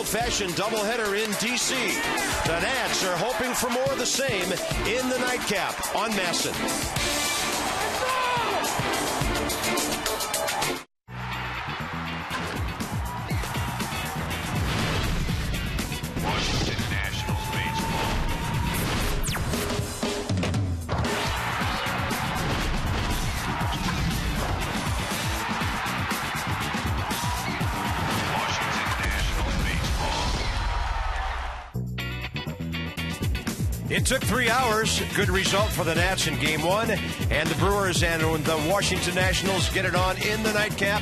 old-fashioned doubleheader in D.C. The Nats are hoping for more of the same in the nightcap on Masson. It took 3 hours. Good result for the Nats in Game 1. And the Brewers and the Washington Nationals get it on in the nightcap.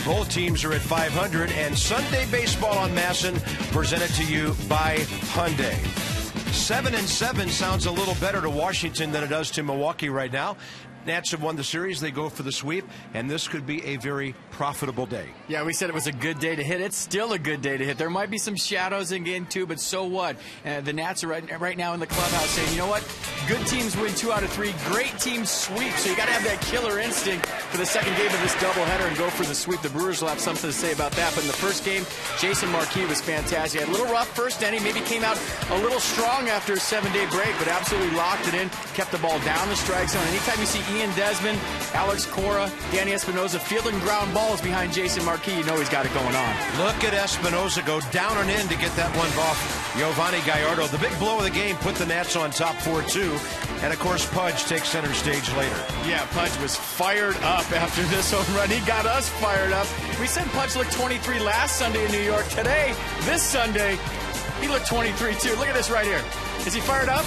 Both teams are at 500. And Sunday baseball on Masson presented to you by Hyundai. 7-7 sounds a little better to Washington than it does to Milwaukee right now. Nats have won the series. They go for the sweep, and this could be a very profitable day. Yeah, we said it was a good day to hit. It's still a good day to hit. There might be some shadows in Game 2, but so what? The Nats are right now in the clubhouse saying, you know what? Good teams win 2 out of 3. Great teams sweep. So you got to have that killer instinct for the second game of this doubleheader and go for the sweep. The Brewers will have something to say about that. But in the first game, Jason Marquis was fantastic. Had a little rough first inning. Maybe came out a little strong after a 7-day break, but absolutely locked it in. Kept the ball down the strike zone. Anytime you see Ian Desmond, Alex Cora, Danny Espinosa fielding ground balls behind Jason Marquis, you know he's got it going on. Look at Espinosa go down and in to get that one off Giovanni Gallardo. The big blow of the game put the Nats on top 4-2. And, of course, Pudge takes center stage later. Yeah, Pudge was fired up after this home run. He got us fired up. We said Pudge looked 23 last Sunday in New York. Today, this Sunday, he looked 23 too. Look at this right here. Is he fired up?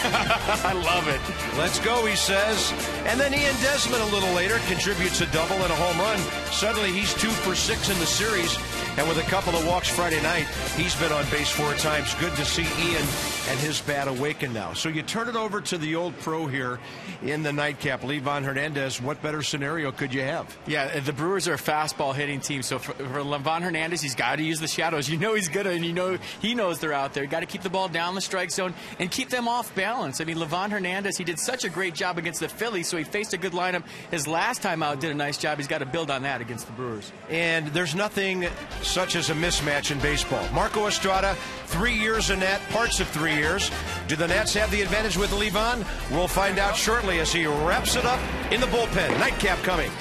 I love it. Let's go, he says. And then Ian Desmond a little later contributes a double and a home run. Suddenly he's 2 for 6 in the series. And with a couple of walks Friday night, he's been on base 4 times. Good to see Ian and his bat awaken now. So you turn it over to the old pro here in the nightcap, Livan Hernandez. What better scenario could you have? Yeah, the Brewers are a fastball hitting team. So for Livan Hernandez, he's got to use the shadows. You know he's good, and you know he knows they're out there. You got to keep the ball down the strike zone and keep them off balance. I mean, Livan Hernandez, he did such a great job against the Phillies, so he faced a good lineup. His last time out did a nice job. He's got to build on that against the Brewers. And there's nothing such as a mismatch in baseball. Marco Estrada, 3 years in Nat, parts of 3 years. Do the Nats have the advantage with Livan? We'll find out shortly as he wraps it up in the bullpen. Nightcap coming.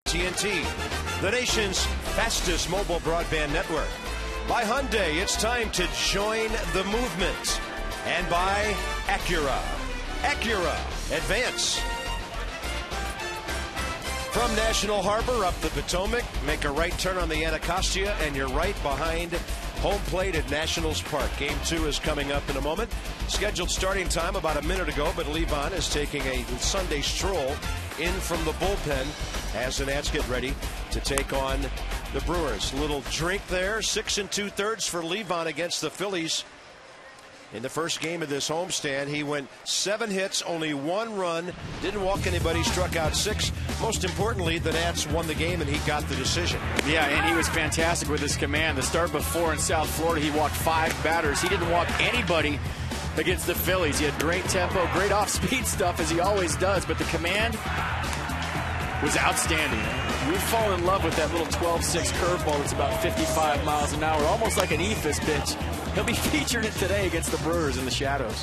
TNT, the nation's fastest mobile broadband network. By Hyundai, it's time to join the movement. And by Acura. Acura Advance. From National Harbor up the Potomac, make a right turn on the Anacostia, and you're right behind home plate at Nationals Park. Game 2 is coming up in a moment. Scheduled starting time about a minute ago, but Levon is taking a Sunday stroll in from the bullpen as the Nats get ready to take on the Brewers. Little drink there, 6 2/3 for Levon against the Phillies. In the first game of this homestand, he went 7 hits, only 1 run, didn't walk anybody, struck out 6. Most importantly, the Nats won the game and he got the decision. Yeah, and he was fantastic with his command. The start before in South Florida, he walked 5 batters. He didn't walk anybody against the Phillies. He had great tempo, great off-speed stuff, as he always does, but the command was outstanding. We've fallen in love with that little 12-6 curveball that's about 55 miles an hour, almost like an eephus pitch. He'll be featuring it today against the Brewers in the Shadows.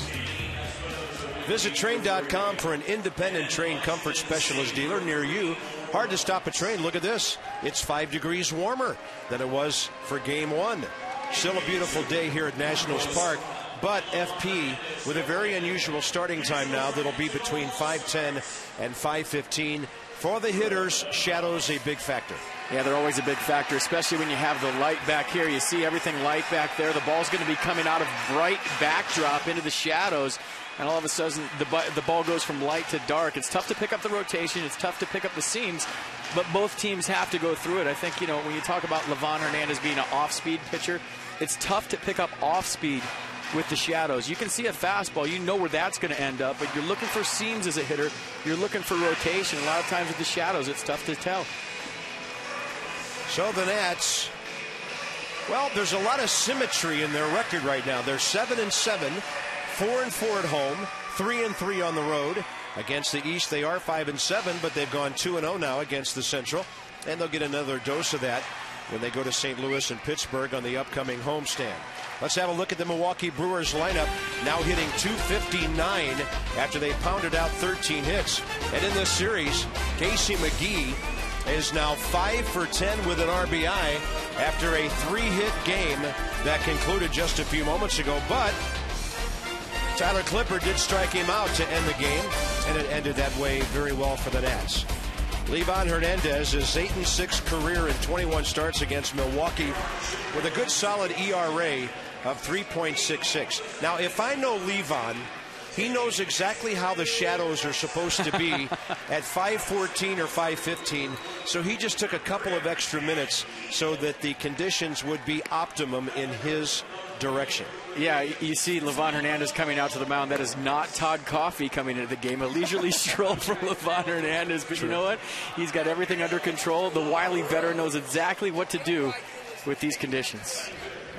Visit Train.com for an independent Train comfort specialist dealer near you. Hard to stop a train. Look at this. It's 5 degrees warmer than it was for Game 1. Still a beautiful day here at Nationals Park, but FP with a very unusual starting time now that'll be between 5:10 and 5:15. For the hitters, shadows a big factor. Yeah, they're always a big factor, especially when you have the light back here. You see everything light back there. The ball's going to be coming out of bright backdrop into the shadows, and all of a sudden the ball goes from light to dark. It's tough to pick up the rotation. It's tough to pick up the seams, but both teams have to go through it. I think, when you talk about Levon Hernandez being an off-speed pitcher, it's tough to pick up off-speed with the Shadows. You can see a fastball, you know where that's going to end up, but you're looking for seams as a hitter. You're looking for rotation. A lot of times with the Shadows, it's tough to tell. So the Nats, well, there's a lot of symmetry in their record right now. They're 7-7, 4-4 at home, 3-3 on the road. Against the East, they are 5-7, but they've gone 2-0 now against the Central, and they'll get another dose of that when they go to St. Louis and Pittsburgh on the upcoming homestand. Let's have a look at the Milwaukee Brewers lineup, now hitting .259 after they pounded out 13 hits. And in this series, Casey McGee is now 5 for 10 with an RBI after a 3-hit game that concluded just a few moments ago. But Tyler Clippard did strike him out to end the game, and it ended that way very well for the Nats. Levon Hernandez is 8-6 career in 21 starts against Milwaukee with a good solid ERA of 3.66. Now, if I know Levon, he knows exactly how the Shadows are supposed to be at 5:14 or 5:15, so he just took a couple of extra minutes so that the conditions would be optimum in his direction. Yeah, you see Levon Hernandez coming out to the mound. That is not Todd Coffey coming into the game. A leisurely stroll from Levon Hernandez, but you know what? He's got everything under control. The wily veteran knows exactly what to do with these conditions.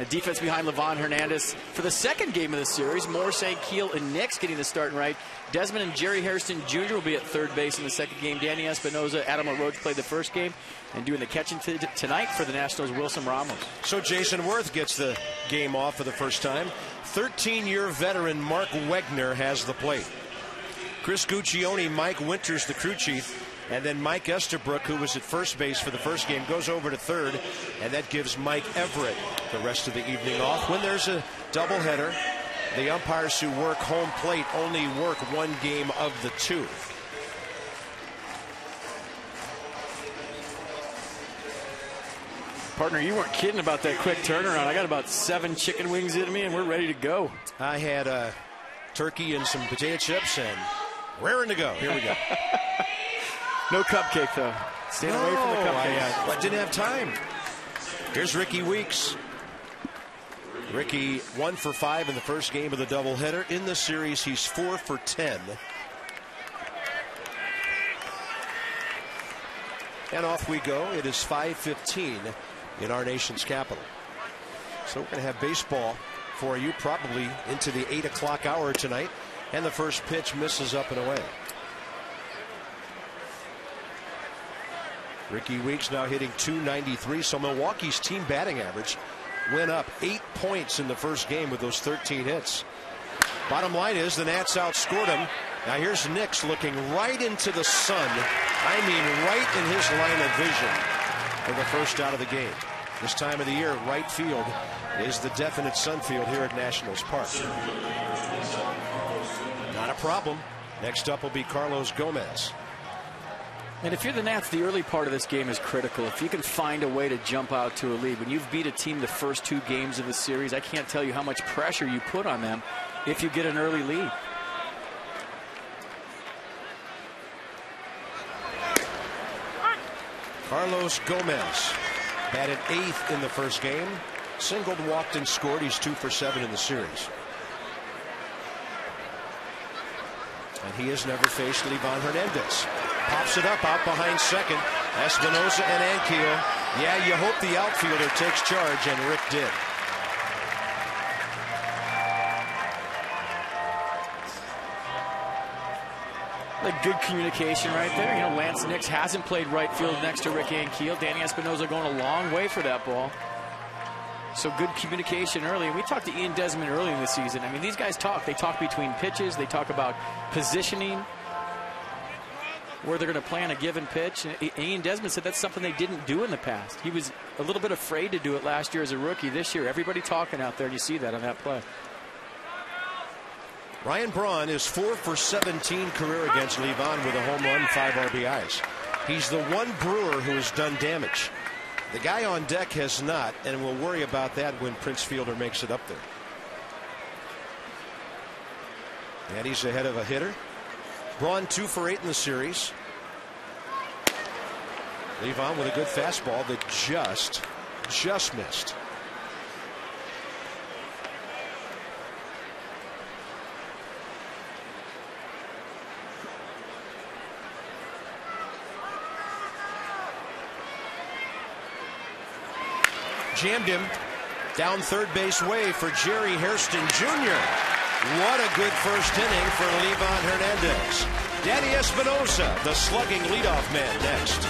A defense behind Levon Hernandez for the second game of the series. Morse, Keel, and Nix getting the start right. Desmond and Jerry Hairston Jr. will be at third base in the second game. Danny Espinoza, Adam LaRoche played the first game. And doing the catching tonight for the Nationals, Wilson Ramos. So Jason Worth gets the game off for the first time. 13-year veteran Mark Wegner has the plate. Chris Guccione, Mike Winters, the crew chief. And then Mike Estabrook, who was at first base for the first game, goes over to third. And that gives Mike Everett the rest of the evening off. When there's a doubleheader, the umpires who work home plate only work one game of the 2. Partner, you weren't kidding about that quick turnaround. I got about 7 chicken wings in me, and we're ready to go. I had turkey and some potato chips, and raring to go. Here we go. No cupcake, though. Staying away from the cupcake. I didn't have time. Here's Ricky Weeks. Ricky 1 for 5 in the first game of the doubleheader. In the series, he's 4 for 10. And off we go. It is 5:15 in our nation's capital. So we're going to have baseball for you probably into the 8 o'clock hour tonight. And the first pitch misses up and away. Ricky Weeks now hitting .293. So Milwaukee's team batting average went up 8 points in the first game with those 13 hits. Bottom line is the Nats outscored them. Now here's Nix looking right into the sun. I mean right in his line of vision for the first out of the game. This time of the year, right field is the definite sun field here at Nationals Park. Not a problem. Next up will be Carlos Gomez. And if you're the Nats, the early part of this game is critical. If you can find a way to jump out to a lead. When you've beat a team the first 2 games of the series, I can't tell you how much pressure you put on them if you get an early lead. Carlos Gomez batted 8th in the first game. Singled, walked, and scored. He's 2 for 7 in the series. And he has never faced Livan Hernandez. Pops it up out behind second. Espinosa and Ankiel. Yeah, you hope the outfielder takes charge, and Rick did. Like good communication right there. You know, Lance Nix hasn't played right field next to Rick Ankiel. Danny Espinosa going a long way for that ball. So good communication early. And we talked to Ian Desmond early in the season. I mean, these guys talk. They talk between pitches. They talk about positioning, where they're going to play on a given pitch. And Ian Desmond said that's something they didn't do in the past. He was a little bit afraid to do it last year as a rookie. This year, everybody talking out there, and you see that on that play. Ryan Braun is 4 for 17 career against Livan with a home run, 5 RBIs. He's the one Brewer who has done damage. The guy on deck has not, and we'll worry about that when Prince Fielder makes it up there. And he's ahead of a hitter. Braun 2 for 8 in the series. Livan with a good fastball that just missed. Jammed him down third base way for Jerry Hairston Jr. What a good first inning for Livan Hernandez. Danny Espinosa, the slugging leadoff man, next.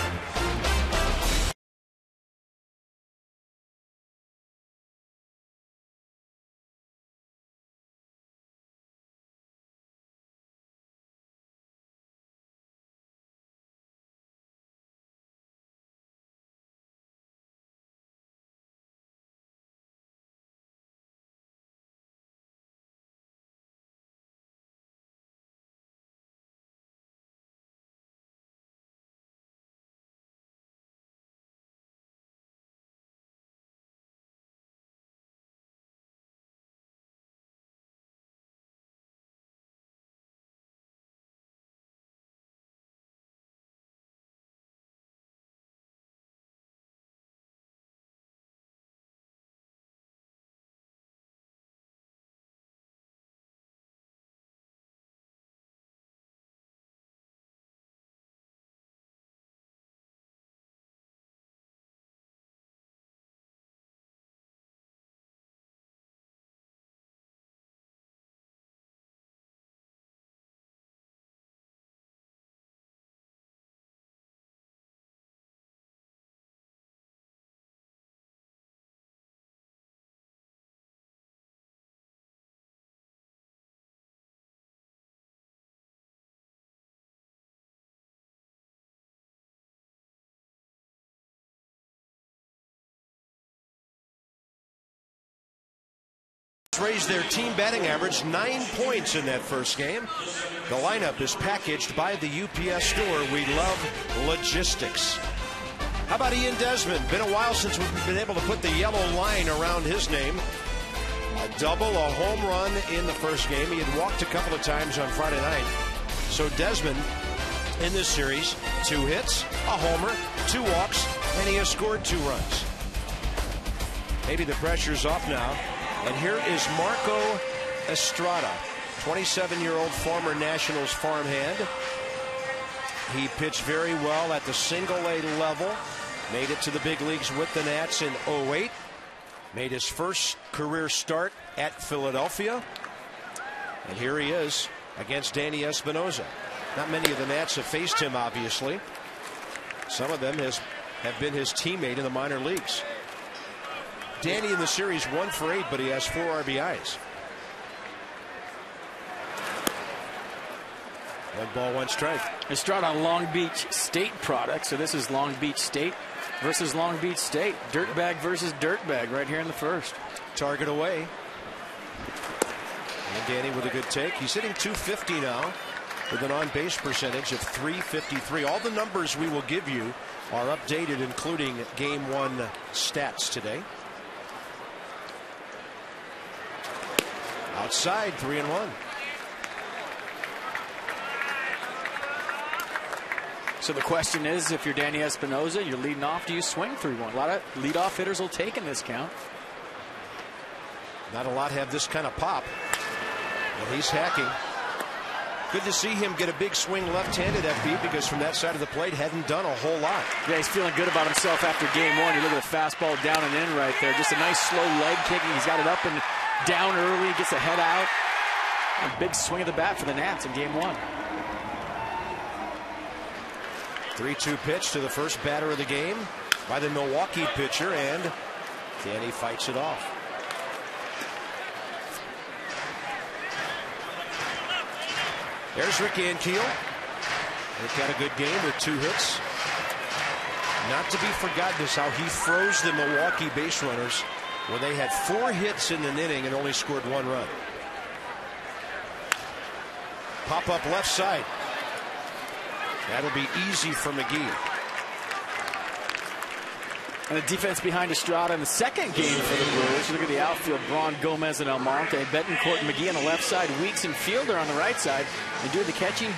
Raised their team batting average 9 points in that first game. The lineup is packaged by the UPS store. We love logistics. How about Ian Desmond? Been a while since we've been able to put the yellow line around his name. A double, a home run in the first game. He had walked a couple of times on Friday night. So Desmond in this series, 2 hits, a homer, 2 walks, and he has scored 2 runs. Maybe the pressure's off now. And here is Marco Estrada, 27-year-old former Nationals farmhand. He pitched very well at the single-A level. Made it to the big leagues with the Nats in 2008. Made his first career start at Philadelphia. And here he is against Danny Espinosa. Not many of the Nats have faced him, obviously. Some of them have been his teammate in the minor leagues. Danny in the series 1 for 8, but he has 4 RBIs. 1 ball, 1 strike. Estrada, Long Beach State product. So this is Long Beach State versus Long Beach State. Dirtbag versus dirtbag right here in the first. Target away. And Danny with a good take. He's hitting .250 now with an on-base percentage of .353. All the numbers we will give you are updated, including Game 1 stats today. Outside, 3-1. So the question is, if you're Danny Espinosa, you're leading off, do you swing 3-1? A lot of leadoff hitters will take in this count. Not a lot have this kind of pop. And he's hacking. Good to see him get a big swing left-handed, FP, because from that side of the plate hadn't done a whole lot. Yeah, he's feeling good about himself after game one. You look at the fastball down and in right there. Just a nice slow leg kicking. He's got it up and down early, gets the head out. A big swing of the bat for the Nats in game one. 3-2 pitch to the first batter of the game by the Milwaukee pitcher, and Danny fights it off. There's Rick Ankiel. Rick had a good game with 2 hits. Not to be forgotten is how he froze the Milwaukee base runners when they had 4 hits in an inning and only scored 1 run. Pop up left side. That'll be easy for McGee. And the defense behind Estrada in the second game for the Brewers. Look at the outfield. Braun, Gomez, and Almonte. Betancourt and McGee on the left side. Weeks and Fielder on the right side. And doing the catching,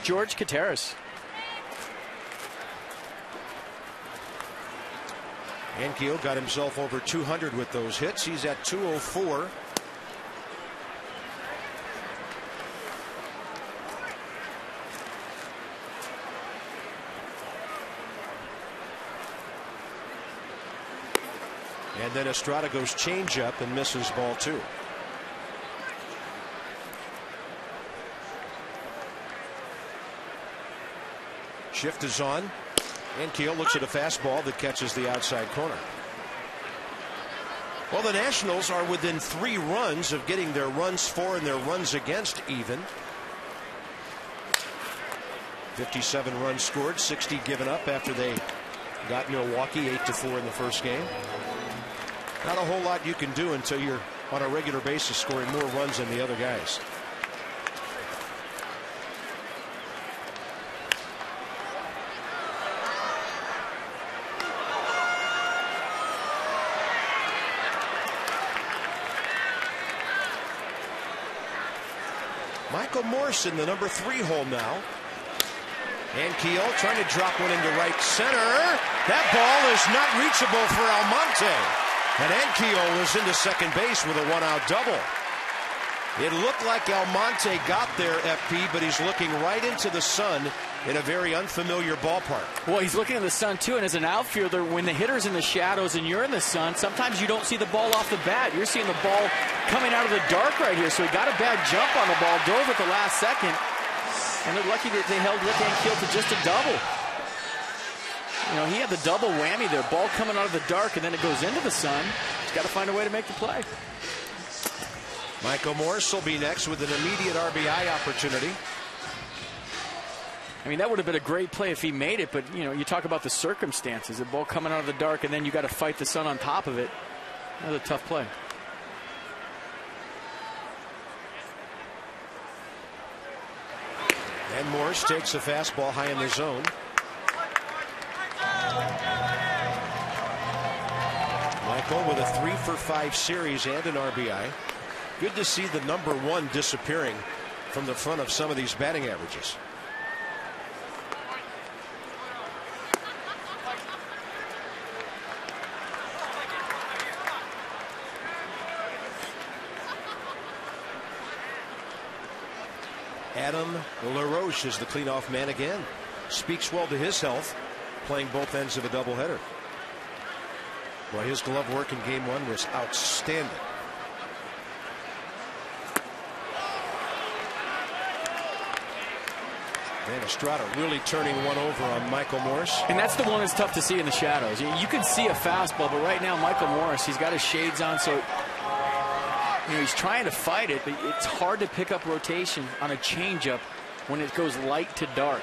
George Coteras. Ankiel got himself over 200 with those hits. He's at 204. And then Estrada goes changeup and misses ball 2. Shift is on. Ankiel looks at a fastball that catches the outside corner. Well, the Nationals are within 3 runs of getting their runs for and their runs against even. 57 runs scored, 60 given up after they got Milwaukee 8-4 in the first game. Not a whole lot you can do until you're on a regular basis scoring more runs than the other guys. Michael Morse in the number 3 hole now. Ankiel trying to drop one into right center. That ball is not reachable for Almonte. And Ankiel was into second base with a 1-out double. It looked like Almonte got there, FP, but he's looking right into the sun in a very unfamiliar ballpark. Well, he's looking in the sun, too, and as an outfielder, when the hitter's in the shadows and you're in the sun, sometimes you don't see the ball off the bat. You're seeing the ball coming out of the dark right here, so he got a bad jump on the ball, dove at the last second, and they're lucky that they held Rick Ankiel to just a double. You know, he had the double whammy there. Ball coming out of the dark, and then it goes into the sun. He's got to find a way to make the play. Michael Morse will be next with an immediate RBI opportunity. I mean, that would have been a great play if he made it, but, you know, you talk about the circumstances. The ball coming out of the dark, and then you got to fight the sun on top of it. That was a tough play. And Morse takes a fastball high in the zone. Michael with a 3-for-5 series and an RBI. Good to see the number 1 disappearing from the front of some of these batting averages. Adam LaRoche is the cleanoff man again. Speaks well to his health, playing both ends of a doubleheader. Well, his glove work in game 1 was outstanding. Man, Estrada really turning one over on Michael Morse. And that's the one that's tough to see in the shadows. You can see a fastball, but right now Michael Morse, he's got his shades on, so you know, he's trying to fight it, but it's hard to pick up rotation on a changeup when it goes light to dark.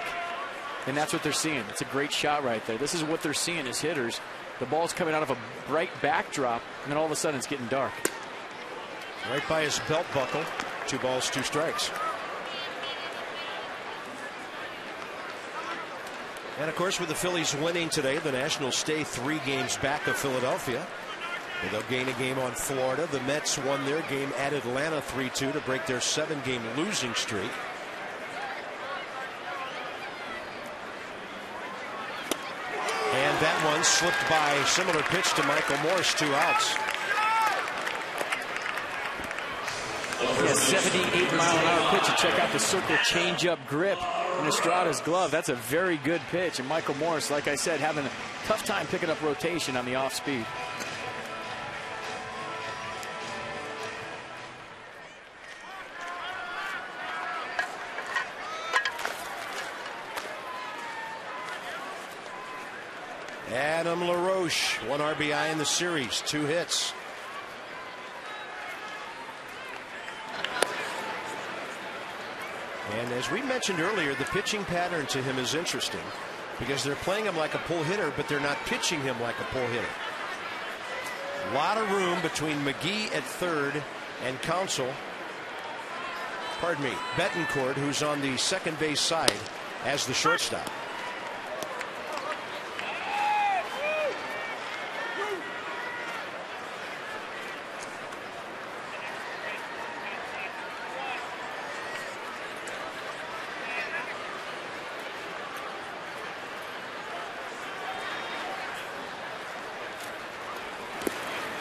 And that's what they're seeing. It's a great shot right there. This is what they're seeing as hitters. The ball's coming out of a bright backdrop, and then all of a sudden it's getting dark. Right by his belt buckle. 2 balls, 2 strikes. And of course, with the Phillies winning today, the Nationals stay 3 games back of Philadelphia. And they'll gain a game on Florida. The Mets won their game at Atlanta 3-2 to break their 7-game losing streak. And that one slipped by. Similar pitch to Michael Morse, 2 outs. Yeah, 78-mile-an-hour pitch. And check out the circle changeup grip in Estrada's glove. That's a very good pitch. And Michael Morse, like I said, having a tough time picking up rotation on the off speed. Adam LaRoche, 1 RBI in the series, 2 hits. And as we mentioned earlier, the pitching pattern to him is interesting because they're playing him like a pull hitter, but they're not pitching him like a pull hitter. A lot of room between McGee at third and Bettencourt, who's on the second base side as the shortstop.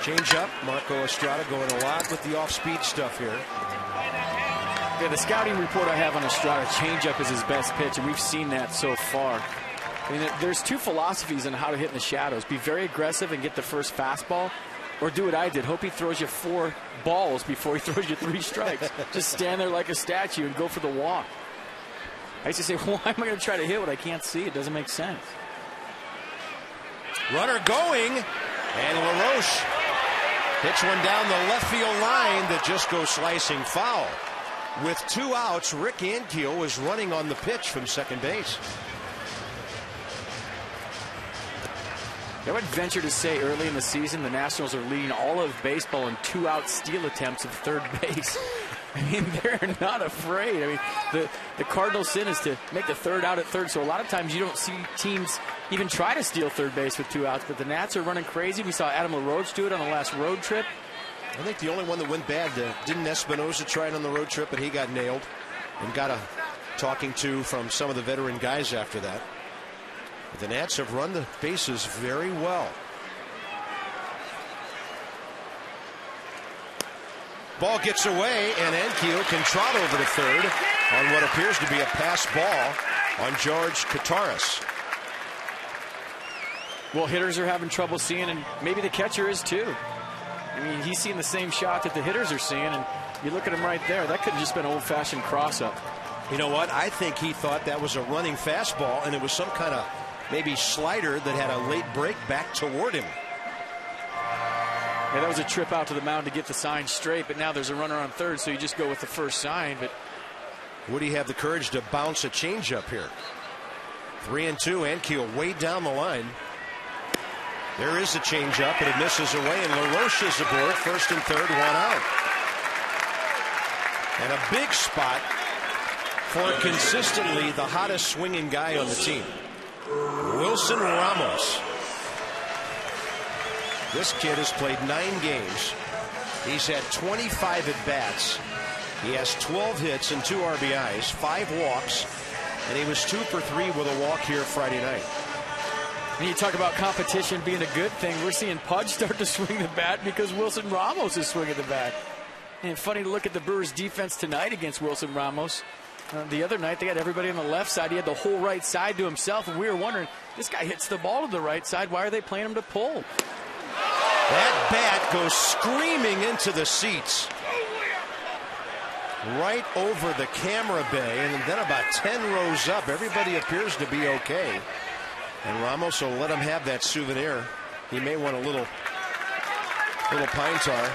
Change up. Marco Estrada going a lot with the off-speed stuff here. Yeah, the scouting report I have on Estrada, changeup is his best pitch, and we've seen that so far. I mean, there's 2 philosophies on how to hit in the shadows. Be very aggressive and get the first fastball, or do what I did. Hope he throws you 4 balls before he throws you 3 strikes. Just stand there like a statue and go for the walk. I used to say, why am I going to try to hit what I can't see? It doesn't make sense. Runner going, and LaRoche hits one down the left field line that just goes slicing foul. With 2 outs, Rick Ankiel was running on the pitch from second base. I would venture to say early in the season the Nationals are leading all of baseball in 2-out steal attempts at third base. I mean, they're not afraid. I mean, the Cardinal sin is to make the 3rd out at third, so a lot of times you don't see teams even try to steal third base with 2 outs, but the Nats are running crazy. We saw Adam LaRoche do it on the last road trip. I think the only one that went bad, didn't Espinosa try it on the road trip, and he got nailed and got a talking to from some of the veteran guys after that. But the Nats have run the bases very well. Ball gets away, and Ankiel can trot over to third on what appears to be a pass ball on George Kataris. Well, hitters are having trouble seeing, and maybe the catcher is too. I mean, he's seeing the same shot that the hitters are seeing, and you look at him right there. That could have just been an old-fashioned cross-up. You know what? I think he thought that was a running fastball, and it was some kind of maybe slider that had a late break back toward him. Yeah, that was a trip out to the mound to get the sign straight, but now there's a runner on third, so you just go with the first sign. But would he have the courage to bounce a changeup here? 3-2, Ankiel way down the line. There is a changeup, and it misses away, and LaRoche is aboard, first and third, 1 out. And a big spot for consistently the hottest swinging guy on the team, Wilson Ramos. This kid has played 9 games. He's had 25 at-bats. He has 12 hits and 2 RBIs, 5 walks, and he was 2 for 3 with a walk here Friday night. And you talk about competition being a good thing. We're seeing Pudge start to swing the bat because Wilson Ramos is swinging the bat. And funny to look at the Brewers' defense tonight against Wilson Ramos. The other night, they had everybody on the left side. He had the whole right side to himself, and we were wondering, this guy hits the ball to the right side. Why are they playing him to pull? That bat goes screaming into the seats. Right over the camera bay, and then about 10 rows up. Everybody appears to be okay. And Ramos will let him have that souvenir. He may want a little pine tar.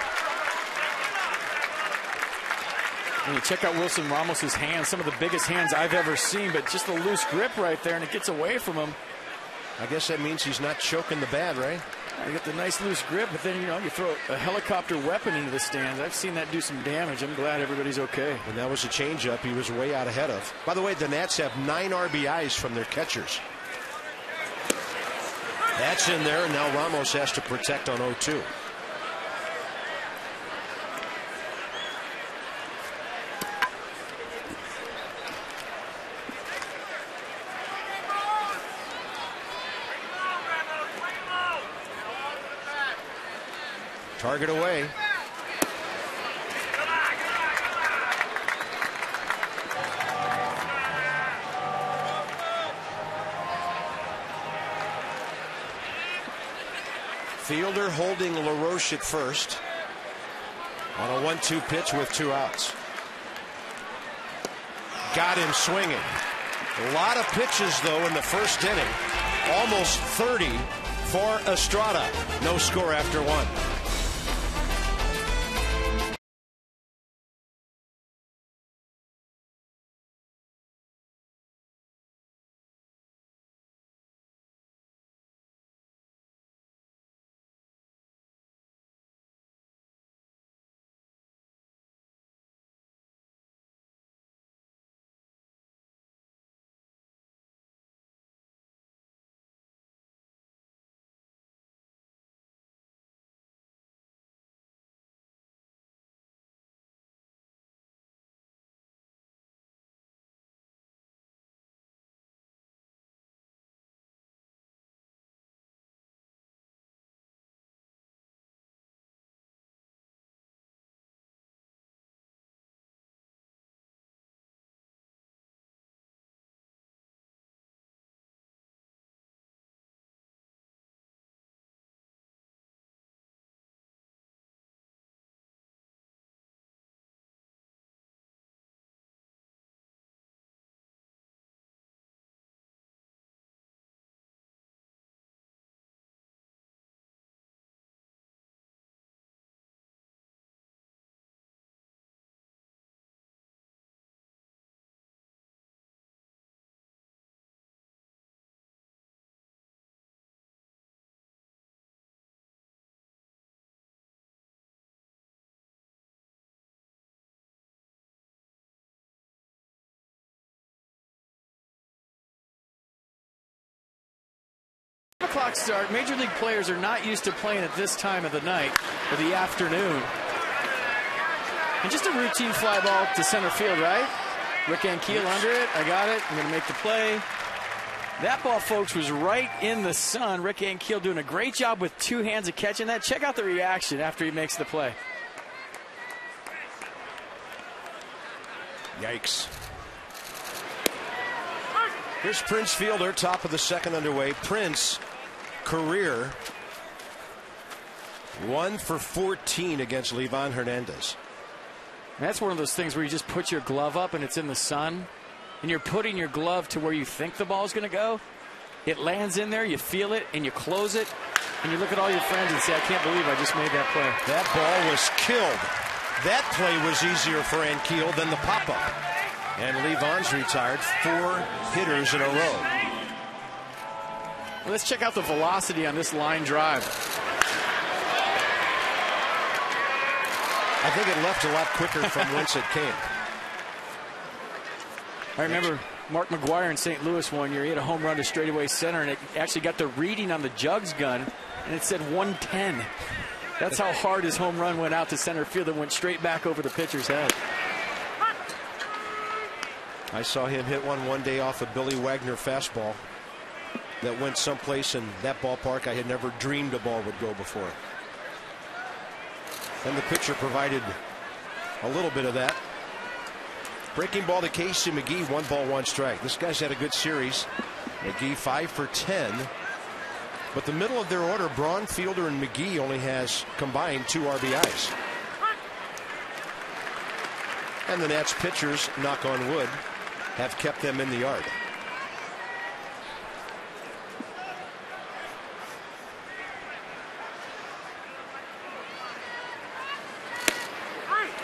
And you check out Wilson Ramos's hands, some of the biggest hands I've ever seen, but just a loose grip right there, and it gets away from him. I guess that means he's not choking the bat, right? You get the nice loose grip, but then, you throw a helicopter weapon into the stands. I've seen that do some damage. I'm glad everybody's okay. And that was a changeup he was way out ahead of. By the way, the Nats have 9 RBIs from their catchers. That's in there, and now Ramos has to protect on 0-2. Target away. Fielder holding LaRoche at first on a 1-2 pitch with 2 outs. Got him swinging. A lot of pitches, though, in the first inning. Almost 30 for Estrada. No score after 1. Clock start. Major league players are not used to playing at this time of the night or the afternoon. And just a routine fly ball to center field, right? Rick Ankiel under it. I got it. I'm going to make the play. That ball, folks, was right in the sun. Rick Ankiel doing a great job with 2 hands of catching that. Check out the reaction after he makes the play. Yikes. Here's Prince Fielder, top of the second underway. Prince, career 1 for 14 against Livan Hernandez. That's one of those things where you just put your glove up and it's in the sun, and you're putting your glove to where you think the ball's going to go. It lands in there, you feel it, and you close it, and you look at all your friends and say, I can't believe I just made that play. That ball was killed. That play was easier for Ankiel than the pop-up. And Livan's retired 4 hitters in a row. Let's check out the velocity on this line drive. I think it left a lot quicker from whence it came. I remember Mark McGuire in St. Louis one year. He had a home run to straightaway center, and it actually got the reading on the jugs gun, and it said 110. That's how hard his home run went out to center field and went straight back over the pitcher's head. I saw him hit one day off a Billy Wagner fastball that went someplace in that ballpark I had never dreamed a ball would go before. And the pitcher provided a little bit of that. Breaking ball to Casey McGee, 1 ball, 1 strike. This guy's had a good series. McGee 5 for 10. But the middle of their order, Braun, Fielder, and McGee only has combined 2 RBIs. And the Nats pitchers, knock on wood, have kept them in the yard.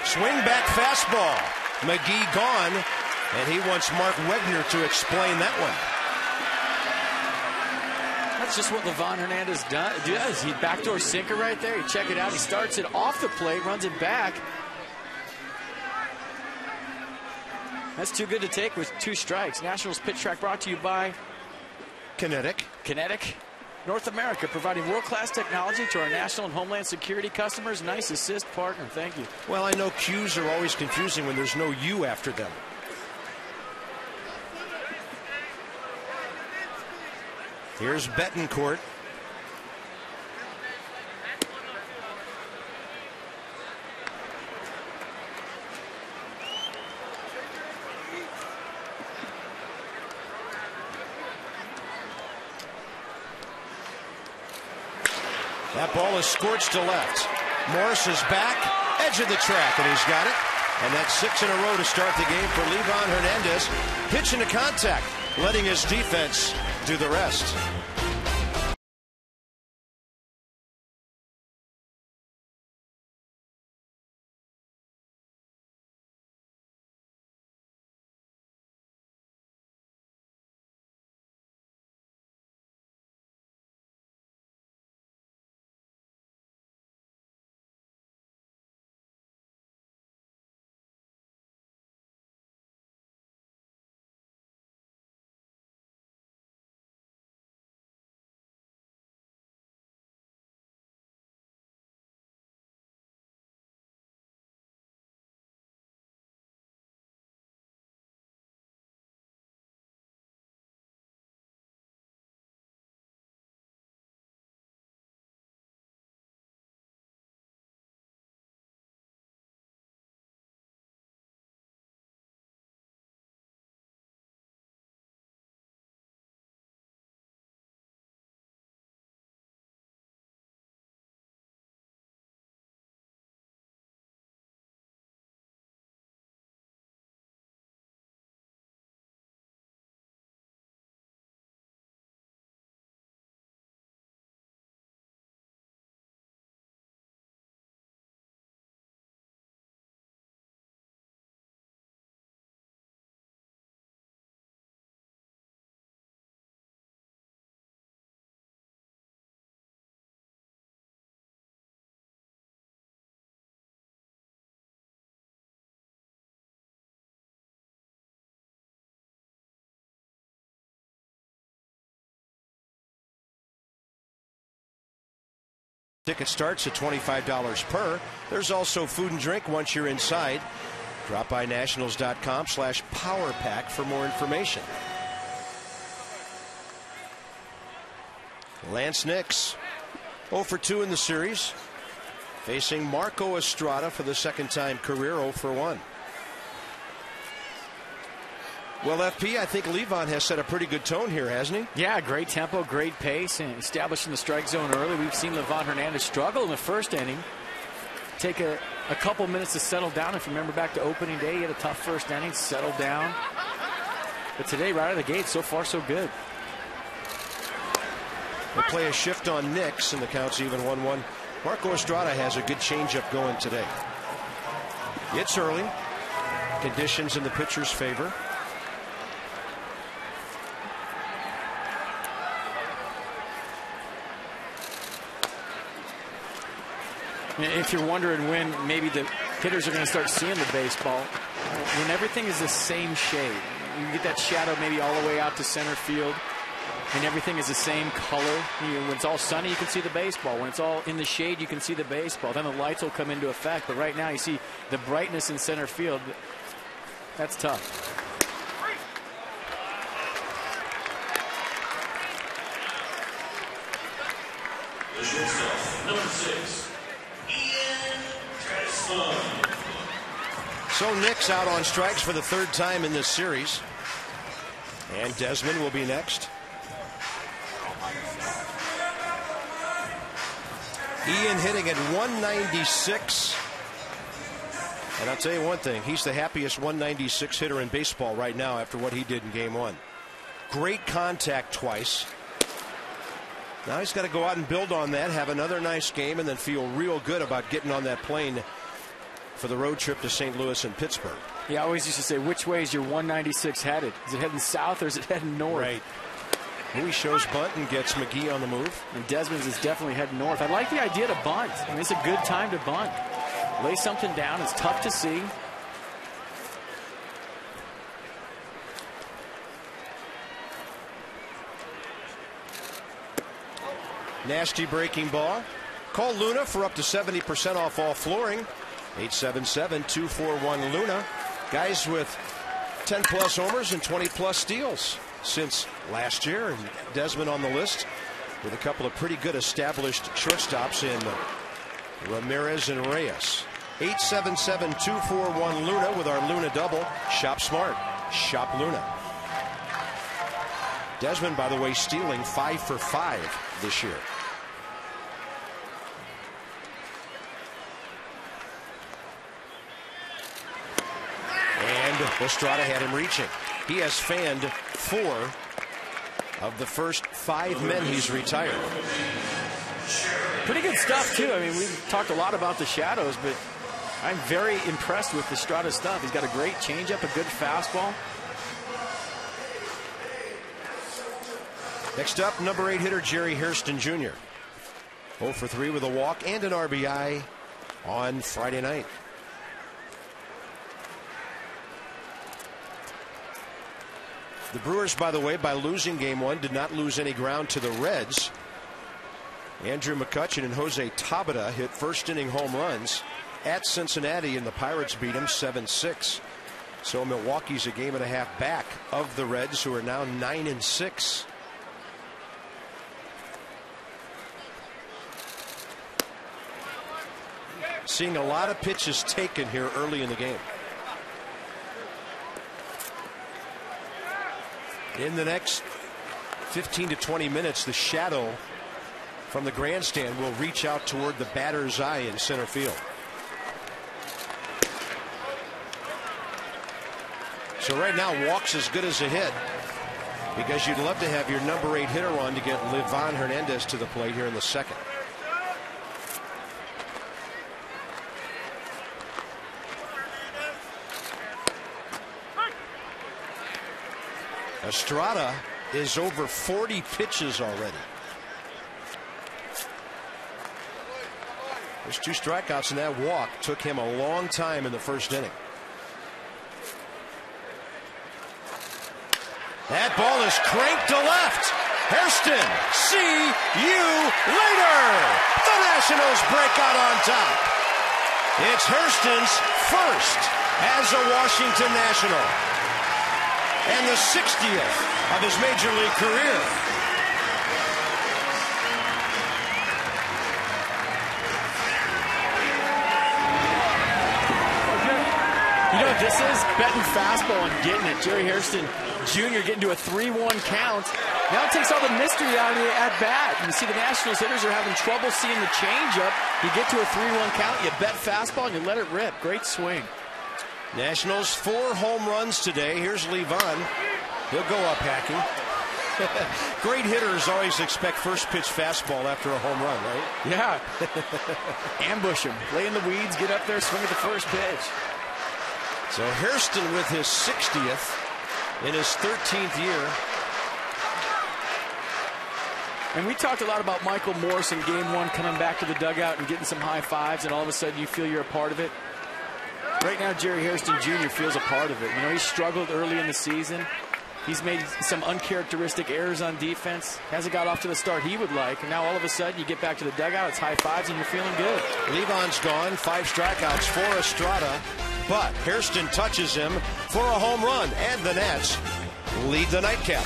Swing back fastball. McGee gone, and he wants Mark Wegner to explain that one. that's just what Livan Hernandez does. He backdoor sinker right there. You check it out. He starts it off the plate, runs it back. That's too good to take with 2 strikes. Nationals pitch track brought to you by Kinetic. North America, providing world-class technology to our national and homeland security customers. Nice assist partner. Thank you. Well, I know Q's are always confusing when there's no U after them. Here's Betancourt. That ball is scorched to left. Morris is back, edge of the track, and he's got it. And that's 6 in a row to start the game for Livan Hernandez. Pitch into contact, letting his defense do the rest. Ticket starts at $25 per. There's also food and drink once you're inside. Drop by nationals.com/powerpack for more information. Lance Nix, 0 for 2 in the series, facing Marco Estrada for the second time career, 0 for 1. Well, FP, I think Livan has set a pretty good tone here, hasn't he? Yeah, great tempo, great pace, and establishing the strike zone early. We've seen Livan Hernandez struggle in the first inning. Take a couple minutes to settle down. If you remember back to opening day, he had a tough first inning, settled down. But today, right out of the gate, so far so good. They play a shift on Nix, and the count's even 1-1. Marco Estrada has a good changeup going today. It's early. Conditions in the pitcher's favor. If you're wondering when maybe the hitters are going to start seeing the baseball, when everything is the same shade. You get that shadow maybe all the way out to center field, and everything is the same color. When it's all sunny, you can see the baseball. When it's all in the shade, you can see the baseball. Then the lights will come into effect. But right now, you see the brightness in center field. That's tough. The shortstop, number 6. So Nix out on strikes for the third time in this series. And Desmond will be next. Ian hitting at 196. And I'll tell you one thing, he's the happiest 196 hitter in baseball right now after what he did in game 1. Great contact twice. Now he's got to go out and build on that, have another nice game, and then feel real good about getting on that plane for the road trip to St. Louis and Pittsburgh. Yeah, I always used to say, which way is your 196 headed? Is it heading south or is it heading north? Right. Louis shows bunt and gets McGee on the move. And Desmond's is definitely heading north. I like the idea to bunt. I mean, it's a good time to bunt. Lay something down. It's tough to see. Nasty breaking ball. Call Luna for up to 70% off all flooring. 877-241 Luna. Guys with 10 plus homers and 20 plus steals since last year. And Desmond on the list with a couple of pretty good established shortstops in Ramirez and Reyes. 877-241 Luna with our Luna double. Shop smart. Shop Luna. Desmond, by the way, stealing 5 for 5 this year. And Estrada had him reaching. He has fanned 4 of the first 5 men he's retired. Pretty good stuff, too. I mean, we've talked a lot about the shadows, but I'm very impressed with Estrada's stuff. He's got a great changeup, a good fastball. Next up, number 8 hitter Jerry Hairston Jr. 0 for 3 with a walk and an RBI on Friday night. The Brewers, by the way, by losing game 1, did not lose any ground to the Reds. Andrew McCutchen and Jose Tabata hit first inning home runs at Cincinnati, and the Pirates beat them 7-6. So Milwaukee's a game and a half back of the Reds, who are now 9-6. Seeing a lot of pitches taken here early in the game. In the next 15 to 20 minutes, the shadow from the grandstand will reach out toward the batter's eye in center field. So right now, walk's as good as a hit, because you'd love to have your number 8 hitter on to get Livan Hernandez to the plate here in the second. Estrada is over 40 pitches already. There's 2 strikeouts, and that walk took him a long time in the first inning. That ball is cranked to left. Hairston, see you later. The Nationals break out on top. It's Hairston's first as a Washington National, and the 60th of his major league career. You know what this is? Betting fastball and getting it. Jerry Hairston Jr. getting to a 3-1 count. Now it takes all the mystery out of the at-bat. You see the Nationals hitters are having trouble seeing the changeup. You get to a 3-1 count, you bet fastball, and you let it rip. Great swing. Nationals 4 home runs today. Here's Livan. He'll go up hacking. Great hitters always expect first pitch fastball after a home run, right? Yeah. Ambush him. Lay in the weeds, get up there, swing at the first pitch. So Hairston with his 60th in his 13th year. And we talked a lot about Michael Morse in game 1 coming back to the dugout and getting some high fives, and all of a sudden you feel you're a part of it. Right now, Jerry Hairston Jr. feels a part of it. You know, he struggled early in the season. He's made some uncharacteristic errors on defense. Hasn't got off to the start he would like. And now all of a sudden you get back to the dugout, it's high fives, and you're feeling good. Livan's gone. 5 strikeouts for Estrada. But Hairston touches him for a home run. And the Nats lead the nightcap.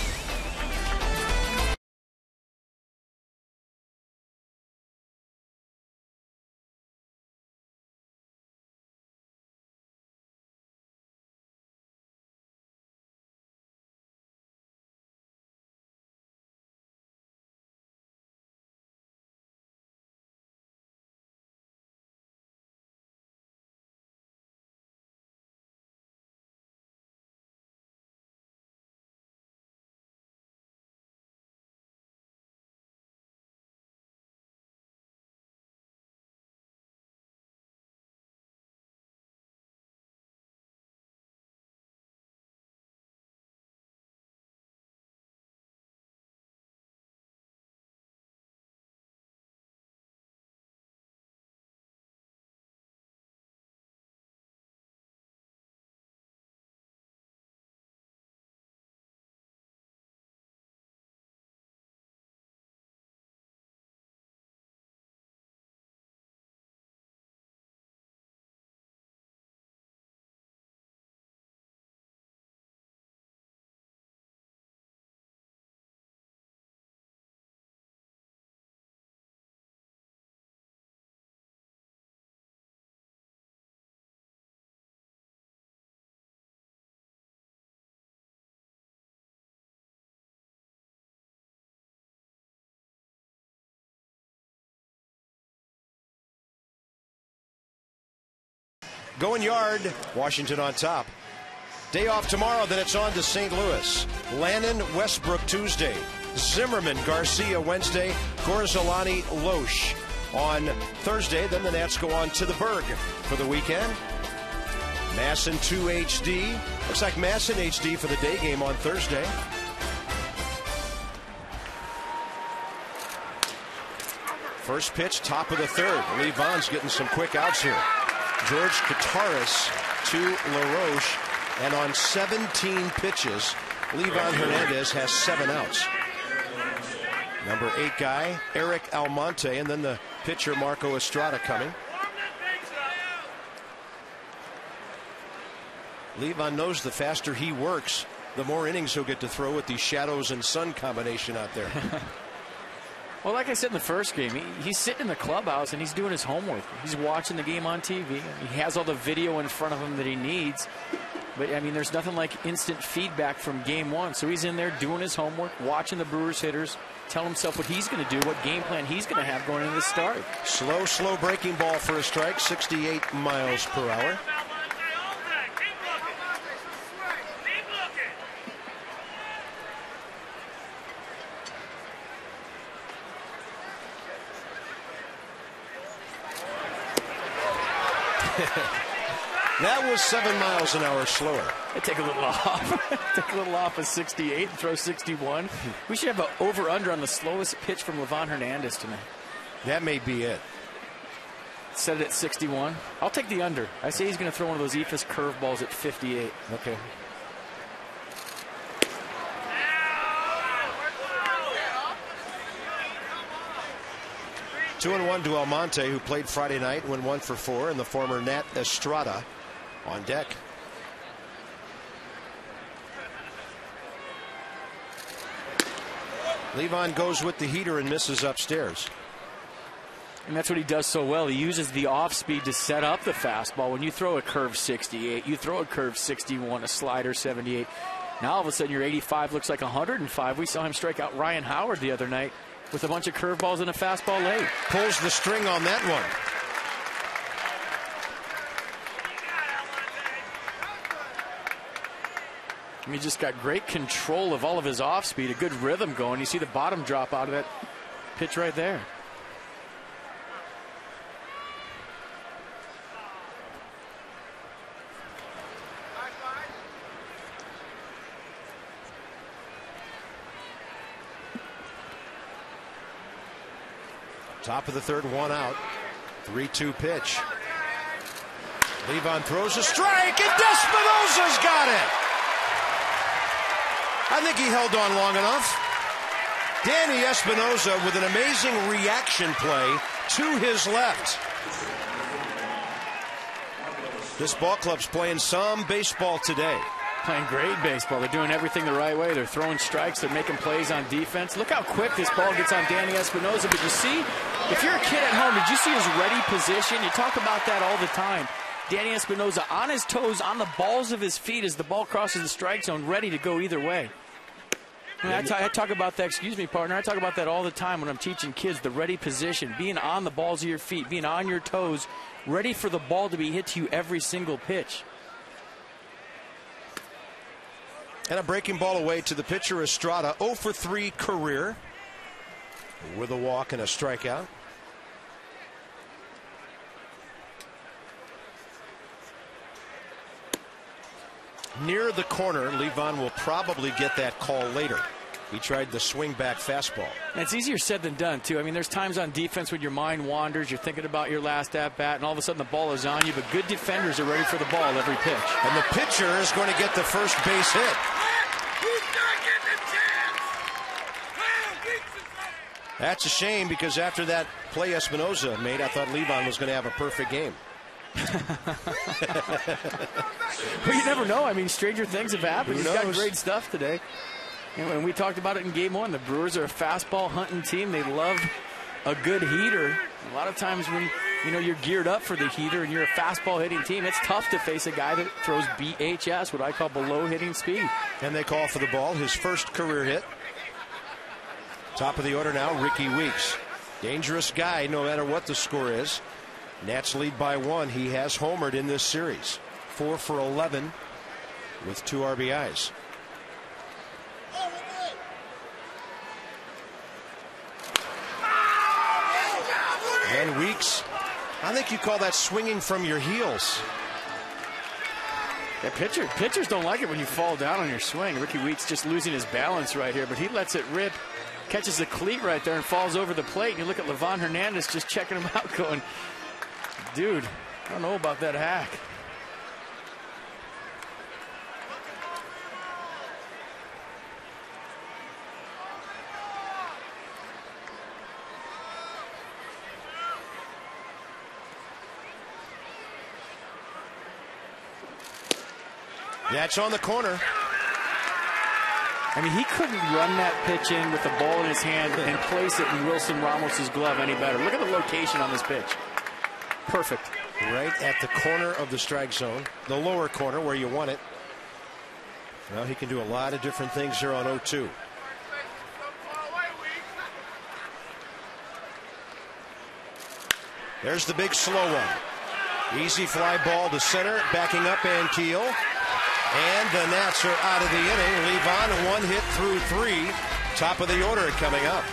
Going yard, Washington on top. Day off tomorrow, then it's on to St. Louis. Lannon, Westbrook Tuesday. Zimmerman, Garcia Wednesday. Gorzolani, Loesch on Thursday. Then the Nats go on to the Berg for the weekend. Masson 2 HD. Looks like Masson HD for the day game on Thursday. First pitch, top of the third. Lee Vaughn's getting some quick outs here. George Kataris to LaRoche. And on 17 pitches, Livan Hernandez has 7 outs. Number 8 guy, Eric Almonte, and then the pitcher, Marco Estrada, coming. Livan knows the faster he works, the more innings he'll get to throw with the shadows and sun combination out there. Well, like I said in the first game, he's sitting in the clubhouse and he's doing his homework. He's watching the game on TV. He has all the video in front of him that he needs. But, I mean, there's nothing like instant feedback from game one. So he's in there doing his homework, watching the Brewers hitters, telling himself what he's going to do, what game plan he's going to have going into the start. Slow breaking ball for a strike, 68 miles per hour. That was 7 miles an hour slower. They take a little off. Take a little off of 68 and throw 61. We should have an over-under on the slowest pitch from Livan Hernandez tonight. That may be it. Set it at 61. I'll take the under. I say he's going to throw one of those eephus curveballs at 58. Okay. Two and one to Almonte, who played Friday night, went 1 for 4, and the former Nat Estrada on deck. Livan goes with the heater and misses upstairs. And that's what he does so well. He uses the off speed to set up the fastball. When you throw a curve 68, you throw a curve 61, a slider 78. Now all of a sudden your 85 looks like 105. We saw him strike out Ryan Howard the other night with a bunch of curveballs and a fastball late. Pulls the string on that one. And he just got great control of all of his off speed, a good rhythm going. You see the bottom drop out of that pitch right there. Top of the third, 1 out. 3-2 pitch. Livan throws a strike, and Despinosa's got it. I think he held on long enough. Danny Espinosa with an amazing reaction play to his left. This ball club's playing some baseball today. Playing great baseball. They're doing everything the right way. They're throwing strikes. They're making plays on defense. Look how quick this ball gets on Danny Espinosa. But you see, if you're a kid at home, did you see his ready position? You talk about that all the time. Danny Espinosa on his toes, on the balls of his feet as the ball crosses the strike zone, ready to go either way. I talk about that, excuse me, partner. I talk about that all the time when I'm teaching kids, the ready position, being on the balls of your feet, being on your toes, ready for the ball to be hit to you every single pitch. And a breaking ball away to the pitcher, Estrada. 0 for 3 career with a walk and a strikeout. Near the corner, Livan will probably get that call later. He tried the swing back fastball. And it's easier said than done, too. I mean, there's times on defense when your mind wanders, you're thinking about your last at-bat, and all of a sudden the ball is on you, but good defenders are ready for the ball every pitch. And the pitcher is going to get the first base hit. That's a shame, because after that play Espinosa made, I thought Livan was going to have a perfect game. Well, you never know. I mean, stranger things have happened. Who He's got knows? great stuff today. And when we talked about it in game one, the Brewers are a fastball hunting team. They love a good heater. A lot of times when you're geared up for the heater and you're a fastball hitting team, it's tough to face a guy that throws BHS, what I call below hitting speed. And they call for the ball, his first career hit. Top of the order now, Ricky Weeks. Dangerous guy no matter what the score is. Nats lead by 1. He has homered in this series. 4 for 11 with 2 RBIs. And Weeks, I think you call that swinging from your heels. Yeah, pitchers don't like it when you fall down on your swing. Ricky Weeks just losing his balance right here, but he lets it rip, catches the cleat right there and falls over the plate. And you look at Livan Hernandez just checking him out going, dude, I don't know about that hack. That's on the corner. I mean, he couldn't run that pitch in with the ball in his hand and place it in Wilson Ramos's glove any better. Look at the location on this pitch. Perfect. Right at the corner of the strike zone, the lower corner where you want it. Well, he can do a lot of different things here on 0-2. There's the big slow one. Easy fly ball to center, backing up Ankiel. And the Nats are out of the inning. Livan, 1 hit through 3. Top of the order coming up.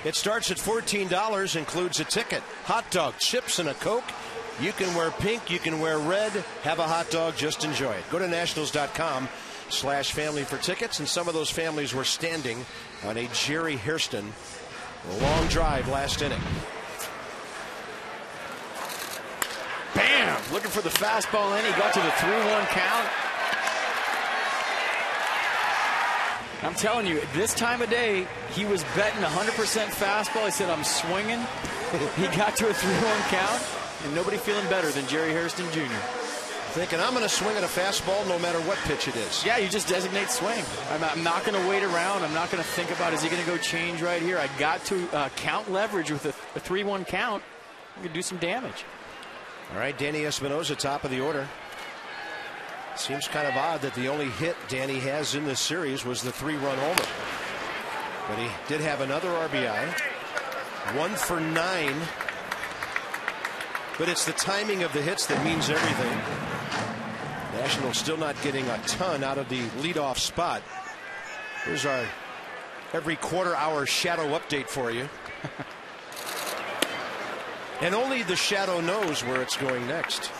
It starts at $14, includes a ticket, hot dog, chips, and a Coke. You can wear pink, you can wear red, have a hot dog, just enjoy it. Go to nationals.com/family for tickets, and some of those families were standing on a Jerry Hairston long drive last inning. Bam! Looking for the fastball in. He got to the 3-1 count. I'm telling you, this time of day, he was betting 100% fastball. He said, I'm swinging. He got to a 3-1 count, and nobody feeling better than Jerry Hairston Jr. Thinking, I'm going to swing at a fastball no matter what pitch it is. Yeah, you just designate swing. I'm not going to wait around. I'm not going to think about, is he going to go change right here? I got to count leverage with a 3-1 count. I could do some damage. All right, Danny Espinosa, top of the order. Seems kind of odd that the only hit Danny has in this series was the 3-run homer. But he did have another RBI. 1 for 9. But it's the timing of the hits that means everything. Nationals still not getting a ton out of the leadoff spot. Here's our every quarter-hour shadow update for you. And only the shadow knows where it's going next.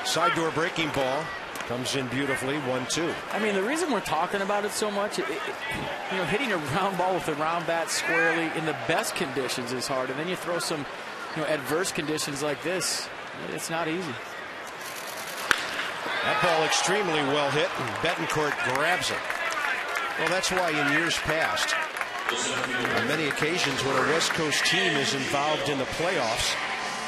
Side door breaking ball comes in beautifully, 1-2. I mean, the reason we're talking about it so much, hitting a round ball with a round bat squarely in the best conditions is hard, and then you throw some, adverse conditions like this. It's not easy. That ball extremely well hit, and Betancourt grabs it. Well, that's why in years past, on many occasions when a West Coast team is involved in the playoffs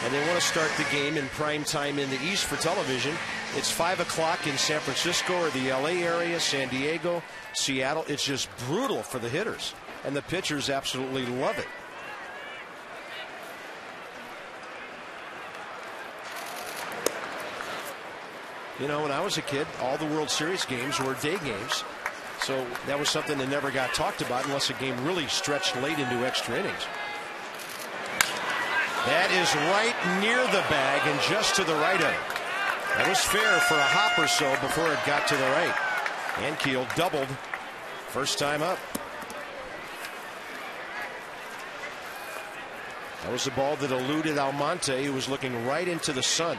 and they want to start the game in prime time in the East for television, it's 5 o'clock in San Francisco or the LA area, San Diego, Seattle. It's just brutal for the hitters, and the pitchers absolutely love it. You know, when I was a kid, all the World Series games were day games. So that was something that never got talked about unless a game really stretched late into extra innings. That is right near the bag and just to the right of it. That was fair for a hop or so before it got to the right. Ankiel doubled first time up. That was the ball that eluded Almonte, who was looking right into the sun.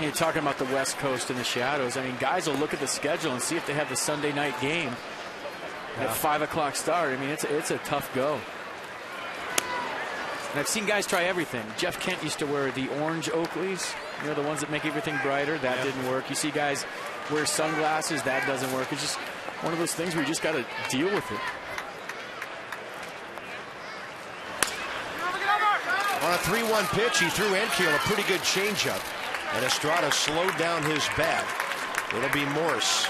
You're talking about the West Coast and the shadows. I mean, guys will look at the schedule and see if they have the Sunday night game at 5 o'clock start. I mean, it's a tough go. And I've seen guys try everything. Jeff Kent used to wear the orange Oakleys, you know, the ones that make everything brighter. That didn't work. You see guys wear sunglasses. That doesn't work. It's just one of those things where you just got to deal with it. On a 3-1 pitch, he threw Ankiel a pretty good changeup. And Estrada slowed down his bat. It'll be Morse.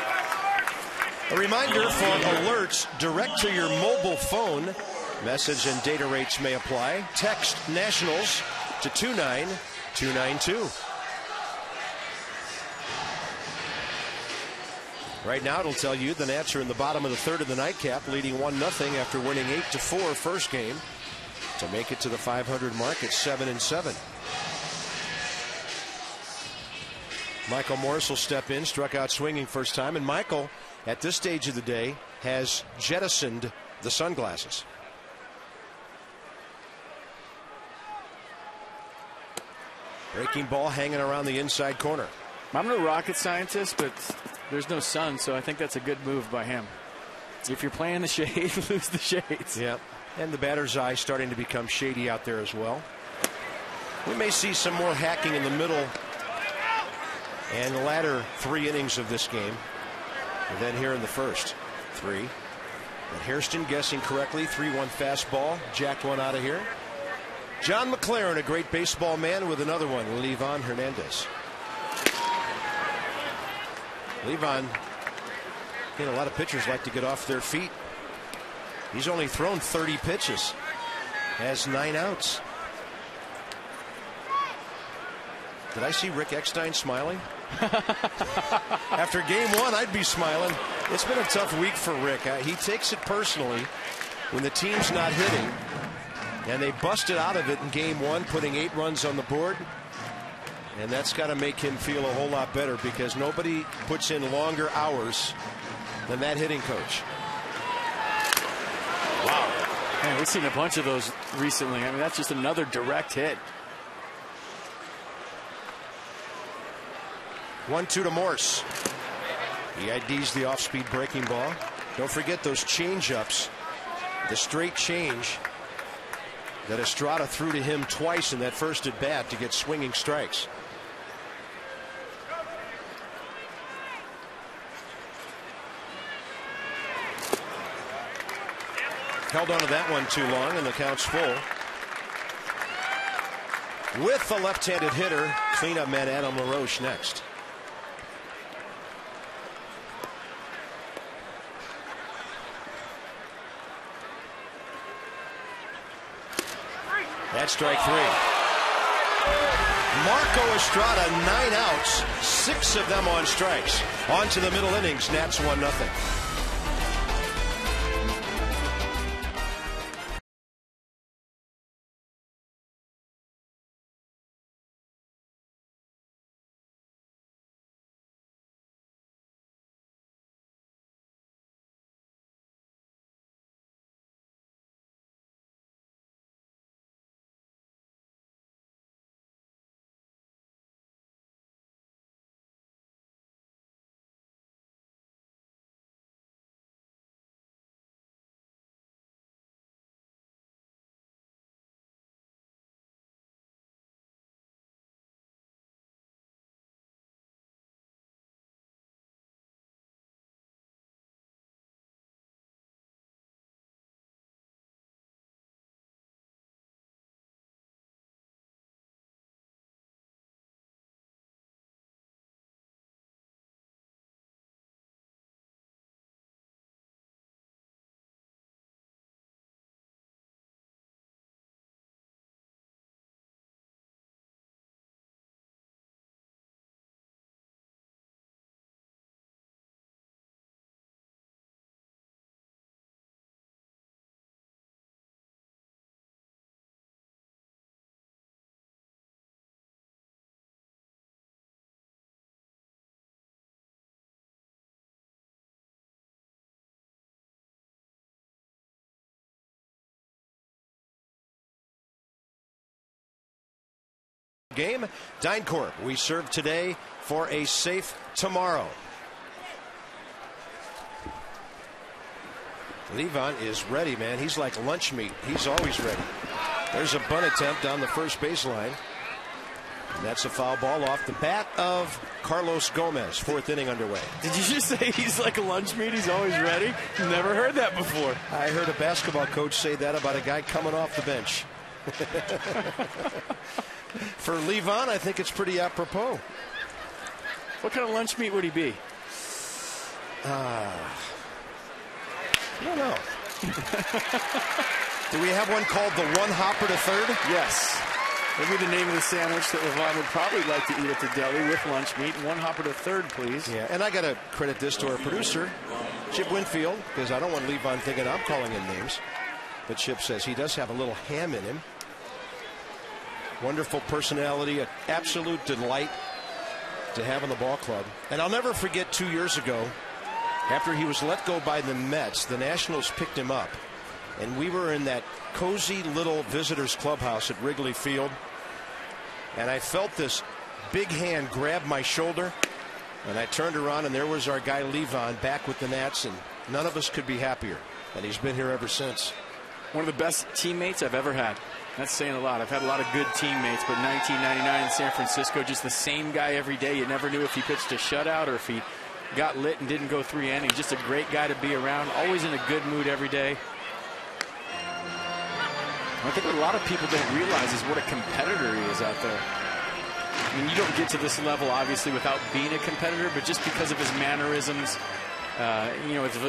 A reminder for alerts direct to your mobile phone. Message and data rates may apply. Text Nationals to 29292. Right now it'll tell you the Nats are in the bottom of the third of the nightcap, leading 1-0 after winning 8-4 first game to make it to the 500 mark at 7-7. Michael Morse will step in, struck out swinging first time, and Michael, at this stage of the day, has jettisoned the sunglasses. Breaking ball hanging around the inside corner. I'm no rocket scientist, but there's no sun, so I think that's a good move by him. If you're playing the shade, lose the shades. Yeah, and the batter's eye starting to become shady out there as well. We may see some more hacking in the middle and the latter 3 innings of this game. And then here in the first 3. But Hairston guessing correctly. 3-1 fastball. Jacked one out of here. John McLaren, a great baseball man, with another one. Livan Hernandez. Livan, you know, a lot of pitchers like to get off their feet. He's only thrown 30 pitches. Has 9 outs. Did I see Rick Eckstein smiling? After game 1, I'd be smiling. It's been a tough week for Rick. He takes it personally when the team's not hitting, and they busted out of it in game 1, putting 8 runs on the board. And that's got to make him feel a whole lot better, because nobody puts in longer hours than that hitting coach. Wow. Man, we've seen a bunch of those recently. I mean, that's just another direct hit. 1-2 to Morse. He IDs the off-speed breaking ball. Don't forget those change-ups. The straight change that Estrada threw to him twice in that first at bat to get swinging strikes. Held onto that one too long, and the count's full. With the left-handed hitter, cleanup man Adam LaRoche next. That's strike 3. Marco Estrada, 9 outs, 6 of them on strikes. On to the middle innings. Nats 1-0. game. DynCorp, we serve today for a safe tomorrow. Levon is ready, man. He's like lunch meat. He's always ready. There's a bunt attempt down the first baseline. And that's a foul ball off the bat of Carlos Gomez. Fourth inning underway. Did you just say he's like a lunch meat? He's always ready? Never heard that before. I heard a basketball coach say that about a guy coming off the bench. For Levon, I think it's pretty apropos. What kind of lunch meat would he be? I don't know. Do we have one called the one hopper to third? Yes. That'd be the name of the sandwich that Levon would probably like to eat at the deli with lunch meat. One hopper to third, please. Yeah, and I got to credit this to our producer, Chip Winfield, because I don't want Levon thinking I'm calling him names. But Chip says he does have a little ham in him. Wonderful personality, an absolute delight to have in the ball club. And I'll never forget 2 years ago, after he was let go by the Mets, the Nationals picked him up. And we were in that cozy little visitors clubhouse at Wrigley Field. And I felt this big hand grab my shoulder. And I turned around, and there was our guy Levon back with the Nats. And none of us could be happier. And he's been here ever since. One of the best teammates I've ever had. That's saying a lot. I've had a lot of good teammates, but 1999 in San Francisco, just the same guy every day. You never knew if he pitched a shutout or if he got lit and didn't go 3 innings. Just a great guy to be around. Always in a good mood every day. I think what a lot of people don't realize is what a competitor he is out there. I mean, you don't get to this level, obviously, without being a competitor, but just because of his mannerisms,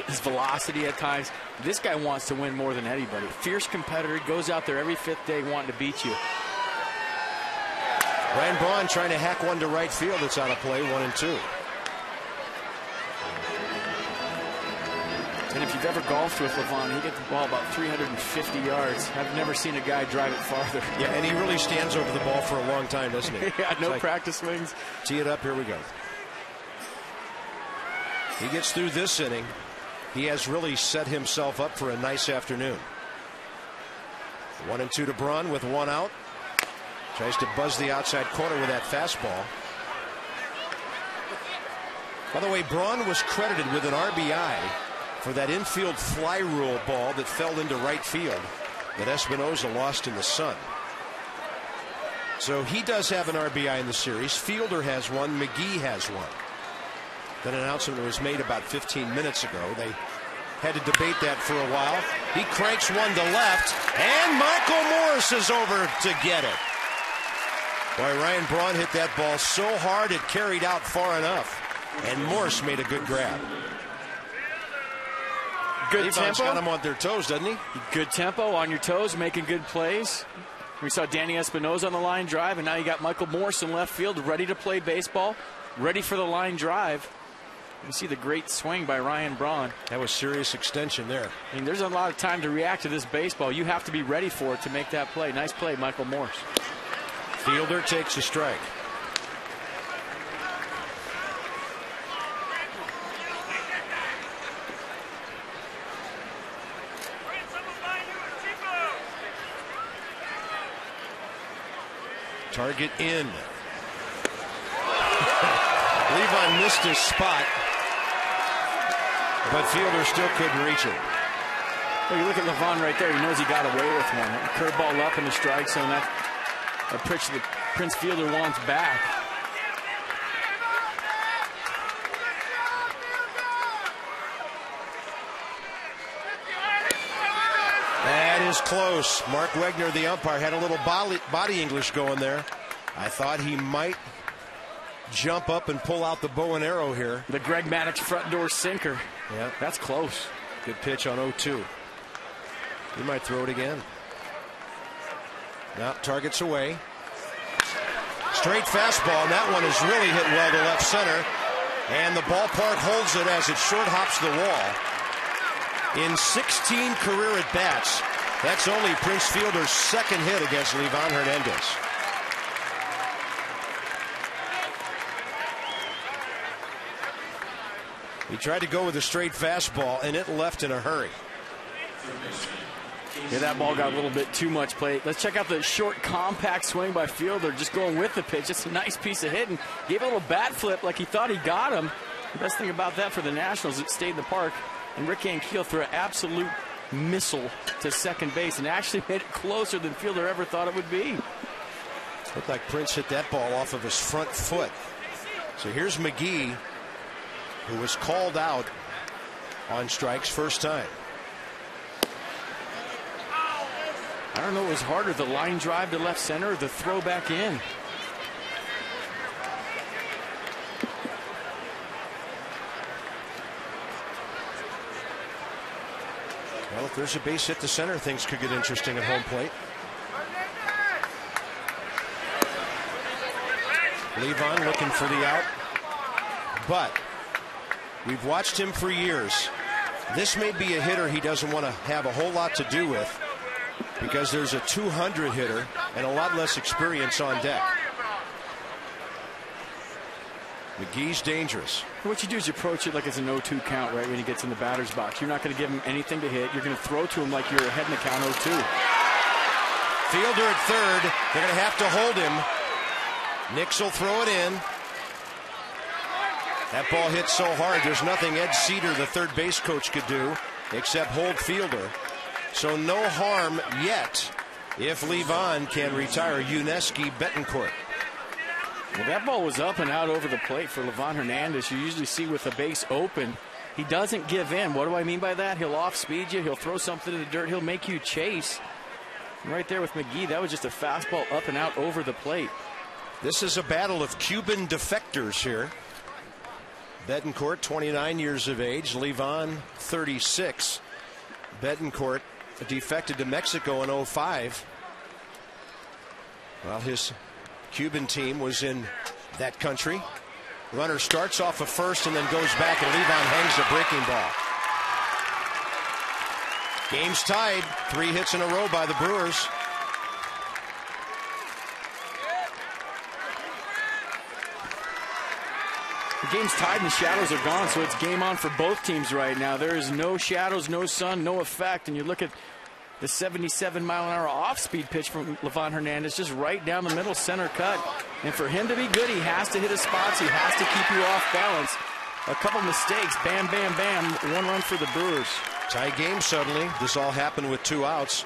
his velocity at times, this guy wants to win more than anybody. Fierce competitor, goes out there every fifth day wanting to beat you. Ryan Braun trying to hack one to right field. It's out of play, 1-2. And if you've ever golfed with Levon, he gets the ball about 350 yards. I've never seen a guy drive it farther. Yeah, and he really stands over the ball for a long time, doesn't he? Yeah, no practice swings. Tee it up, here we go. He gets through this inning. He has really set himself up for a nice afternoon. 1-2 to Braun with one out. Tries to buzz the outside corner with that fastball. By the way, Braun was credited with an RBI for that infield fly rule ball that fell into right field that Espinosa lost in the sun. So he does have an RBI in the series. Fielder has one. McGee has one. That announcement was made about 15 minutes ago. They had to debate that for a while. He cranks one to left, and Michael Morse is over to get it. Boy, Ryan Braun hit that ball so hard it carried out far enough, and Morse made a good grab. Good tempo. Got them on their toes, doesn't he? Good tempo, on your toes, making good plays. We saw Danny Espinosa on the line drive, and now you got Michael Morse in left field, ready to play baseball, ready for the line drive. You see the great swing by Ryan Braun. That was serious extension there. I mean, there's a lot of time to react to this baseball. You have to be ready for it to make that play. Nice play, Michael Morse. Fielder takes a strike. Target in. Levon missed his spot, but Fielder still couldn't reach it. Well, you look at Levon right there. He knows he got away with one. Curveball up in the strike zone. That pitch that Prince Fielder wants back. That is close. Mark Wegner, the umpire, had a little body English going there. I thought he might jump up and pull out the bow and arrow here. The Greg Maddux front door sinker. Yeah, that's close. Good pitch on 0-2. He might throw it again. Now targets away. Straight fastball, and that one has really hit well to left center. And the ballpark holds it as it short hops the wall. In 16 career at-bats, that's only Prince Fielder's second hit against Levon Hernandez. He tried to go with a straight fastball, and it left in a hurry. Yeah, that ball got a little bit too much play. Let's check out the short, compact swing by Fielder, just going with the pitch. Just a nice piece of hitting. Gave a little bat flip like he thought he got him. The best thing about that for the Nationals, it stayed in the park. And Rick Ankiel threw an absolute missile to second base and actually made it closer than Fielder ever thought it would be. Looked like Prince hit that ball off of his front foot. So here's McGee, who was called out on strikes first time. I don't know what was harder, the line drive to left center or the throw back in. Well, if there's a base hit to center, things could get interesting at home plate. Levon looking for the out, but we've watched him for years. This may be a hitter he doesn't want to have a whole lot to do with, because there's a 200 hitter and a lot less experience on deck. McGee's dangerous. What you do is you approach it like it's an 0-2 count right when he gets in the batter's box. You're not going to give him anything to hit. You're going to throw to him like you're ahead in the count 0-2. Fielder at third. They're going to have to hold him. Nix will throw it in. That ball hit so hard, there's nothing Ed Cedar, the third base coach, could do except hold Fielder. So no harm yet if Levon can retire Yuniesky Betancourt. Well, that ball was up and out over the plate for Levon Hernandez. You usually see with the base open, he doesn't give in. What do I mean by that? He'll off-speed you. He'll throw something in the dirt. He'll make you chase. And right there with McGee, that was just a fastball up and out over the plate. This is a battle of Cuban defectors here. Betancourt, 29 years of age. Levon, 36. Betancourt defected to Mexico in 2005. Well, his Cuban team was in that country. Runner starts off of first and then goes back, and Levon hangs a breaking ball. Game's tied. 3 hits in a row by the Brewers. The game's tied and the shadows are gone, so it's game on for both teams right now. There is no shadows, no sun, no effect. And you look at the 77-mile-an-hour off-speed pitch from Levon Hernandez, just right down the middle, center cut. And for him to be good, he has to hit his spots. He has to keep you off balance. A couple mistakes, bam, bam, bam, 1 run for the Brewers. Tie game suddenly. This all happened with 2 outs.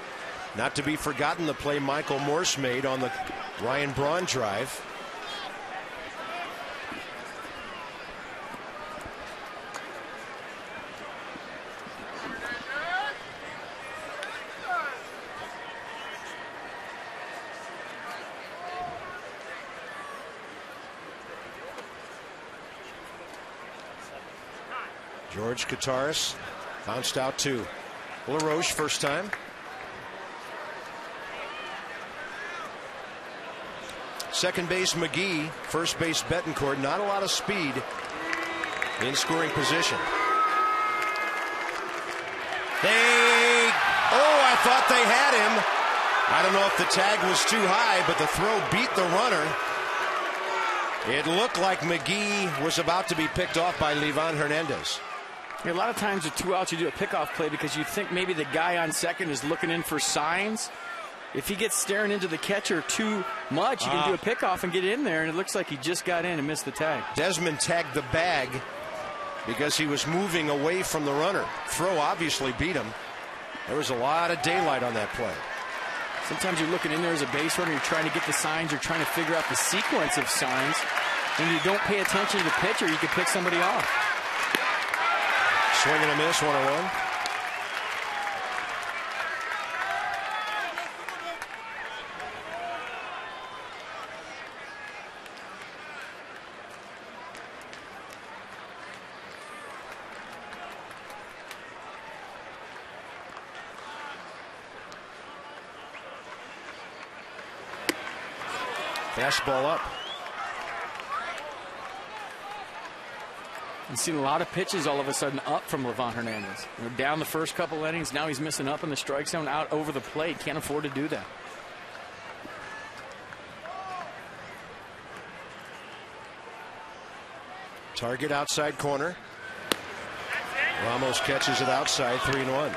Not to be forgotten, the play Michael Morse made on the Ryan Braun drive. George Kataris bounced out to LaRoche first time. Second base McGee, first base Betancourt. Not a lot of speed in scoring position. I thought they had him. I don't know if the tag was too high, but the throw beat the runner. It looked like McGee was about to be picked off by Levon Hernandez. A lot of times with 2 outs, you do a pickoff play because you think maybe the guy on second is looking in for signs. If he gets staring into the catcher too much, you can do a pickoff and get in there, and it looks like he just got in and missed the tag. Desmond tagged the bag because he was moving away from the runner. Throw obviously beat him. There was a lot of daylight on that play. Sometimes you're looking in there as a base runner, you're trying to get the signs, you're trying to figure out the sequence of signs. When you don't pay attention to the pitcher, you can pick somebody off. Swing and a miss, 1-1. Fastball up. You've seen a lot of pitches all of a sudden up from Levon Hernandez. We're down the first couple innings. Now he's missing up in the strike zone, out over the plate. Can't afford to do that. Target outside corner. Ramos catches it outside, 3-1.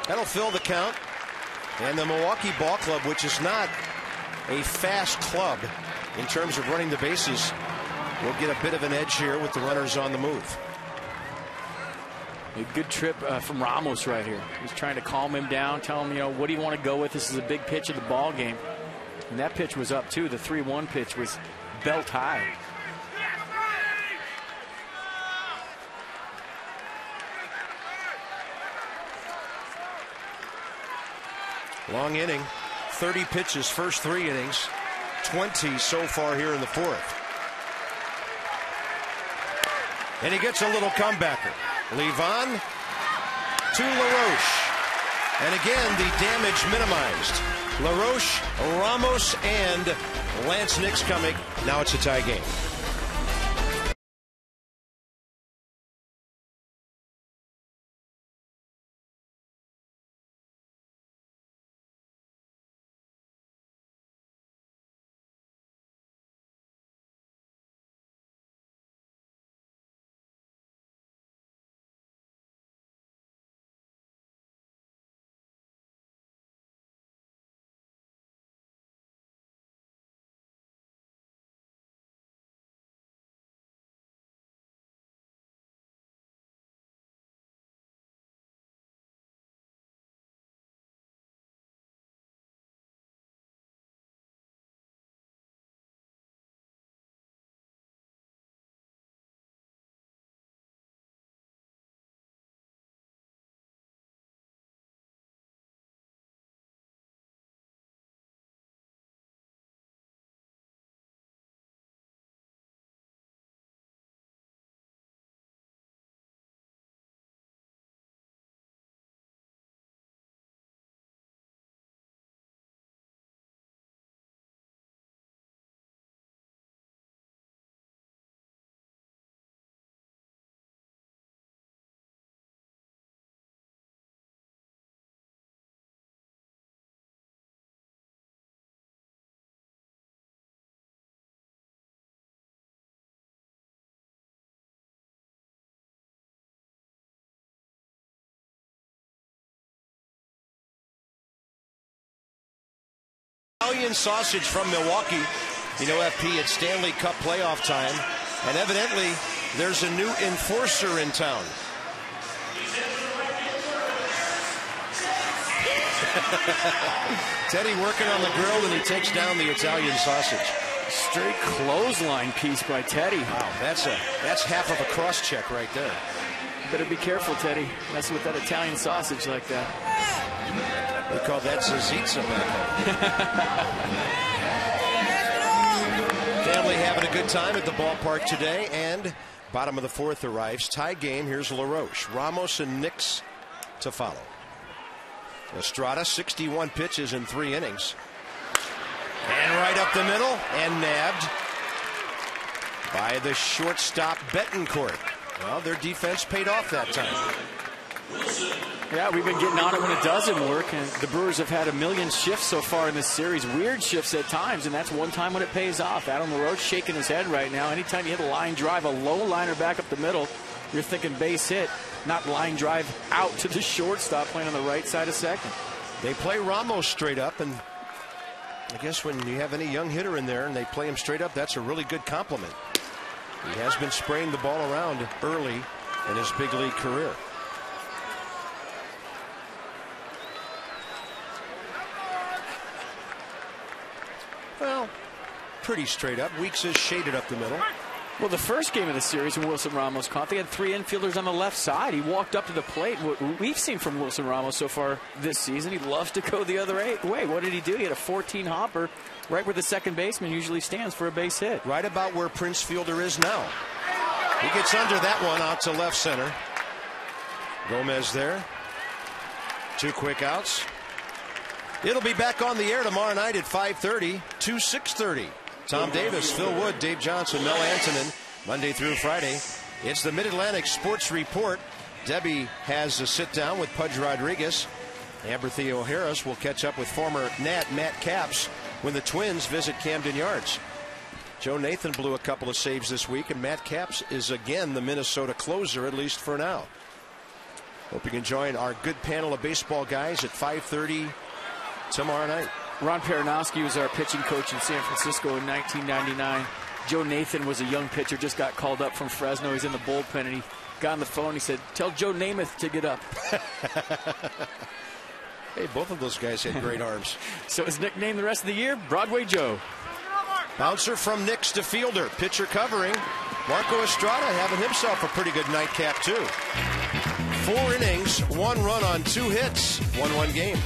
That'll fill the count. And the Milwaukee Ball Club, which is not a fast club in terms of running the bases, will get a bit of an edge here with the runners on the move. A good trip from Ramos right here. He's trying to calm him down, tell him, what do you want to go with? This is a big pitch of the ball game. And that pitch was up, too. The 3-1 pitch was belt high. Long inning, 30 pitches, first 3 innings, 20 so far here in the 4th. And he gets a little comebacker. Levon to LaRoche. And again, the damage minimized. LaRoche, Ramos, and Lance Nix coming. Now it's a tie game. Italian sausage from Milwaukee. FP, it's Stanley Cup playoff time, and evidently there's a new enforcer in town. Teddy working on the grill, and he takes down the Italian sausage. Straight clothesline piece by Teddy. Wow, that's half of a cross check right there. Better be careful, Teddy. Messing with that Italian sausage like that. They call that Zazitza back home. Family having a good time at the ballpark today, and bottom of the 4th arrives. Tie game. Here's LaRoche, Ramos, and Nix to follow. Estrada, 61 pitches in 3 innings. And right up the middle, and nabbed by the shortstop Betancourt. Well, their defense paid off that time. Yeah, we've been getting on it when it doesn't work, and the Brewers have had a million shifts so far in this series. Weird shifts at times, and that's one time when it pays off. Adam LaRoche shaking his head right now. Anytime you hit a line drive, a low liner back up the middle, you're thinking base hit, not line drive out to the shortstop playing on the right side of second. They play Ramos straight up, and I guess when you have any young hitter in there and they play him straight up, that's a really good compliment. He has been spraying the ball around early in his big league career. Well, pretty straight up. Weeks is shaded up the middle. Well, the first game of the series when Wilson Ramos caught, they had 3 infielders on the left side. He walked up to the plate. What we've seen from Wilson Ramos so far this season, he loves to go the other way. What did he do? He had a 14 hopper right where the second baseman usually stands for a base hit. Right about where Prince Fielder is now. He gets under that one out to left center. Gomez there. 2 quick outs. It'll be back on the air tomorrow night at 5:30 to 6:30. Tom Davis, Phil Wood, Dave Johnson, Mel Antonin, Monday through Friday. It's the Mid-Atlantic Sports Report. Debbie has a sit-down with Pudge Rodriguez. Amber Theo-Harris will catch up with former Nat Matt Capps when the Twins visit Camden Yards. Joe Nathan blew a couple of saves this week, and Matt Capps is again the Minnesota closer, at least for now. Hope you can join our good panel of baseball guys at 5:30 tomorrow night. Ron Peronowski was our pitching coach in San Francisco in 1999. Joe Nathan was a young pitcher, just got called up from Fresno. He's in the bullpen, and he got on the phone. He said, "Tell Joe Namath to get up." Hey, both of those guys had great arms. So his nickname the rest of the year, Broadway Joe. Bouncer from Nix to fielder. Pitcher covering. Marco Estrada having himself a pretty good nightcap, too. 4 innings, 1 run on 2 hits, 1-1 game.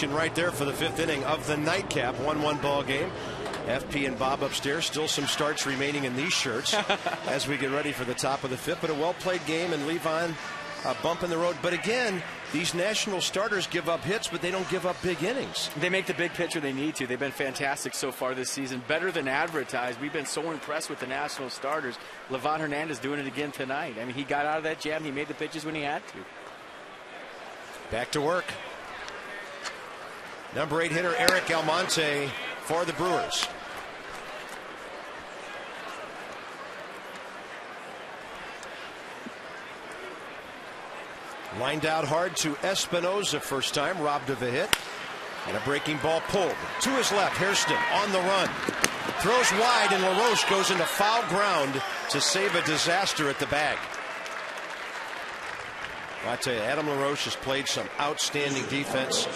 Right there for the 5th inning of the nightcap. 1-1 ball game. FP and Bob upstairs. Still some starts remaining in these shirts as we get ready for the top of the 5th. But a well-played game, and Levon a bump in the road. But again, these national starters give up hits, but they don't give up big innings. They make the big pitcher they need to. They've been fantastic so far this season. Better than advertised. We've been so impressed with the national starters. Levon Hernandez doing it again tonight. I mean, he got out of that jam. He made the pitches when he had to. Back to work. Number 8 hitter Eric Almonte for the Brewers. Lined out hard to Espinoza first time, robbed of a hit. And a breaking ball pulled to his left. Hairston on the run. Throws wide, and LaRoche goes into foul ground to save a disaster at the bag. I tell you, Adam LaRoche has played some outstanding defense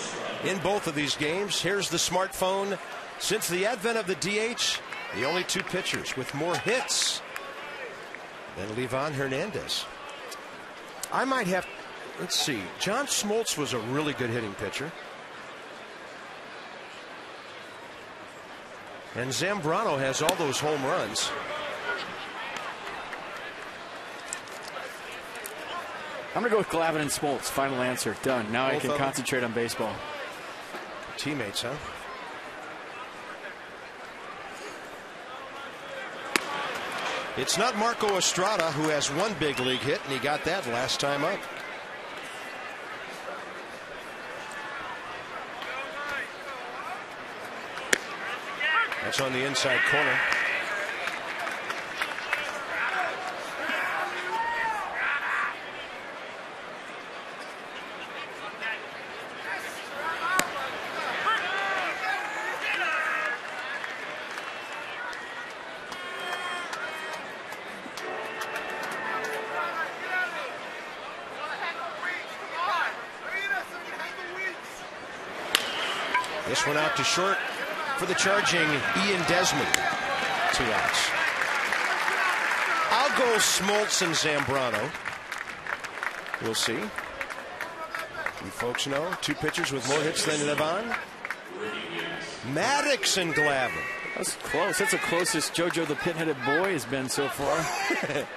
in both of these games. Here's the smartphone. Since the advent of the DH, the only 2 pitchers with more hits than Levon Hernandez. I might have, let's see, John Smoltz was a really good hitting pitcher. And Zambrano has all those home runs. I'm going to go with Glavine and Smoltz. Final answer. Done. Now I can concentrate on baseball. Teammates, huh? It's not Marco Estrada, who has 1 big league hit, and he got that last time up. That's on the inside corner. This one out to short for the charging Ian Desmond. 2 outs. I'll go Smoltz and Zambrano. We'll see. You folks know 2 pitchers with more hits than Levon. Maddox and Glavine. That's close. That's the closest JoJo the Pin-Headed Boy has been so far.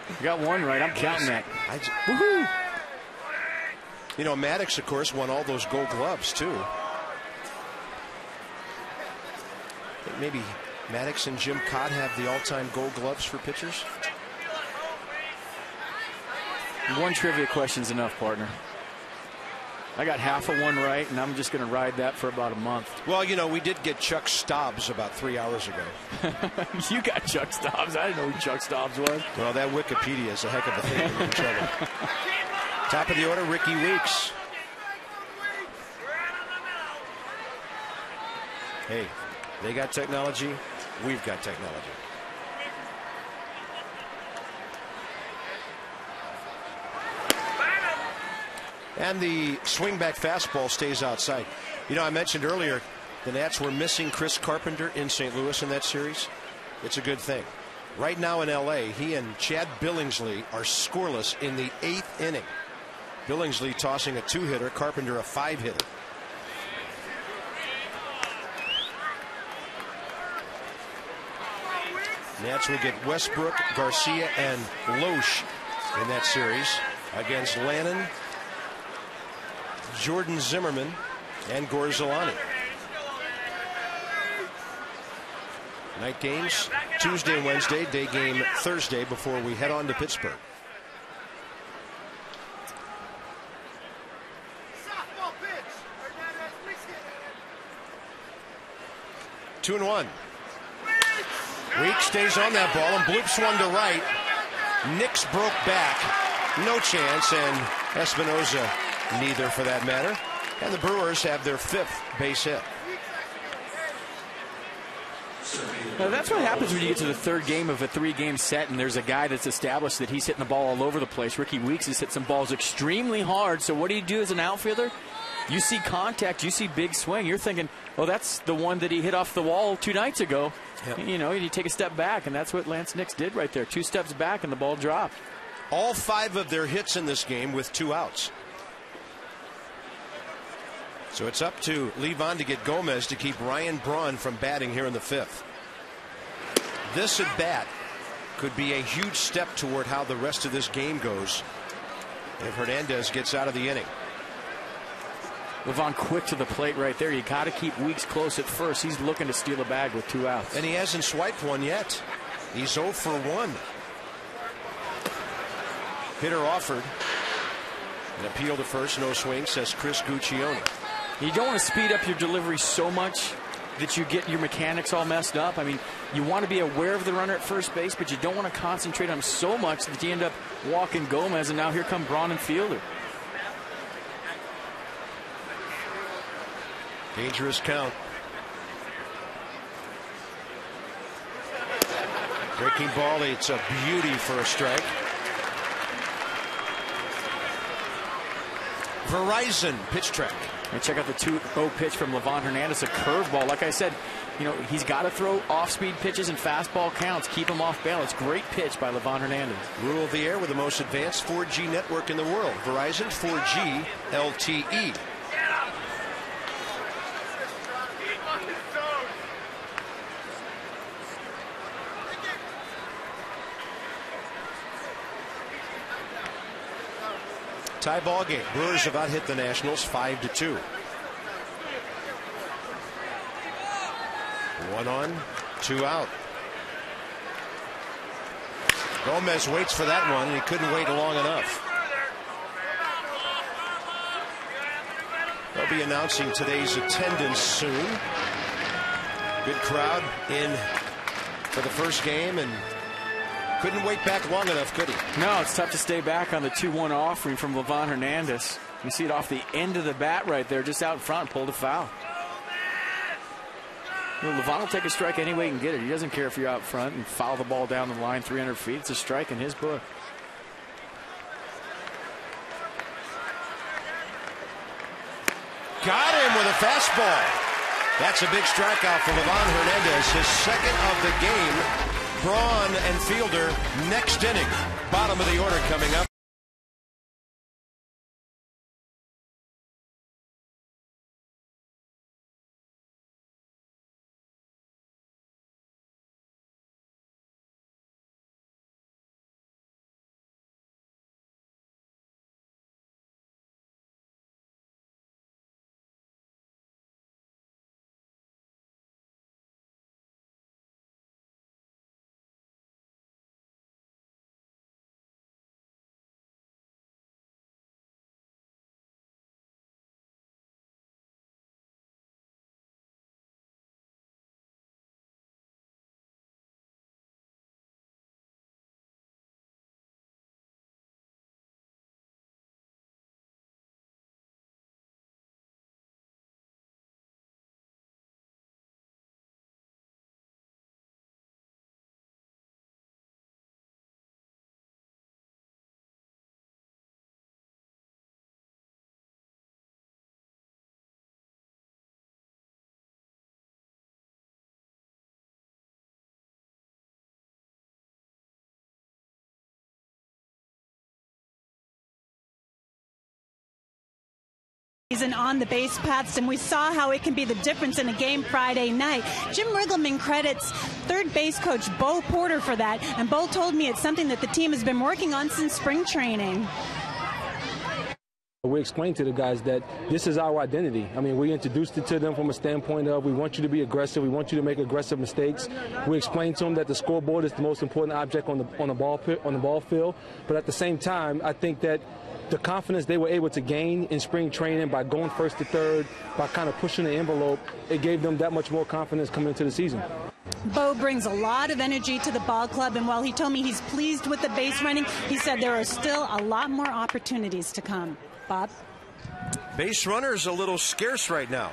You got 1 right. I'm counting that. Woohoo! You know, Maddox, of course, won all those Gold Gloves, too. Maybe Maddox and Jim Cott have the all-time Gold Gloves for pitchers. One trivia question's enough, partner. I got half of one right, and I'm just going to ride that for about a month. Well, you know, we did get Chuck Stobbs about 3 hours ago. You got Chuck Stobbs. I didn't know who Chuck Stobbs was. Well, that Wikipedia is a heck of a thing. In trouble. Top of the order, Ricky Weeks. Hey, they got technology. We've got technology. And the swing back fastball stays outside. You know, I mentioned earlier the Nats were missing Chris Carpenter in St. Louis in that series. It's a good thing. Right now in L.A., he and Chad Billingsley are scoreless in the 8th inning. Billingsley tossing a 2-hitter, Carpenter a 5-hitter. Nats will get Westbrook, Garcia, and Loesch in that series against Lannon, Jordan Zimmerman, and Gorzolani. Night games Tuesday and Wednesday, day game Thursday before we head on to Pittsburgh. Two and one. Weeks stays on that ball and bloops one to right. Nix broke back. No chance, and Espinoza neither for that matter. And the Brewers have their 5th base hit. Now that's what happens when you get to the 3rd game of a 3-game set and there's a guy that's established that he's hitting the ball all over the place. Ricky Weeks has hit some balls extremely hard. So what do you do as an outfielder? You see contact, you see big swing. You're thinking, oh, that's the one that he hit off the wall 2 nights ago. Yep. You know, you take a step back, and that's what Lance Nix did right there. 2 steps back, and the ball dropped. All 5 of their hits in this game with 2 outs. So it's up to Levon to get Gomez to keep Ryan Braun from batting here in the 5th. This at bat could be a huge step toward how the rest of this game goes if Hernandez gets out of the inning. Levon quick to the plate right there. You got to keep Weeks close at first. He's looking to steal a bag with 2 outs. And he hasn't swiped one yet. He's 0 for 1. Hitter offered. An appeal to first, no swing, says Chris Guccione. You don't want to speed up your delivery so much that you get your mechanics all messed up. I mean, you want to be aware of the runner at first base, but you don't want to concentrate on him so much that you end up walking Gomez, and now here come Braun and Fielder. Dangerous count. Breaking ball, it's a beauty for a strike. Verizon pitch track. And check out the 2-0 pitch from Levon Hernandez, a curveball. Like I said, you know, he's got to throw off-speed pitches and fastball counts. Keep him off balance. Great pitch by Levon Hernandez. Rule the air with the most advanced 4G network in the world. Verizon 4G LTE. Tie ball game. Brewers have out hit the Nationals 5-2. 1 on, 2 out. Gomez waits for that one, and he couldn't wait long enough. They'll be announcing today's attendance soon. Good crowd in for the first game, and couldn't wait back long enough, could he? No, it's tough to stay back on the 2-1 offering from Levon Hernandez. You see it off the end of the bat right there, just out in front, pulled a foul. You know, Levon will take a strike any way he can get it. He doesn't care if you're out front and foul the ball down the line 300 feet. It's a strike in his book. Got him with a fastball. That's a big strikeout for Levon Hernandez, his 2nd of the game. Braun and Fielder next inning. Bottom of the order coming up. and on the base paths, and we saw how it can be the difference in a game Friday night. Jim Riggleman credits third base coach Bo Porter for that, and Bo told me it's something that the team has been working on since spring training. We explained to the guys that this is our identity. I mean, we introduced it to them from a standpoint of we want you to be aggressive. We want you to make aggressive mistakes. We explained to them that the scoreboard is the most important object on the ball field. But at the same time, I think that the confidence they were able to gain in spring training by going first to third, by kind of pushing the envelope, it gave them that much more confidence coming into the season. Bo brings a lot of energy to the ball club, and while he told me he's pleased with the base running, he said there are still a lot more opportunities to come. Bob? Base runners a little scarce right now.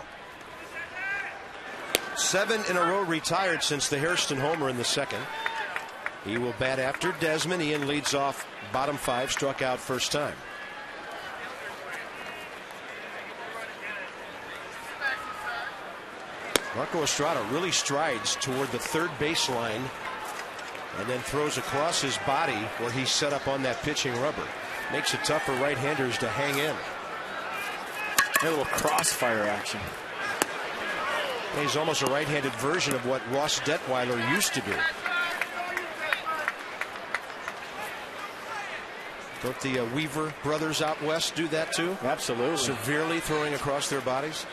7 in a row retired since the Hairston homer in the second. He will bat after Desmond. Ian leads off bottom 5, struck out first time. Marco Estrada really strides toward the third baseline and then throws across his body where he's set up on that pitching rubber. Makes it tough for right-handers to hang in. A little crossfire action. He's almost a right-handed version of what Ross Detweiler used to do. Don't the Weaver brothers out west do that too? Absolutely. Severely throwing across their bodies.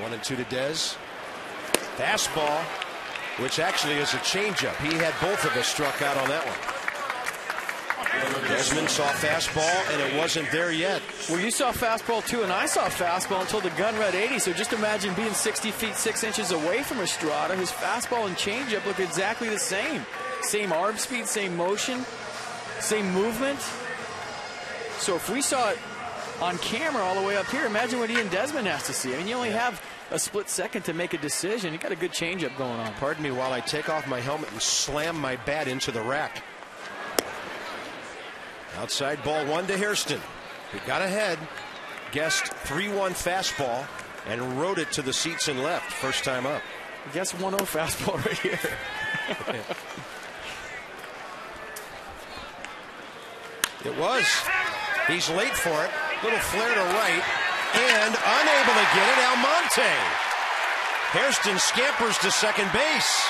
1-2 to Dez. Fastball, which actually is a changeup. He had both of us struck out on that one. Desmond saw fastball, and it wasn't there yet. Well, you saw fastball too, and I saw fastball until the gun read 80. So just imagine being 60 feet 6 inches away from Estrada. His fastball and changeup look exactly the same. Same arm speed, same motion, same movement. So if we saw it on camera all the way up here, imagine what Ian Desmond has to see. I mean, you only have a split second to make a decision. You got a good changeup going on. Pardon me while I take off my helmet and slam my bat into the rack. Outside ball 1 to Hairston. He got ahead, guessed 3-1 fastball, and rode it to the seats and left. First time up. Guess 1-0 fastball right here. It was. He's late for it. Little flare to right, and unable to get it. Almonte. Hairston scampers to second base.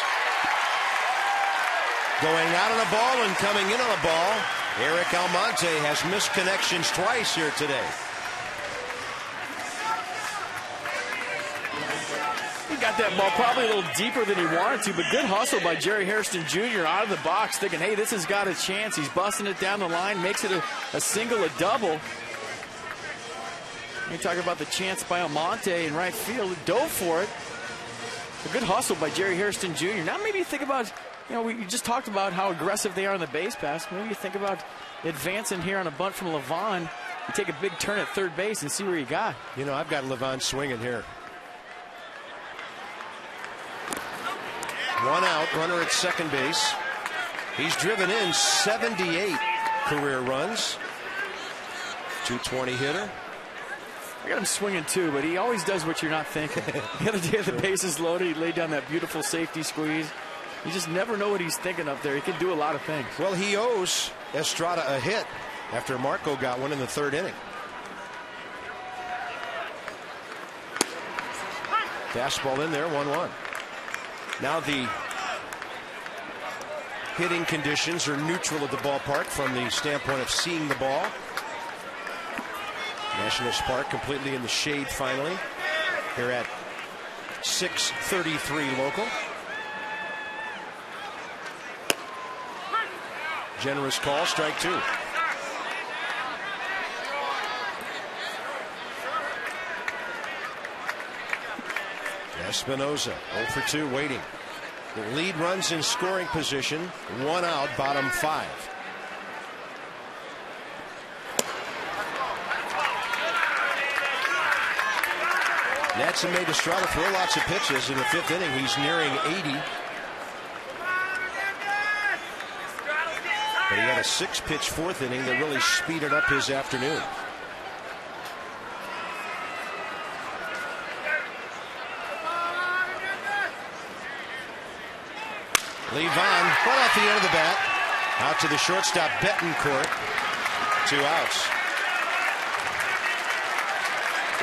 Going out on a ball and coming in on a ball. Eric Almonte has missed connections twice here today. He got that ball probably a little deeper than he wanted to, but good hustle by Jerry Hairston Jr. out of the box, thinking, hey, this has got a chance. He's busting it down the line, makes it a single, a double. You talk about the chance by Almonte in right field. Dove for it. A good hustle by Jerry Hairston Jr. Now maybe you think about, we just talked about how aggressive they are on the base pass. Maybe you think about advancing here on a bunt from Levon. You take a big turn at third base and see where you got. I've got Levon swinging here. 1 out, runner at second base. He's driven in 78 career runs. 220 hitter. I got him swinging too, but he always does what you're not thinking. The other day, the bases loaded, he laid down that beautiful safety squeeze. You just never know what he's thinking up there. He can do a lot of things. Well, he owes Estrada a hit after Marco got one in the third inning. Fastball in there, 1-1. Now the hitting conditions are neutral at the ballpark from the standpoint of seeing the ball. Nationals Park completely in the shade finally. Here at 6:33 local. Generous call, strike 2. Espinoza 0 for 2 waiting. The lead runs in scoring position. 1 out, bottom 5. Nats have made Estrada throw lots of pitches. In the 5th inning, he's nearing 80. But he had a 6-pitch 4th inning that really speeded up his afternoon. Levon right off the end of the bat. Out to the shortstop, Betancourt. 2 outs.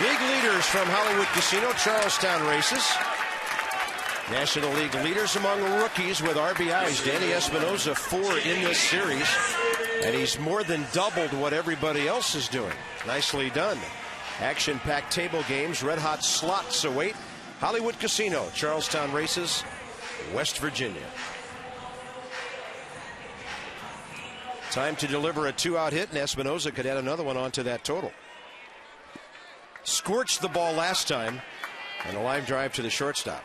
League leaders from Hollywood Casino, Charlestown Races. National League leaders among rookies with RBIs. Danny Espinosa, 4 in this series. And he's more than doubled what everybody else is doing. Nicely done. Action-packed table games, red-hot slots await. Hollywood Casino, Charlestown Races, West Virginia. Time to deliver a 2-out hit, and Espinosa could add another one onto that total. Scorched the ball last time, and a line drive to the shortstop.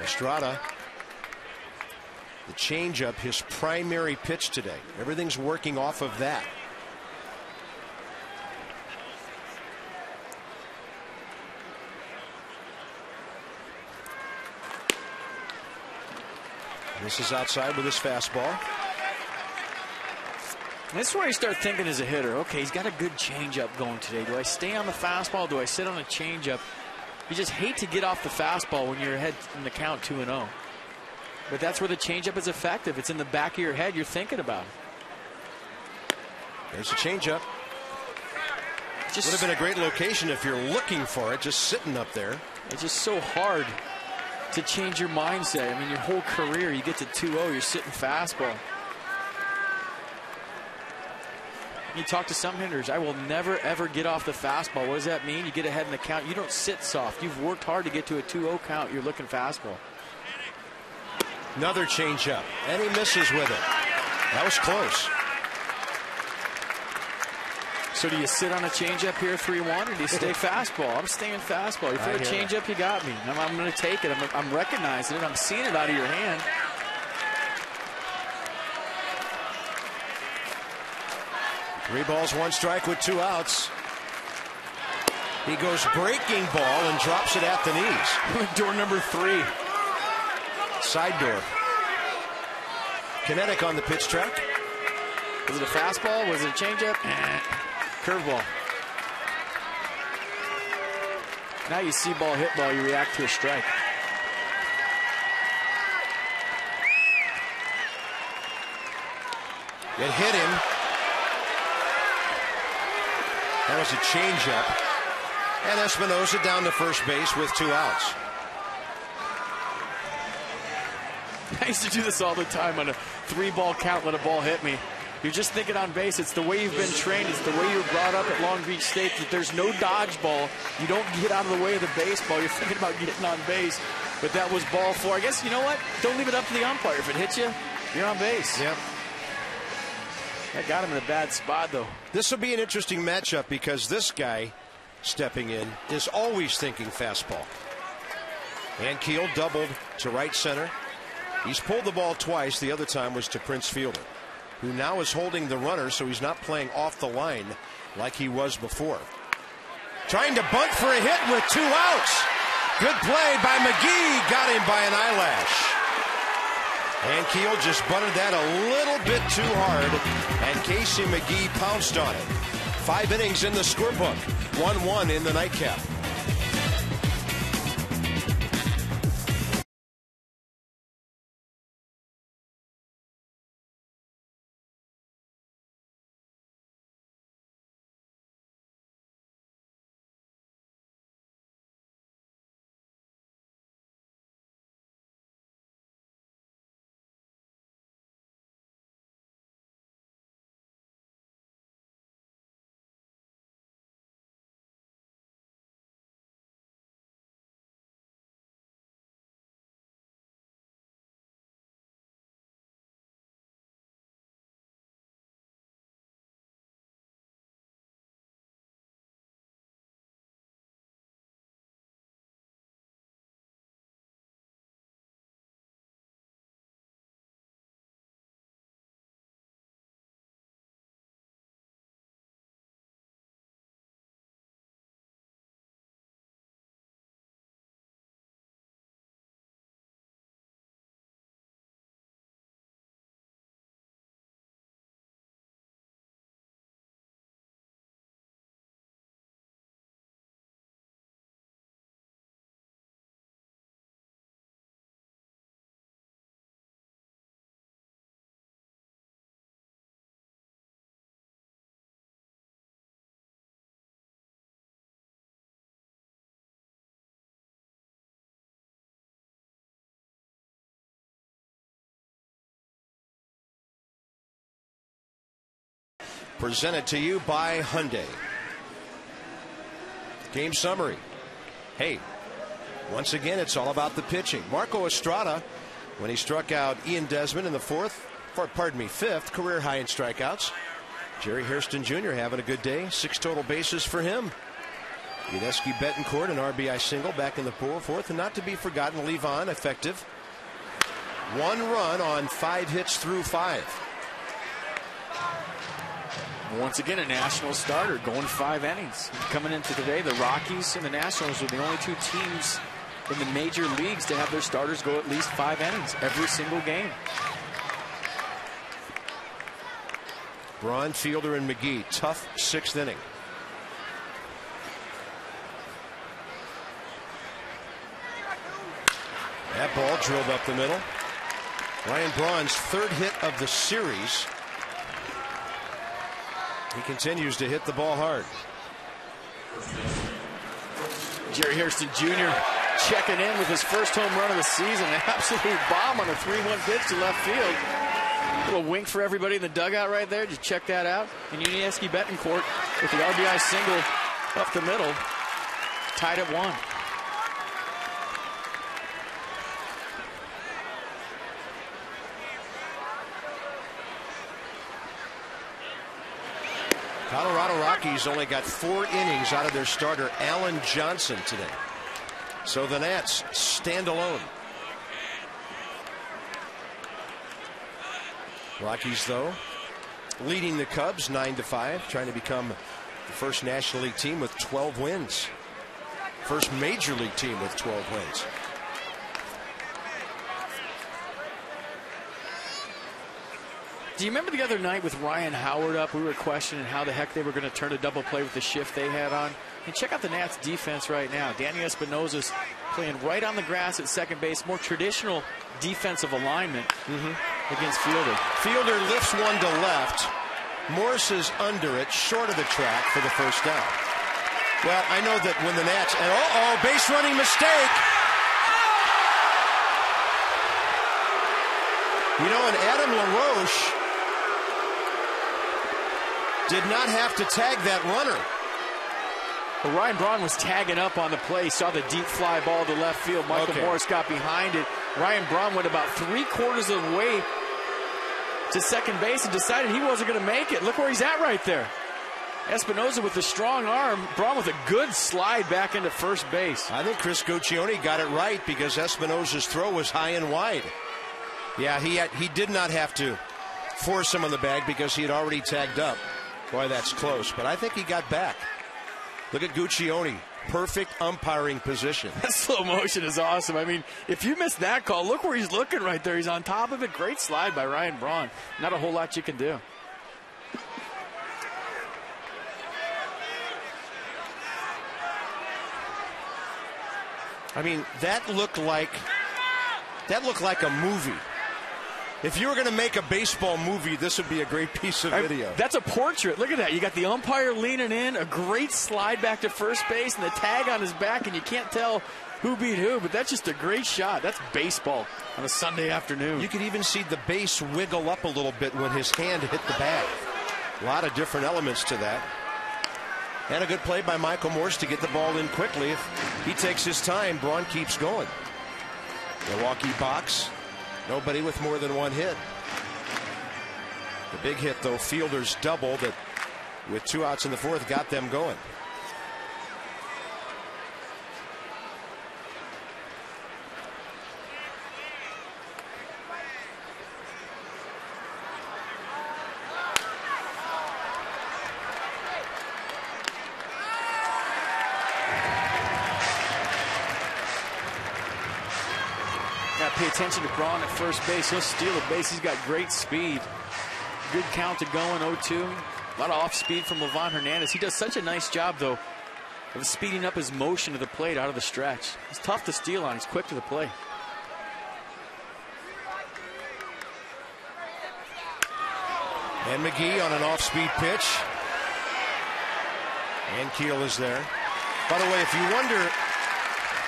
Estrada, the changeup, his primary pitch today. Everything's working off of that. This is outside with his fastball. This is where you start thinking as a hitter, okay, he's got a good changeup going today. Do I stay on the fastball? Do I sit on a changeup? You just hate to get off the fastball when you're ahead in the count 2-0. But that's where the changeup is effective. It's in the back of your head. You're thinking about it. There's a changeup. Would have been a great location if you're looking for it, just sitting up there. It's just so hard to change your mindset. I mean, your whole career, you get to 2-0, you're sitting fastball. You talk to some hitters, I will never, ever get off the fastball. What does that mean? You get ahead in the count. You don't sit soft. You've worked hard to get to a 2-0 count. You're looking fastball. Another changeup, and he misses with it. That was close. So do you sit on a changeup here 3-1, or do you stay fastball? I'm staying fastball. You throw a changeup, you got me. I'm going to take it. I'm recognizing it. I'm seeing it out of your hand. 3 balls, 1 strike with 2 outs. He goes breaking ball and drops it at the knees. Door number 3. Side door. Kinetic on the pitch track. Was it a fastball? Was it a changeup? Curveball. Now you see ball, hit ball, you react to a strike. It hit him. That was a changeup. And Espinosa down to first base with 2 outs. I used to do this all the time on a 3-ball count, let a ball hit me. You're just thinking on base. It's the way you've been trained. It's the way you were brought up at Long Beach State. That there's no dodgeball. You don't get out of the way of the baseball. You're thinking about getting on base. But that was ball 4. I guess, you know what? Don't leave it up to the umpire. If it hits you, you're on base. Yep. That got him in a bad spot, though. This will be an interesting matchup because this guy stepping in is always thinking fastball. And Keel doubled to right center. He's pulled the ball twice. The other time was to Prince Fielder, who now is holding the runner, so he's not playing off the line like he was before. Trying to bunt for a hit with 2 outs. Good play by McGee. Got him by an eyelash. And Keel just bunted that a little bit too hard, and Casey McGee pounced on it. 5 innings in the scorebook. 1-1 in the nightcap. presented to you by Hyundai. Game summary. Hey, once again, it's all about the pitching. Marco Estrada, when he struck out Ian Desmond in the fifth, career high in strikeouts. Jerry Hairston Jr. having a good day. 6 total bases for him. Yudesky Betancourt, an RBI single back in the fourth. And not to be forgotten, Levon, effective. 1 run on 5 hits through 5. Once again, a national starter going 5 innings. Coming into today, the Rockies and the Nationals are the only 2 teams in the major leagues to have their starters go at least 5 innings every single game. Braun, Fielder, and McGee. Tough 6th inning. That ball drilled up the middle. Ryan Braun's 3rd hit of the series. He continues to hit the ball hard. Jerry Hairston Jr. checking in with his first home run of the season. An absolute bomb on a 3-1 pitch to left field. A little wink for everybody in the dugout right there. Just check that out. And Yudesky Betancourt with the RBI single up the middle. Tied at 1. Colorado Rockies only got 4 innings out of their starter, Alan Johnson, today. So the Nats stand alone. Rockies, though, leading the Cubs 9-5, trying to become the first National League team with 12 wins. First Major League team with 12 wins. Do you remember the other night with Ryan Howard up? We were questioning how the heck they were going to turn a double play with the shift they had on. And check out the Nats defense right now. Danny Espinosa's playing right on the grass at second base. More traditional defensive alignment against Fielder. Fielder lifts one to left. Morse is under it, short of the track for the first down. Well, I know that when the Nats, and base running mistake. You know, and Adam LaRoche did not have to tag that runner. Well, Ryan Braun was tagging up on the play. Saw the deep fly ball to left field. Michael Morris got behind it. Ryan Braun went about 3/4 of the way to second base and decided he wasn't going to make it. Look where he's at right there. Espinosa with the strong arm. Braun with a good slide back into first base. I think Chris Guccione got it right because Espinosa's throw was high and wide. Yeah, he did not have to force him on the bag because he had already tagged up. Boy, that's close. But I think he got back. Look at Guccione. Perfect umpiring position. That slow motion is awesome. I mean, if you missed that call, look where he's looking right there. He's on top of it. Great slide by Ryan Braun. Not a whole lot you can do. I mean, that looked like a movie. If you were going to make a baseball movie, this would be a great piece of video. That's a portrait. Look at that. You got the umpire leaning in, a great slide back to first base, and the tag on his back, and you can't tell who beat who, but that's just a great shot. That's baseball on a Sunday afternoon. You could even see the base wiggle up a little bit when his hand hit the bag. A lot of different elements to that. And a good play by Michael Morse to get the ball in quickly. If he takes his time, Braun keeps going. Milwaukee box. Nobody with more than 1 hit. The big hit, though, Fielder's double that with 2 outs in the 4th got them going. Pay attention to Braun at first base. He'll steal a base. He's got great speed. Good count to going, 0-2. A lot of off speed from Levon Hernandez. He does such a nice job, though, of speeding up his motion to the plate out of the stretch. He's tough to steal on. He's quick to the plate. And McGee on an off-speed pitch. And Keel is there. By the way, if you wonder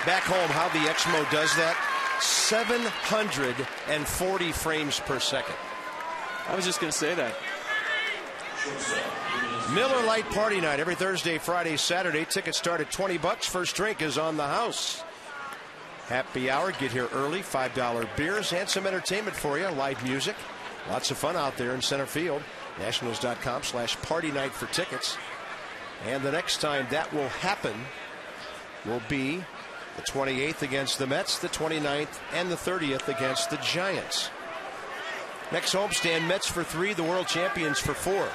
back home how the Exmo does that, 740 frames per second. I was just going to say that. Miller Lite Party Night every Thursday, Friday, Saturday. Tickets start at $20. First drink is on the house. Happy hour. Get here early. $5 beers and some entertainment for you. Live music. Lots of fun out there in center field. Nationals.com/party night for tickets. And the next time that will happen will be the 28th against the Mets, the 29th, and the 30th against the Giants. Next homestand, Mets for 3, the world champions for 4.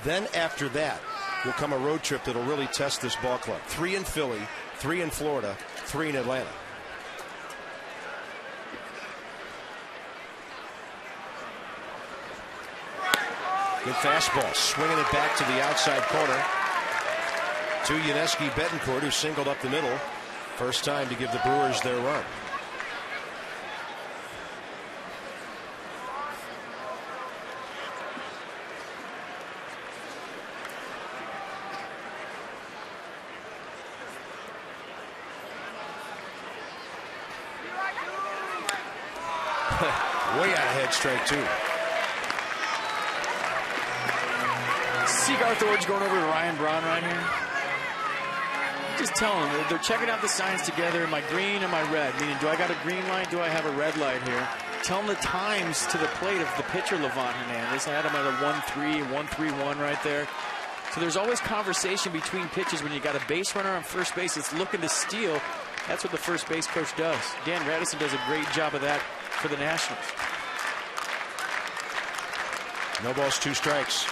Then after that will come a road trip that'll really test this ball club. 3 in Philly, 3 in Florida, 3 in Atlanta. Good fastball, swinging it back to the outside corner to Yuniesky Betancourt, who singled up the middle. First time to give the Brewers their run. Way out ahead, strike 2. Seagarth Ord's going over to Ryan Braun right here. Just tell them they're checking out the signs together. Am I green? Am I red? Meaning, do I got a green light? Do I have a red light here? Tell them the times to the plate of the pitcher, Livan Hernandez. I had him at a 1-3, 1-3-1 right there. So there's always conversation between pitches when you got a base runner on first base that's looking to steal. That's what the first base coach does. Dan Radisson does a great job of that for the Nationals. No balls, 2 strikes.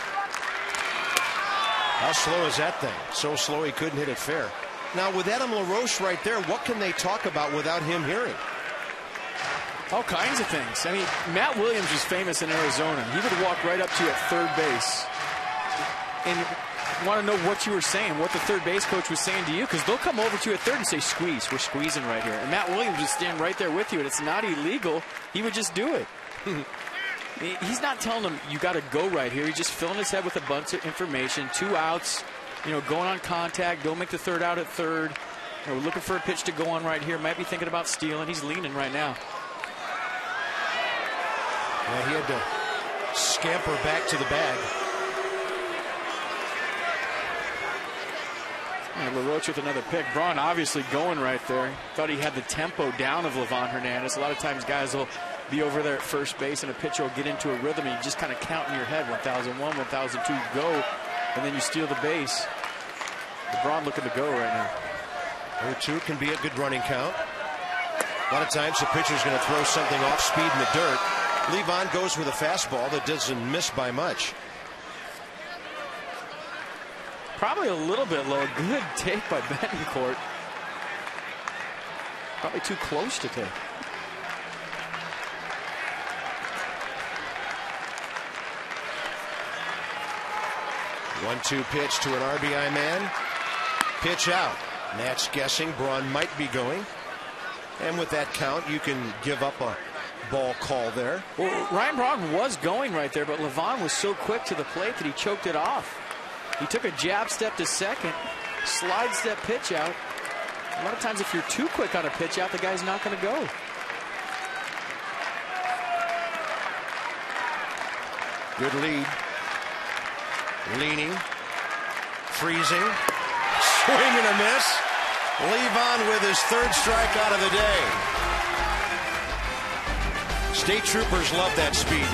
How slow is that thing? So slow he couldn't hit it fair. Now with Adam LaRoche right there, what can they talk about without him hearing? All kinds of things. I mean, Matt Williams was famous in Arizona. He would walk right up to you at third base and want to know what you were saying, what the third base coach was saying to you, because they'll come over to you at third and say, squeeze, we're squeezing right here. And Matt Williams would stand right there with you, and it's not illegal. He would just do it. He's not telling them you got to go right here. He's just filling his head with a bunch of information. 2 outs, going on contact. Don't make the third out at third. We're looking for a pitch to go on right here. Might be thinking about stealing. He's leaning right now. Yeah, he had to scamper back to the bag. And LaRoche with another pick. Braun obviously going right there. Thought he had the tempo down of Livan Hernandez. A lot of times guys will be over there at first base and a pitcher will get into a rhythm and you just kind of count in your head 1001, 1002, go, and then you steal the base. Braun looking to go right now. 0-2 can be a good running count. A lot of times the pitcher's going to throw something off speed in the dirt. Livan goes with a fastball that doesn't miss by much. Probably a little bit low. Good take by Betancourt. Probably too close to take. One-two pitch to an RBI man. Pitch out. Nats guessing Braun might be going. And with that count, you can give up a ball call there. Well, Ryan Braun was going right there, but Livan was so quick to the plate that he choked it off. He took a jab step to second, slide step pitch out. A lot of times if you're too quick on a pitch out, the guy's not going to go. Good lead. Leaning. Freezing. Swing and a miss. Livan with his 3rd strikeout of the day. State troopers love that speed.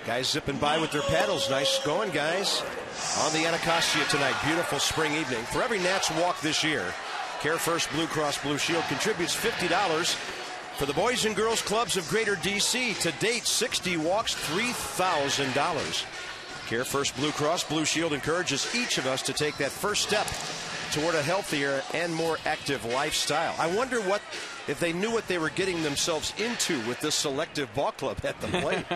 Guys zipping by with their paddles. Nice going, guys. On the Anacostia tonight. Beautiful spring evening. For every Nats walk this year, Care First Blue Cross Blue Shield contributes $50 for the Boys and Girls Clubs of Greater D.C. To date, 60 walks, $3,000. Care First Blue Cross Blue Shield encourages each of us to take that first step toward a healthier and more active lifestyle. I wonder if they knew what they were getting themselves into with this selective ball club at the plate.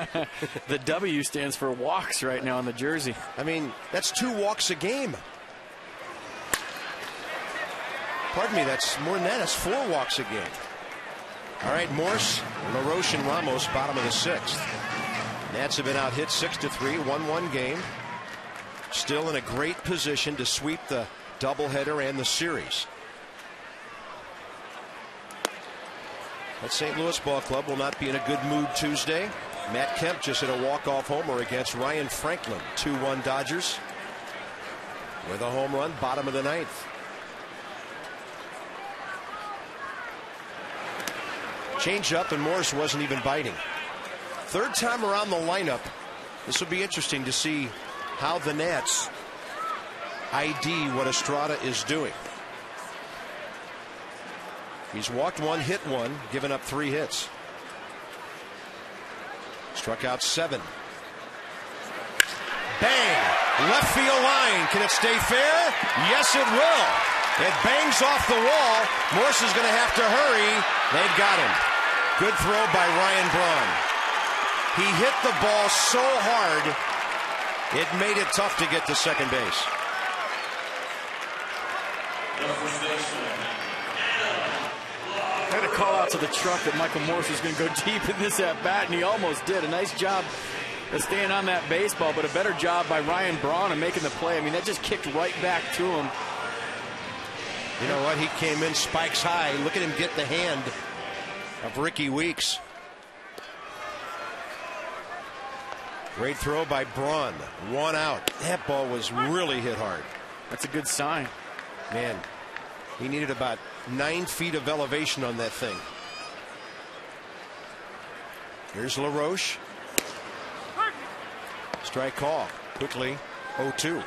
The W stands for walks right now on the jersey. I mean, that's 2 walks a game. Pardon me, that's more than that. That's 4 walks a game. All right, Morse, LaRoche, and Ramos, bottom of the 6th. Nats have been out hit 6-3, 1-1 game. Still in a great position to sweep the doubleheader and the series. That St. Louis ball club will not be in a good mood Tuesday. Matt Kemp just hit a walk-off homer against Ryan Franklin. 2-1 Dodgers with a home run, bottom of the 9th. Change up, and Morris wasn't even biting. 3rd time around the lineup. This will be interesting to see how the Nats ID what Estrada is doing. He's walked 1, hit 1, given up 3 hits. Struck out 7. Bang! Left field line. Can it stay fair? Yes, it will. It bangs off the wall. Morse is going to have to hurry. They've got him. Good throw by Ryan Braun. He hit the ball so hard, it made it tough to get to second base. I had to call out to the truck that Michael Morse was going to go deep in this at bat, and he almost did. A nice job of staying on that baseball, but a better job by Ryan Braun of making the play. I mean, that just kicked right back to him. You know what? He came in spikes high. Look at him get the hand of Ricky Weeks. Great throw by Braun. 1 out. That ball was really hit hard. That's a good sign. Man, he needed about 9 feet of elevation on that thing. Here's LaRoche. Strike call. Quickly, 0-2.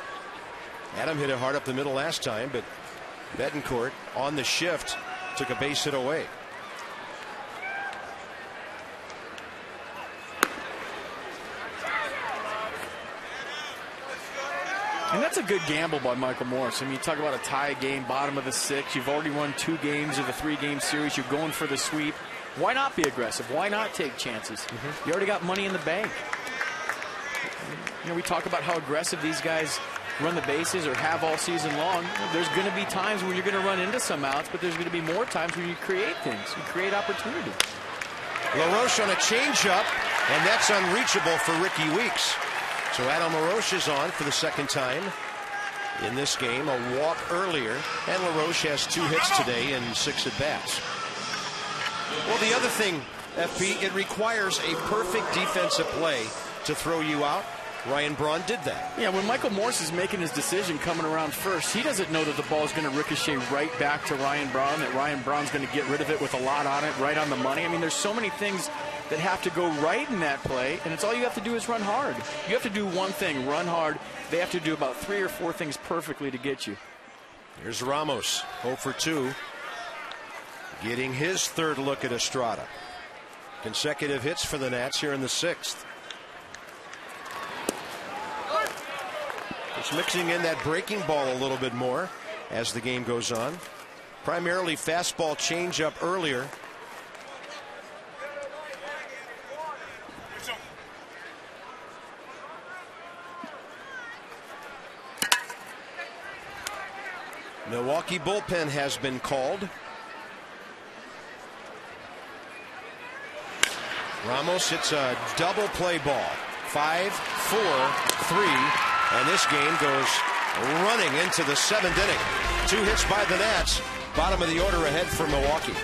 Adam hit it hard up the middle last time, but Betancourt on the shift took a base hit away. And that's a good gamble by Michael Morse. I mean, you talk about a tie game, bottom of the 6th. You've already won 2 games of the 3-game series. You're going for the sweep. Why not be aggressive? Why not take chances? You already got money in the bank. You know, we talk about how aggressive these guys run the bases or have all season long. There's going to be times when you're going to run into some outs, but there's going to be more times when you create things. You create opportunity. LaRoche on a changeup, and that's unreachable for Ricky Weeks. So Adam LaRoche is on for the 2nd time in this game. A walk earlier, and LaRoche has 2 hits today and 6 at-bats. Well, the other thing, FP, it requires a perfect defensive play to throw you out. Ryan Braun did that. Yeah, when Michael Morse is making his decision coming around first, he doesn't know that the ball is going to ricochet right back to Ryan Braun, that Ryan Braun's going to get rid of it with a lot on it, right on the money. I mean, there's so many things that have to go right in that play, and it's all you have to do is run hard. You have to do one thing, run hard. They have to do about 3 or 4 things perfectly to get you. Here's Ramos, 0 for 2, getting his 3rd look at Estrada. Consecutive hits for the Nats here in the 6th. It's mixing in that breaking ball a little bit more as the game goes on. Primarily fastball changeup earlier. Milwaukee bullpen has been called. Ramos hits a double play ball. 5, 4, 3. And this game goes running into the 7th inning. 2 hits by the Nats. Bottom of the order ahead for Milwaukee.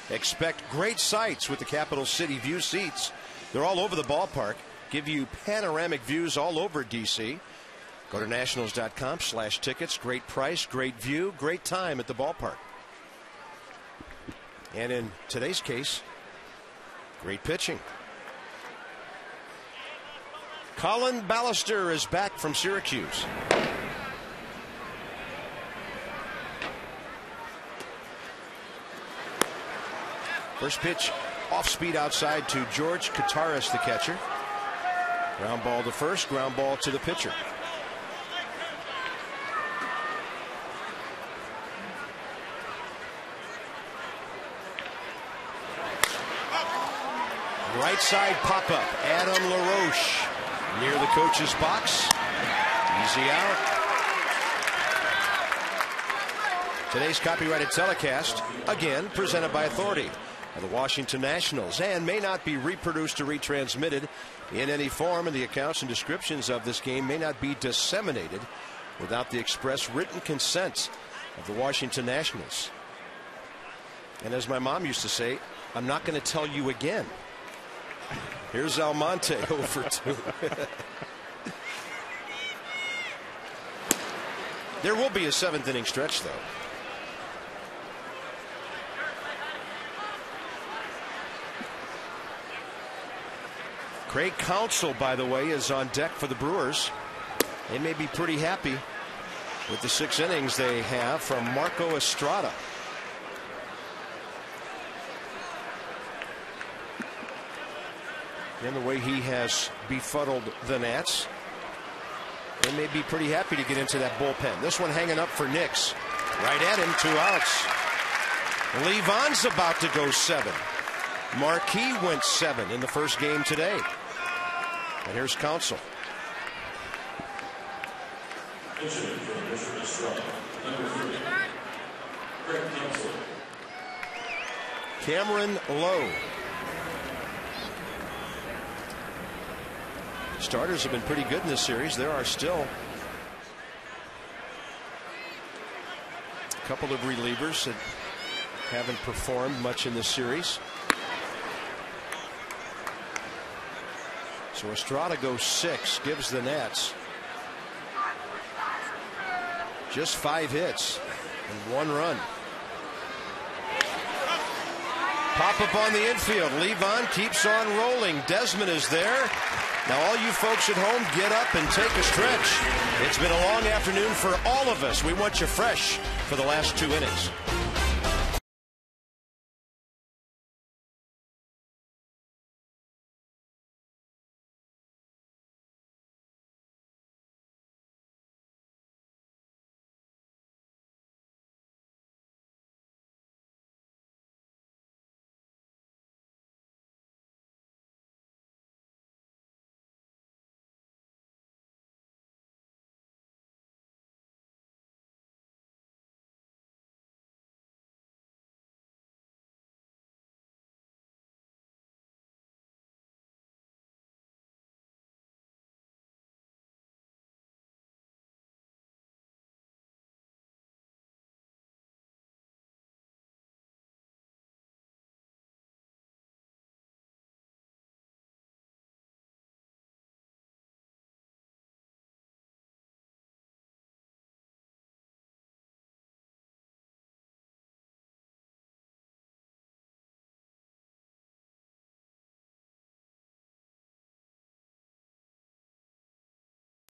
Expect great sights with the Capital City View seats. They're all over the ballpark. Give you panoramic views all over D.C. Go to nationals.com/tickets. Great price, great view, great time at the ballpark. And in today's case, great pitching. Colin Ballister is back from Syracuse. First pitch off speed outside to George Kataris, the catcher. Ground ball to first, ground ball to the pitcher. Right side pop up. Adam LaRoche near the coach's box. Easy out. Today's copyrighted telecast, again, presented by authority of the Washington Nationals, and may not be reproduced or retransmitted in any form, and the accounts and descriptions of this game may not be disseminated without the express written consent of the Washington Nationals. And as my mom used to say, I'm not going to tell you again. Here's Almonte over 2. There will be a 7th inning stretch, though. Craig Counsell, by the way, is on deck for the Brewers. They may be pretty happy with the 6 innings they have from Marco Estrada. And the way he has befuddled the Nats, they may be pretty happy to get into that bullpen. This one hanging up for Nix. Right at him, 2 outs. Levon's about to go 7. Marquis went 7 in the first game today. And here's Counsell. Cameron Lowe. Starters have been pretty good in this series. There are still a couple of relievers that haven't performed much in this series. So Estrada goes 6, gives the Nats just 5 hits and 1 run. Pop up on the infield. Levon keeps on rolling. Desmond is there. Now all you folks at home, get up and take a stretch. It's been a long afternoon for all of us. We want you fresh for the last 2 innings.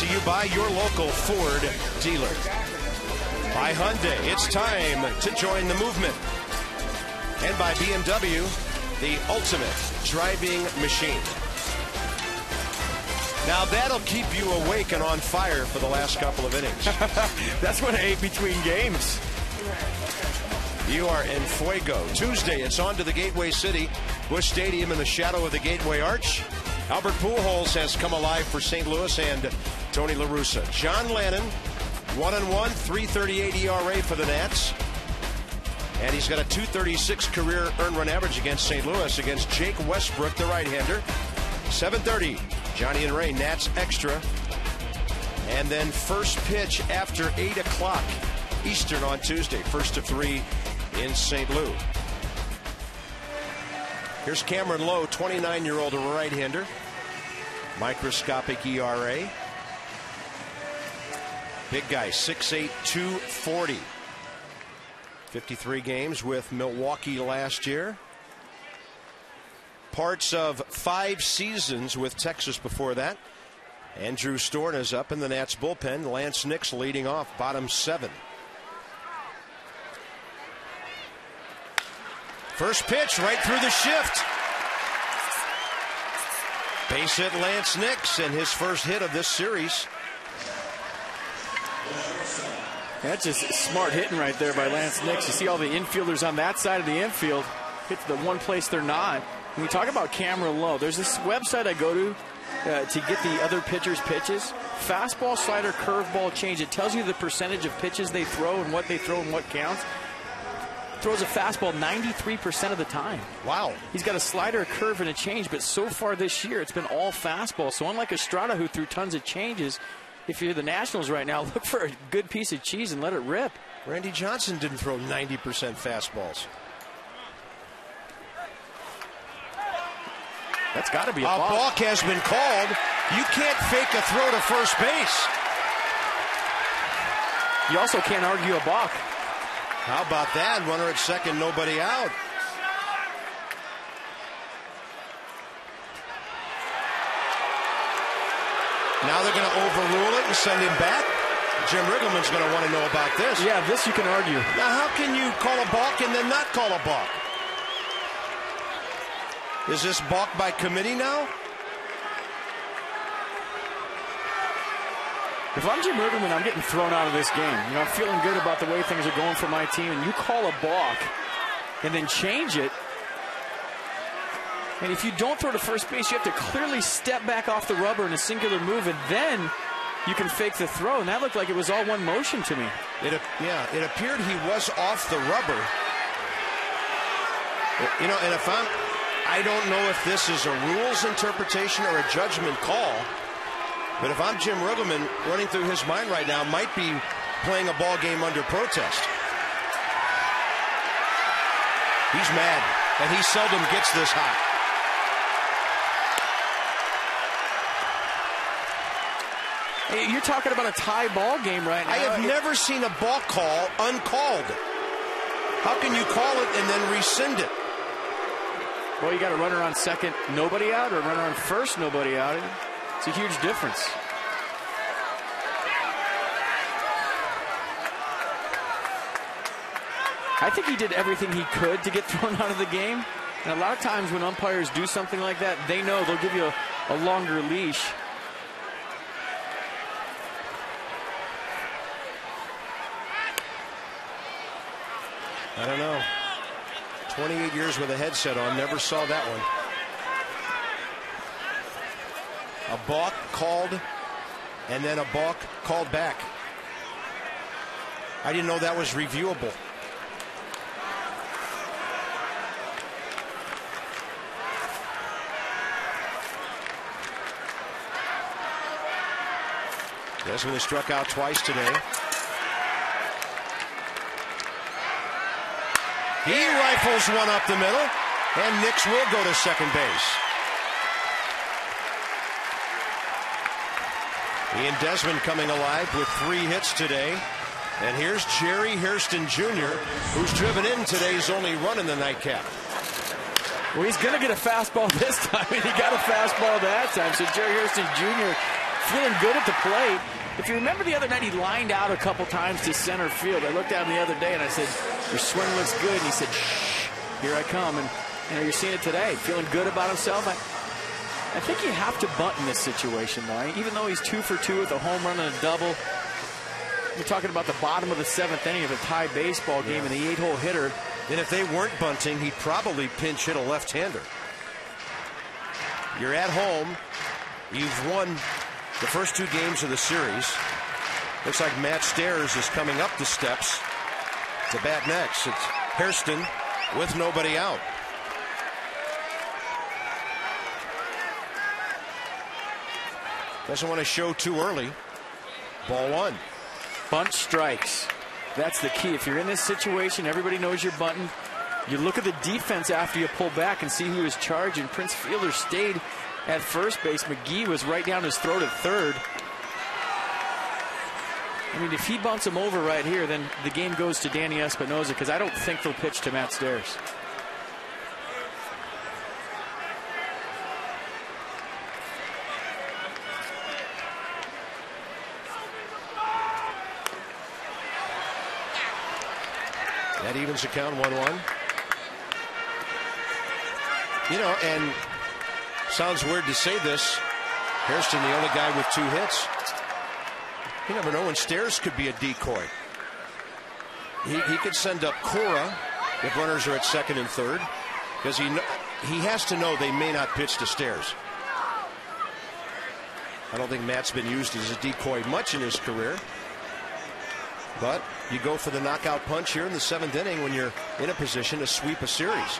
You buy your local Ford dealer. By Hyundai, it's time to join the movement. And by BMW, the ultimate driving machine. Now that'll keep you awake and on fire for the last couple of innings. That's what I ate between games. You are in fuego. Tuesday, it's on to the Gateway City. Busch Stadium in the shadow of the Gateway Arch. Albert Pujols has come alive for St. Louis and Tony La Russa. John Lannon, 1-1, 3.38 ERA for the Nats. And he's got a 2.36 career earned run average against St. Louis against Jake Westbrook, the right-hander. 7:30, Johnny and Ray, Nats Extra. And then first pitch after 8 o'clock Eastern on Tuesday, 1st of 3 in St. Louis. Here's Cameron Lowe, 29-year-old right-hander. Microscopic ERA. Big guy, 6'8", 240. 53 games with Milwaukee last year. Parts of 5 seasons with Texas before that. Andrew Storn is up in the Nats bullpen. Lance Nix leading off, bottom 7. First pitch right through the shift. Base hit Lance Nix, and his first hit of this series. That's just smart hitting right there by Lance Nix. You see all the infielders on that side of the infield hit the one place they're not. When we talk about Cameron Lowe, there's this website I go to get the other pitchers' pitches. Fastball, slider, curveball, change. It tells you the percentage of pitches they throw and what they throw and what counts. Throws a fastball 93% of the time. Wow. He's got a slider, a curve, and a change, but so far this year it's been all fastball. So unlike Estrada, who threw tons of changes, if you're the Nationals right now, look for a good piece of cheese and let it rip. Randy Johnson didn't throw 90% fastballs. That's got to be a balk. A balk has been called. You can't fake a throw to first base. You also can't argue a balk. How about that? Runner at second, nobody out. Now they're going to overrule it and send him back. Jim Riggleman's going to want to know about this. Yeah, this you can argue. Now, how can you call a balk and then not call a balk? Is this balk by committee now? If I'm Jim Riggleman, I'm getting thrown out of this game. You know, I'm feeling good about the way things are going for my team, and you call a balk and then change it. And if you don't throw to first base, you have to clearly step back off the rubber in a singular move, and then you can fake the throw. And that looked like it was all one motion to me. It appeared he was off the rubber. You know, and I don't know if this is a rules interpretation or a judgment call. But if I'm Jim Riggleman, running through his mind right now, might be playing a ball game under protest. He's mad, and he seldom gets this hot. Hey, you're talking about a tie ball game right now. I have never seen a ball call uncalled. How can you call it and then rescind it? Well, you got a runner on second, nobody out, or a runner on first, nobody out. It's a huge difference. I think he did everything he could to get thrown out of the game. And a lot of times when umpires do something like that, they know they'll give you a longer leash. I don't know. 28 years with a headset on, never saw that one. A balk called, and then a balk called back. I didn't know that was reviewable. Desmond has struck out twice today. He rifles one up the middle, and Nix will go to second base. Ian Desmond coming alive with 3 hits today. And here's Jerry Hairston Jr., who's driven in today's only run in the nightcap. Well, he's going to get a fastball this time, and he got a fastball that time. So Jerry Hairston Jr. feeling good at the plate. If you remember the other night, he lined out a couple times to center field. I looked at him the other day, and I said, your swing looks good. And he said, shh, here I come. And you know, you're seeing it today. Feeling good about himself. I think you have to bunt in this situation, though. Even though he's 2 for 2 with a home run and a double. We're talking about the bottom of the 7th inning of a tie baseball game and the 8-hole hitter. And if they weren't bunting, he'd probably pinch hit a left-hander. You're at home. You've won the first 2 games of the series. Looks like Matt Stairs is coming up the steps to bat next. It's Hairston with nobody out. Doesn't want to show too early. Ball 1. Bunt strikes. That's the key. If you're in this situation, everybody knows you're bunting. You look at the defense after you pull back and see who is charging. Prince Fielder stayed at first base. McGee was right down his throat at third. I mean, if he bunts him over right here, then the game goes to Danny Espinosa, because I don't think they'll pitch to Matt Stairs. That evens the count 1-1. You know, and sounds weird to say this, Hairston the only guy with 2 hits. You never know when Stairs could be a decoy. He could send up Cora if runners are at second and third, because he has to know they may not pitch to Stairs. I don't think Matt's been used as a decoy much in his career. But you go for the knockout punch here in the 7th inning when you're in a position to sweep a series.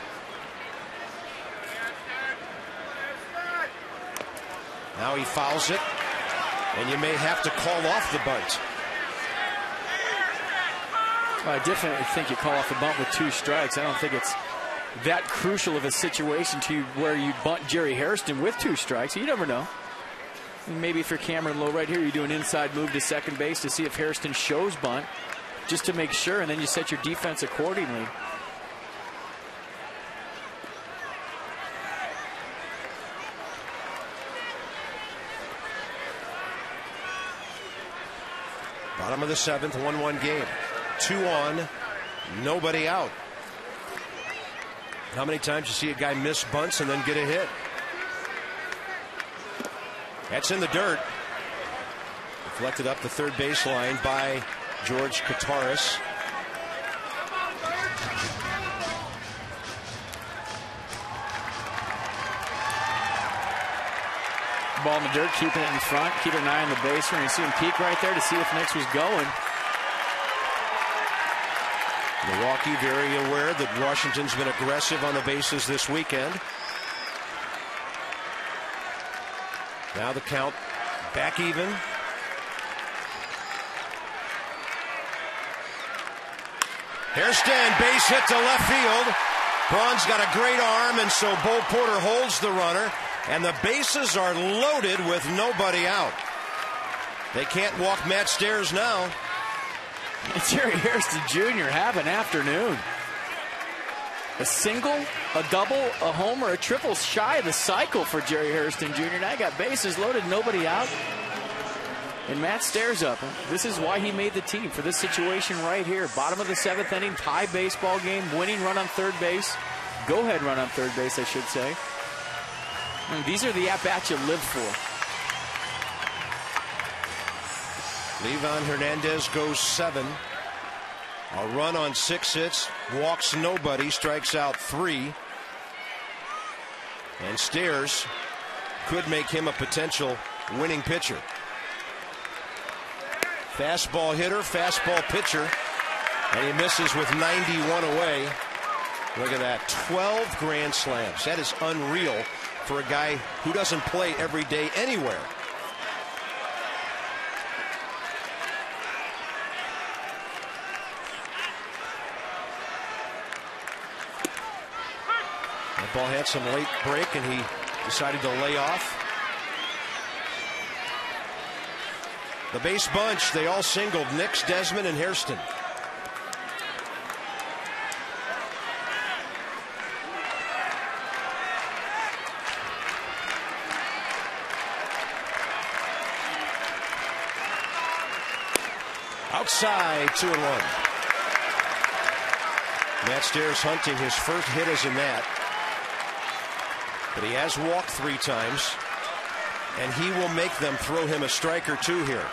Now he fouls it, and you may have to call off the bunt. Well, I definitely think you call off the bunt with 2 strikes. I don't think it's that crucial of a situation to where you bunt Jerry Hairston with 2 strikes. You never know. Maybe if you're Cameron Lowe right here, you do an inside move to second base to see if Hairston shows bunt, just to make sure, and then you set your defense accordingly. Bottom of the 7th, 1-1 game. 2 on, nobody out. How many times you see a guy miss bunts and then get a hit? That's in the dirt. Deflected up the third baseline by George Kataris. Ball in the dirt, keeping it in front, keeping an eye on the baser, and you see him peek right there to see if Nix was going. Milwaukee very aware that Washington's been aggressive on the bases this weekend. Now the count back even. Hairston, base hit to left field. Braun's got a great arm, and so Bo Porter holds the runner, and the bases are loaded with nobody out. They can't walk Matt Stairs now. Jerry Hairston Jr. have an afternoon. A single, a double, a homer, a triple shy of the cycle for Jerry Hairston Jr. Now got bases loaded, nobody out. And Matt Stairs up. This is why he made the team, for this situation right here. Bottom of the 7th inning, tie baseball game, winning run on third base. Go-ahead run on third base, I should say. And these are the at-bats you live for. Livan Hernandez goes 7. A run on 6 hits, walks nobody, strikes out 3. And Stairs could make him a potential winning pitcher. Fastball hitter, fastball pitcher, and he misses with 91 away. Look at that, 12 grand slams. That is unreal for a guy who doesn't play every day anywhere. That ball had some late break, and he decided to lay off. The base bunch, they all singled. Nix, Desmond, and Hairston. Outside, 2-1. Matt Stairs hunting his first hit as a Nat. But he has walked 3 times. And he will make them throw him a strike or 2 here.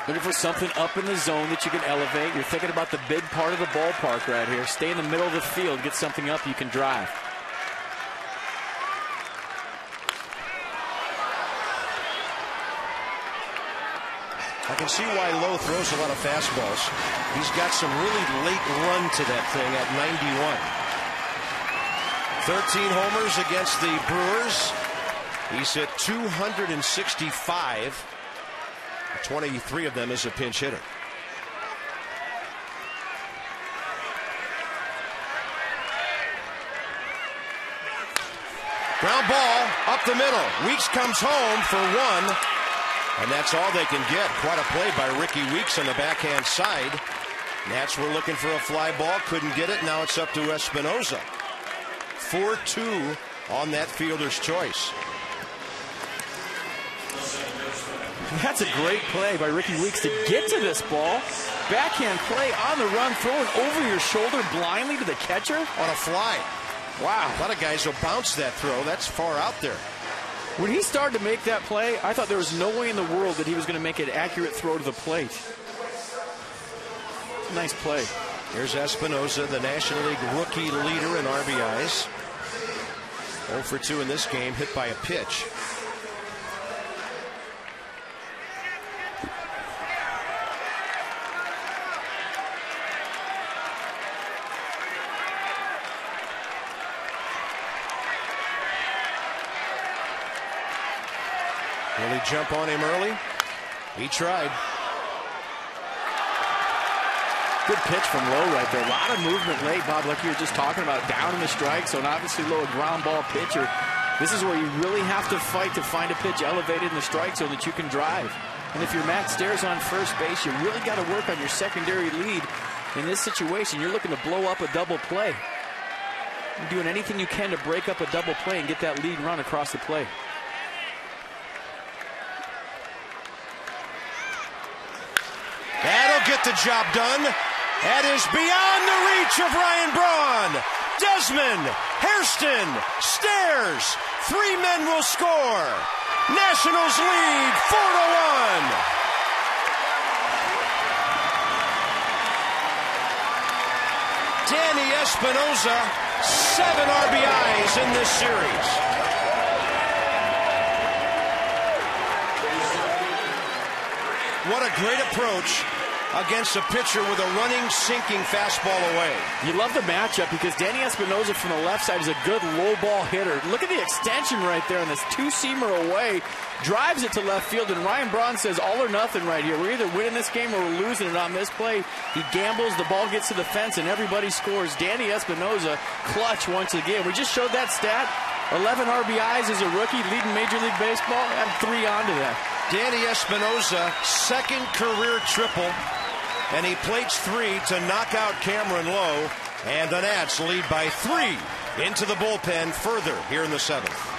Looking for something up in the zone that you can elevate. You're thinking about the big part of the ballpark right here. Stay in the middle of the field. Get something up you can drive. I can see why Lowe throws a lot of fastballs. He's got some really late run to that thing at 91. 13 homers against the Brewers. He's hit 265. 23 of them as a pinch hitter. Up the middle. Weeks comes home for one. And that's all they can get. Quite a play by Ricky Weeks on the backhand side. Nats were looking for a fly ball. Couldn't get it. Now it's up to Espinoza. 4-2 on that fielder's choice. That's a great play by Ricky Weeks to get to this ball. Backhand play on the run, throwing over your shoulder blindly to the catcher. On a fly. Wow. A lot of guys will bounce that throw. That's far out there. When he started to make that play, I thought there was no way in the world that he was going to make an accurate throw to the plate. Nice play. Here's Espinoza, the National League rookie leader in RBIs. 0 for 2 in this game, hit by a pitch. Will he jump on him early? He tried. Good pitch from Lowe right there. A lot of movement late, Bob, like you were just talking about, down in the strike. So an obviously Lowe, a ground ball pitcher. This is where you really have to fight to find a pitch elevated in the strike zone that you can drive. And if you're Matt Stairs on first base, you really got to work on your secondary lead. In this situation, you're looking to blow up a double play. You're doing anything you can to break up a double play and get that lead run across the play. That'll get the job done. That is beyond the reach of Ryan Braun. Desmond, Hairston, Stairs. 3 men will score. Nationals lead 4-1. Danny Espinoza, 7 RBIs in this series. What a great approach against a pitcher with a running, sinking fastball away. You love the matchup because Danny Espinoza from the left side is a good low ball hitter. Look at the extension right there on this two-seamer away. Drives it to left field, and Ryan Braun says all or nothing right here. We're either winning this game or we're losing it on this play. He gambles, the ball gets to the fence, and everybody scores. Danny Espinoza, clutch once again. We just showed that stat. 11 RBIs as a rookie, leading Major League Baseball. Add 3 onto that. Danny Espinoza, 2nd career triple, and he plates 3 to knock out Cameron Lowe, and the Nats lead by 3 into the bullpen further here in the 7th.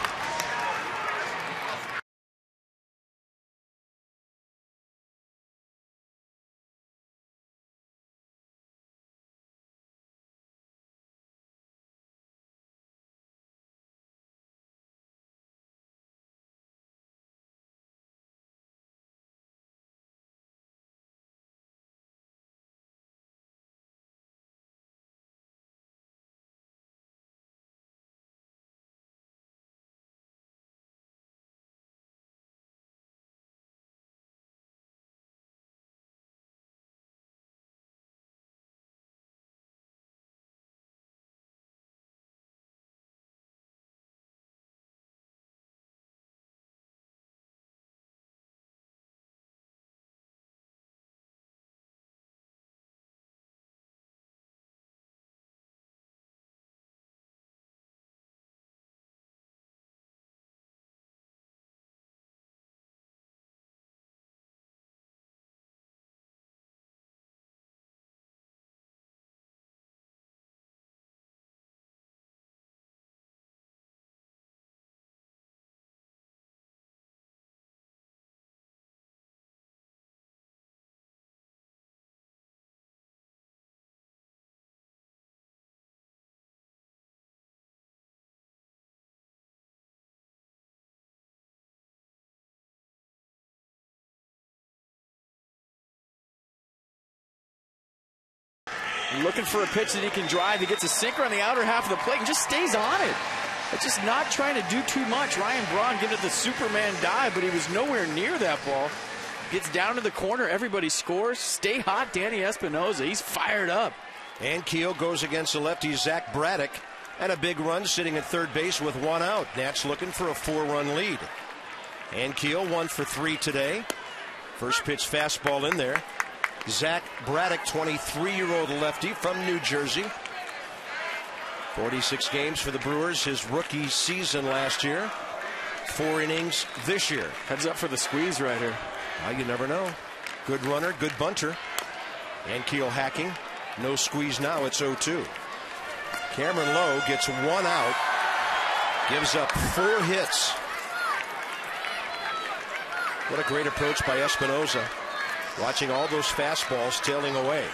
Looking for a pitch that he can drive. He gets a sinker on the outer half of the plate and just stays on it. It's just not trying to do too much. Ryan Braun giving it the Superman dive, but he was nowhere near that ball. Gets down to the corner. Everybody scores. Stay hot, Danny Espinoza. He's fired up. And Keel goes against the lefty Zach Braddock. And a big run sitting at third base with 1 out. Nats looking for a 4-run lead. And Keel 1 for 3 today. First pitch fastball in there. Zach Braddock, 23-year-old lefty from New Jersey. 46 games for the Brewers, his rookie season last year. 4 innings this year. Heads up for the squeeze right here. Well, you never know. Good runner, good bunter. Ankiel hacking. No squeeze now. It's 0-2. Cameron Lowe gets 1 out. Gives up 4 hits. What a great approach by Espinoza. Watching all those fastballs tailing away.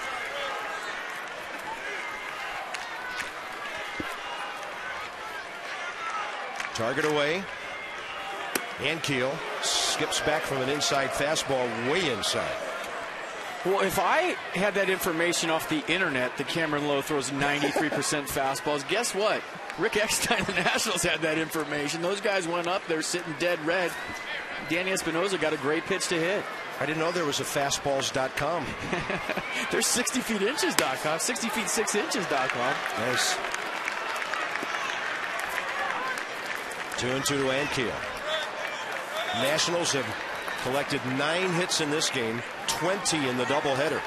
Target away. Ankiel skips back from an inside fastball way inside. Well, if I had that information off the internet that Cameron Lowe throws 93% fastballs, guess what? Rick Eckstein and the Nationals had that information. Those guys went up there sitting dead red. Danny Espinoza got a great pitch to hit. I didn't know there was a fastballs.com. There's 60feetinches.com, 60feet6inches.com. Nice. 2-2 to Ankiel. Nationals have collected 9 hits in this game, 20 in the doubleheader.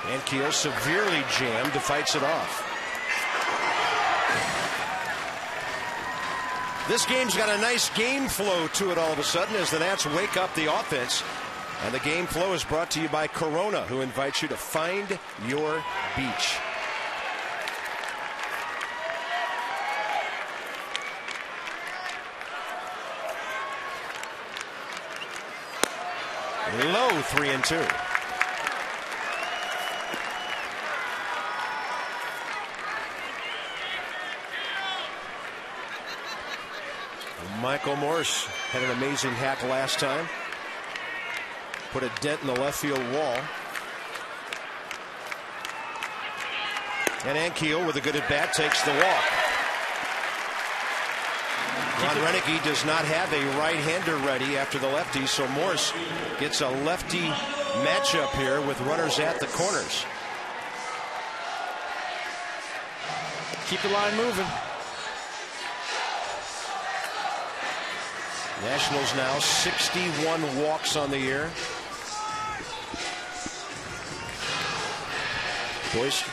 Ankiel severely jammed, fights it off. This game's got a nice game flow to it all of a sudden as the Nats wake up the offense. And the game flow is brought to you by Corona, who invites you to find your beach. Low 3-2. Michael Morse had an amazing hack last time. Put a dent in the left field wall. And Ankiel with a good at bat takes the walk. Ron Renneke does not have a right-hander ready after the lefty, so Morse gets a lefty matchup here with runners at the corners. Keep the line moving. Nationals now 61 walks on the year. Boys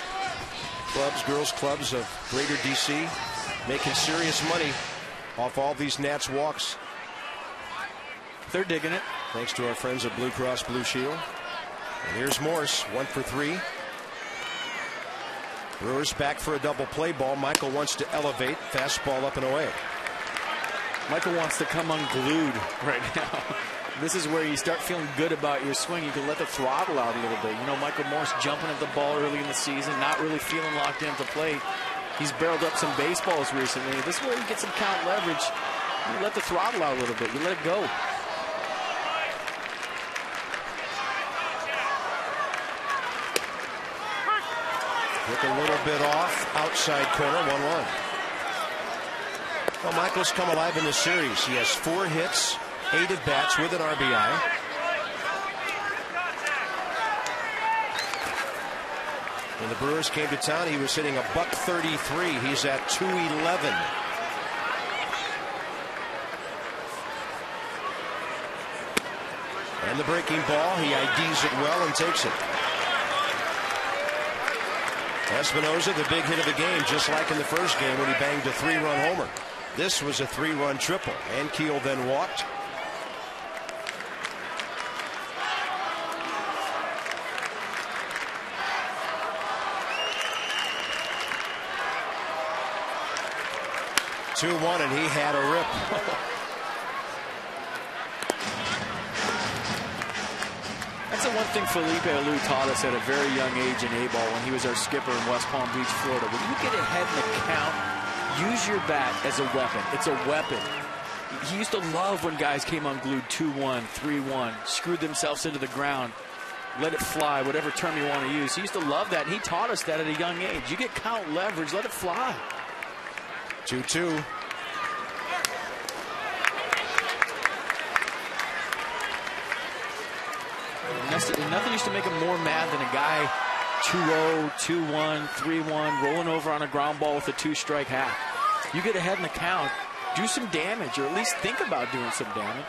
clubs, girls clubs of Greater DC making serious money off all these Nats walks. They're digging it. Thanks to our friends at Blue Cross Blue Shield. And here's Morse, 1 for 3. Brewers back for a double play ball. Michael wants to elevate. Fastball up and away. Michael wants to come unglued right now. This is where you start feeling good about your swing. You can let the throttle out a little bit. You know, Michael Morse jumping at the ball early in the season, not really feeling locked in at the plate. He's barreled up some baseballs recently. This is where you get some count leverage. You let the throttle out a little bit. You let it go. Took a little bit off. Outside corner, 1-1. Well, Michael's come alive in this series. He has 4 hits, 8 at bats with an RBI. When the Brewers came to town, he was hitting a .133. He's at .211. And the breaking ball, he IDs it well and takes it. Espinoza, the big hit of the game, just like in the first game when he banged a 3-run homer. This was a 3-run triple. Ankiel then walked. (2-1) and he had a rip. That's the one thing Felipe Alou taught us at a very young age in A-ball when he was our skipper in West Palm Beach, Florida. When you get ahead in the count, use your bat as a weapon. It's a weapon. He used to love when guys came unglued 2-1, 3-1, screwed themselves into the ground, let it fly, whatever term you want to use. He used to love that, and he taught us that at a young age. You get count leverage, let it fly. 2-2. Nothing used to make him more mad than a guy 2-0, 2-1, 3-1, rolling over on a ground ball with a 2-strike hack. You get ahead in the count, do some damage, or at least think about doing some damage.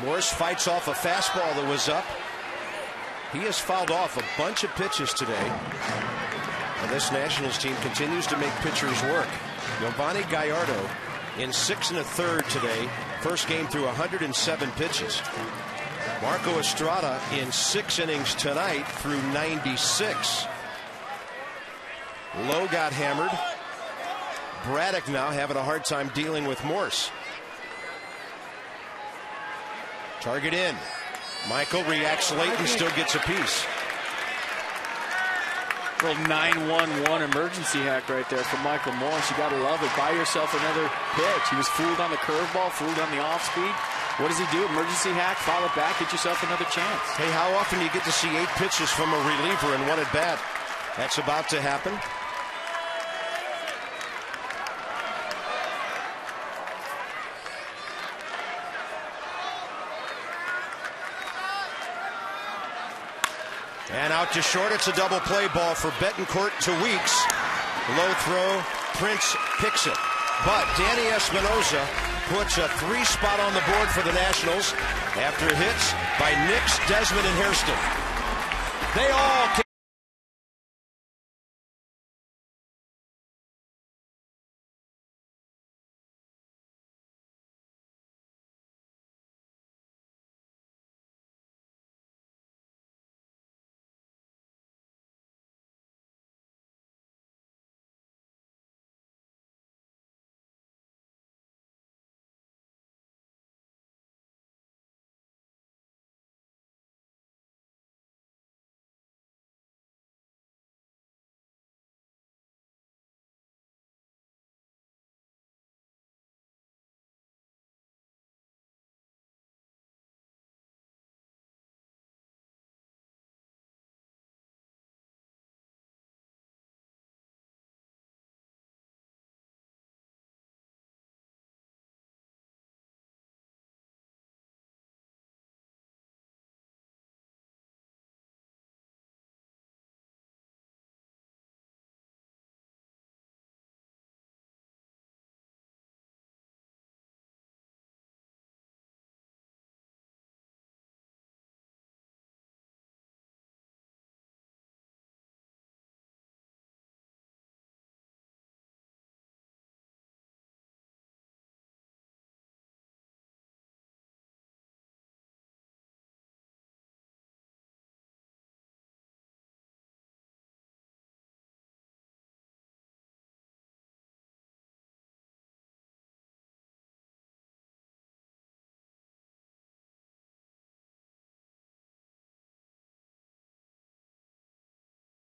Morse fights off a fastball that was up. He has fouled off a bunch of pitches today. And this Nationals team continues to make pitchers work. Giovanni Gallardo in 6 1/3 today. First game through 107 pitches. Marco Estrada in 6 innings tonight through 96. Lowe got hammered. Braddock now having a hard time dealing with Morse. Target in. Michael reacts late and still gets a piece. Little 9-1-1 emergency hack right there from Michael Morse. You got to love it. Buy yourself another pitch. He was fooled on the curveball, fooled on the off speed. What does he do? Emergency hack, foul it back, get yourself another chance. Hey, how often do you get to see 8 pitches from a reliever in 1 at bat? That's about to happen. And out to short. It's a double play ball for Betancourt to Weeks. Low throw. Prince picks it. But Danny Espinosa puts a 3 spot on the board for the Nationals after hits by Nix, Desmond, and Hairston. They all came.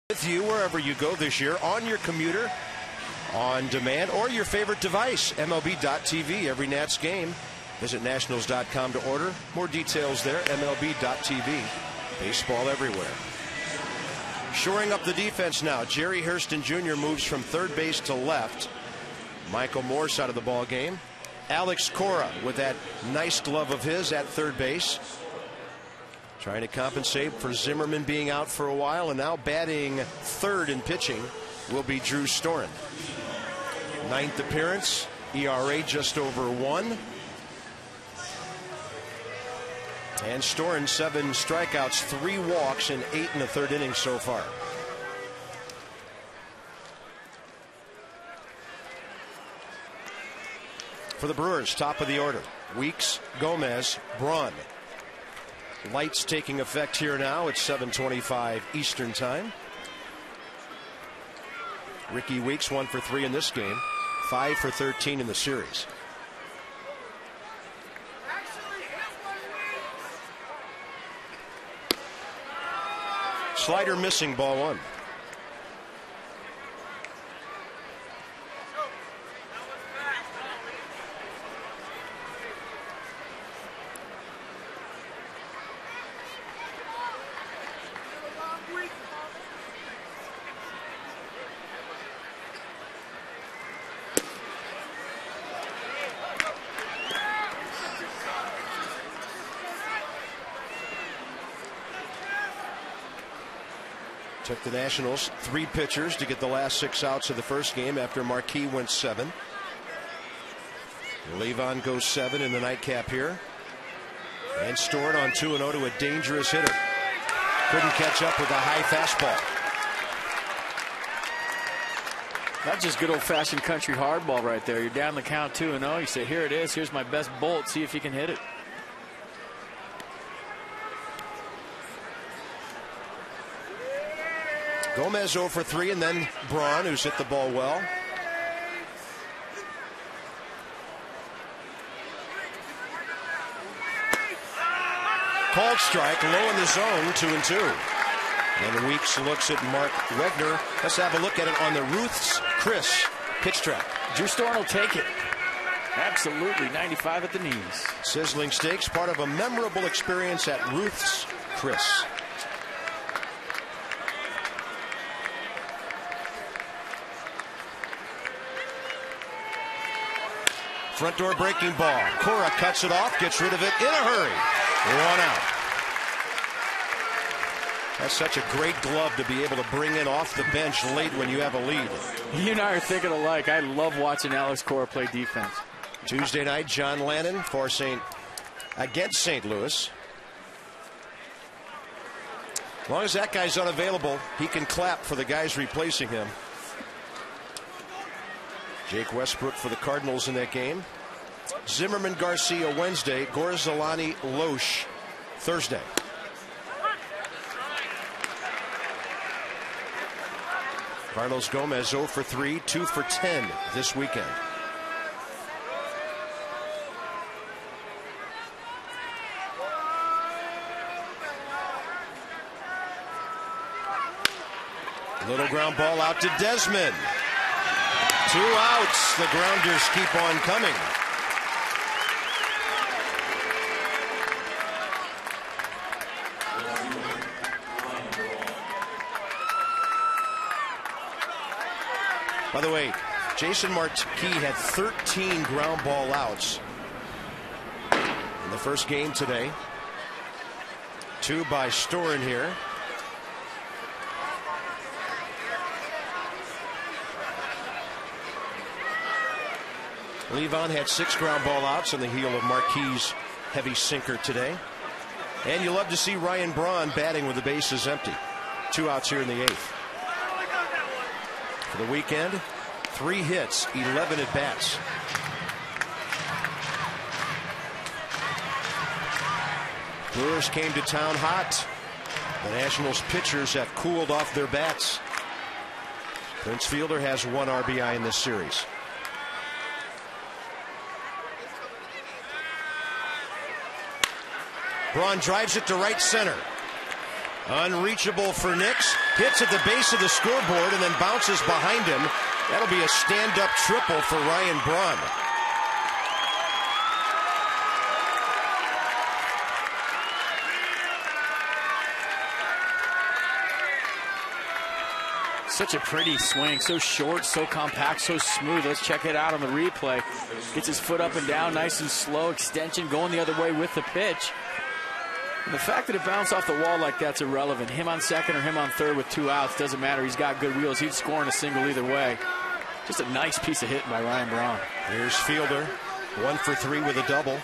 With you wherever you go this year, on your commuter, on demand, or your favorite device, MLB.tv, every Nats game. Visit Nationals.com to order. More details there, MLB.tv. Baseball everywhere. Shoring up the defense now. Jerry Hairston Jr. moves from third base to left. Michael Morse out of the ball game. Alex Cora with that nice glove of his at third base. Trying to compensate for Zimmerman being out for a while, and now batting third in pitching will be Drew Storen. 9th appearance, ERA just over 1. And Storen 7 strikeouts, 3 walks in 8 1/3 innings so far. For the Brewers, top of the order, Weeks, Gomez, Braun. Lights taking effect here now at 7:25 Eastern time. Ricky Weeks 1 for 3 in this game, 5 for 13 in the series. Slider missing, ball 1. Took the Nationals 3 pitchers to get the last 6 outs of the first game after Marquis went 7. Levon goes 7 in the nightcap here. And stored on 2-0 to a dangerous hitter. Couldn't catch up with a high fastball. That's just good old-fashioned country hardball right there. You're down the count 2-0. You say, here it is. Here's my best bolt. See if you can hit it. Gomez 0 for 3, and then Braun, who's hit the ball well. Called strike, low in the zone, 2-2. And Weeks looks at Mark Wegner. Let's have a look at it on the Ruth's Chris pitch track. Drew Storn will take it. Absolutely, 95 at the knees. Sizzling steaks, part of a memorable experience at Ruth's Chris. Front door breaking ball. Cora cuts it off, gets rid of it in a hurry. 1 out. That's such a great glove to be able to bring in off the bench late when you have a lead. You and I are thinking alike. I love watching Alex Cora play defense. Tuesday night, John Lannon for against St. Louis. As long as that guy's unavailable, he can clap for the guys replacing him. Jake Westbrook for the Cardinals in that game. Zimmerman Garcia Wednesday. Gorzalani Loesch Thursday. Carlos Gomez 0 for 3, 2 for 10 this weekend. Little ground ball out to Desmond. 2 outs. The grounders keep on coming. By the way, Jason Marquis had 13 ground ball outs in the first game today. 2 by Storen here. Levon had 6 ground ball outs on the heel of Marquis' heavy sinker today. And you love to see Ryan Braun batting with the bases empty. 2 outs here in the 8th. For the weekend, 3 hits, 11 at bats. Brewers came to town hot. The Nationals pitchers have cooled off their bats. Prince Fielder has 1 RBI in this series. Braun drives it to right center. Unreachable for Nix. Hits at the base of the scoreboard and then bounces behind him. That'll be a stand-up triple for Ryan Braun. Such a pretty swing. So short, so compact, so smooth. Let's check it out on the replay. Gets his foot up and down, nice and slow. Extension going the other way with the pitch. And the fact that it bounced off the wall like that's irrelevant. Him on second or him on third with 2 outs, doesn't matter. He's got good wheels. He'd score in a single either way. Just a nice piece of hitting by Ryan Braun. Here's Fielder, 1 for 3 with a double.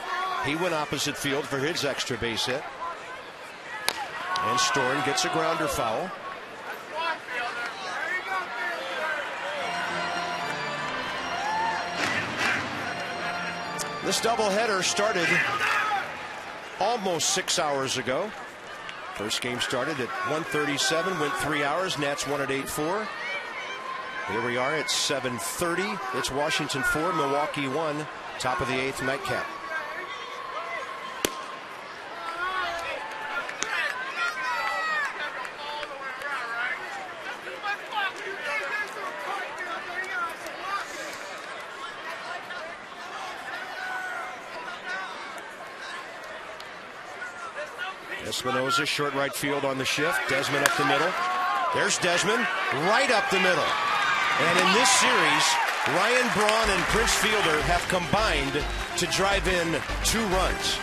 He went opposite field for his extra base hit. And Storen gets a grounder foul. This doubleheader started almost 6 hours ago. First game started at 1:37, went 3 hours. Nats won at 8-4. Here we are at 7:30. It's Washington 4, Milwaukee 1, top of the 8th nightcap. Espinosa, short right field on the shift. Desmond up the middle. There's Desmond, right up the middle. And in this series, Ryan Braun and Prince Fielder have combined to drive in 2 runs.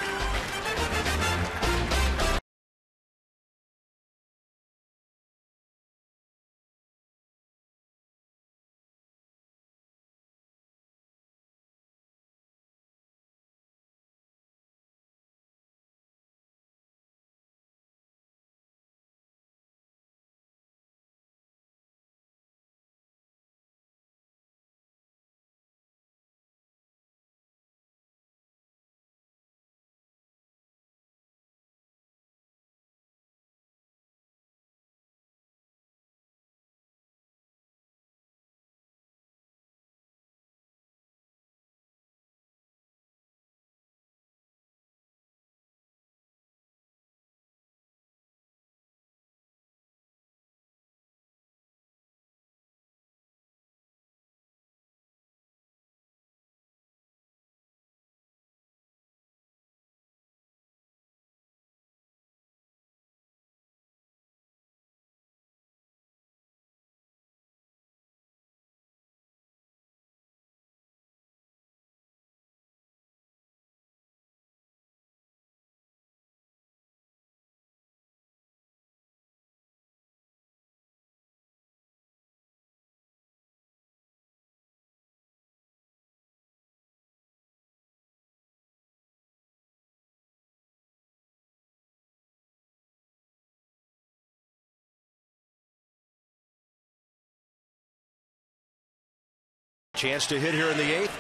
Chance to hit here in the 8th.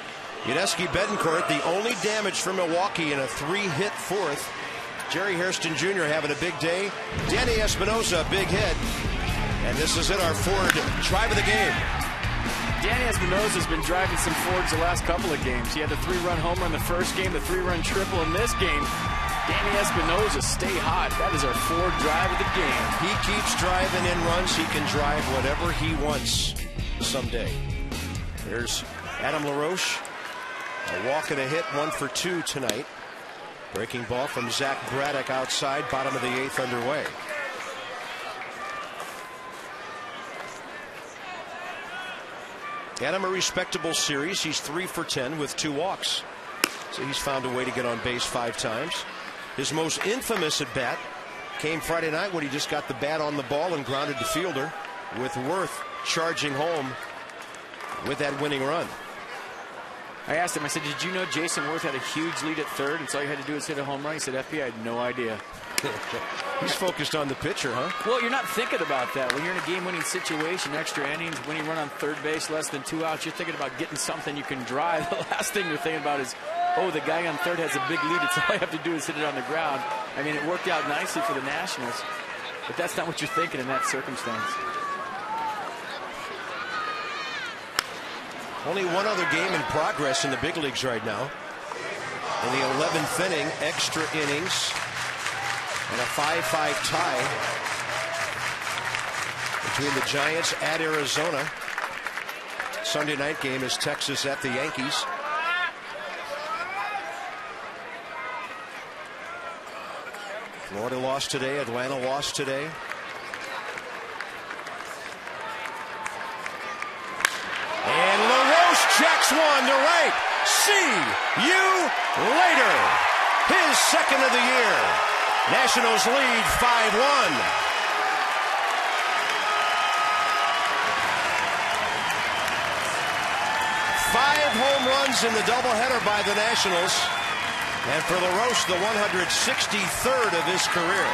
Yudesky Betancourt, the only damage for Milwaukee in a 3-hit 4th. Jerry Hairston Jr. having a big day. Danny Espinosa, big hit. And this is it, our Ford drive of the game. Danny Espinosa's been driving some Fords the last couple of games. He had the 3-run homer in the first game, the 3-run triple in this game. Danny Espinosa, stay hot. That is our Ford drive of the game. He keeps driving in runs. He can drive whatever he wants someday. There's Adam LaRoche. A walk and a hit, 1 for 2 tonight. Breaking ball from Zach Braddock outside, bottom of the 8th underway. Adam, a respectable series. He's 3 for 10 with 2 walks. So he's found a way to get on base 5 times. His most infamous at bat came Friday night when he just got the bat on the ball and grounded the fielder, with Worth charging home with that winning run. I asked him, I said, did you know Jason Worth had a huge lead at third, and so all you had to do was hit a home run? He said, FP, I had no idea. He's focused on the pitcher, huh? Well, you're not thinking about that. When you're in a game-winning situation, extra innings, winning run on third base, less than 2 outs, you're thinking about getting something you can drive. The last thing you're thinking about is, oh, the guy on third has a big lead. It's all I have to do is hit it on the ground. I mean, it worked out nicely for the Nationals, but that's not what you're thinking in that circumstance. Only one other game in progress in the big leagues right now. In the 11th inning, extra innings, and a 5-5 tie between the Giants at Arizona. Sunday night game is Texas at the Yankees. Florida lost today. Atlanta lost today. And LaRoche checks one to right. See you later. His second of the year. Nationals lead 5-1. Five home runs in the doubleheader by the Nationals. And for LaRoche, the 163rd of his career.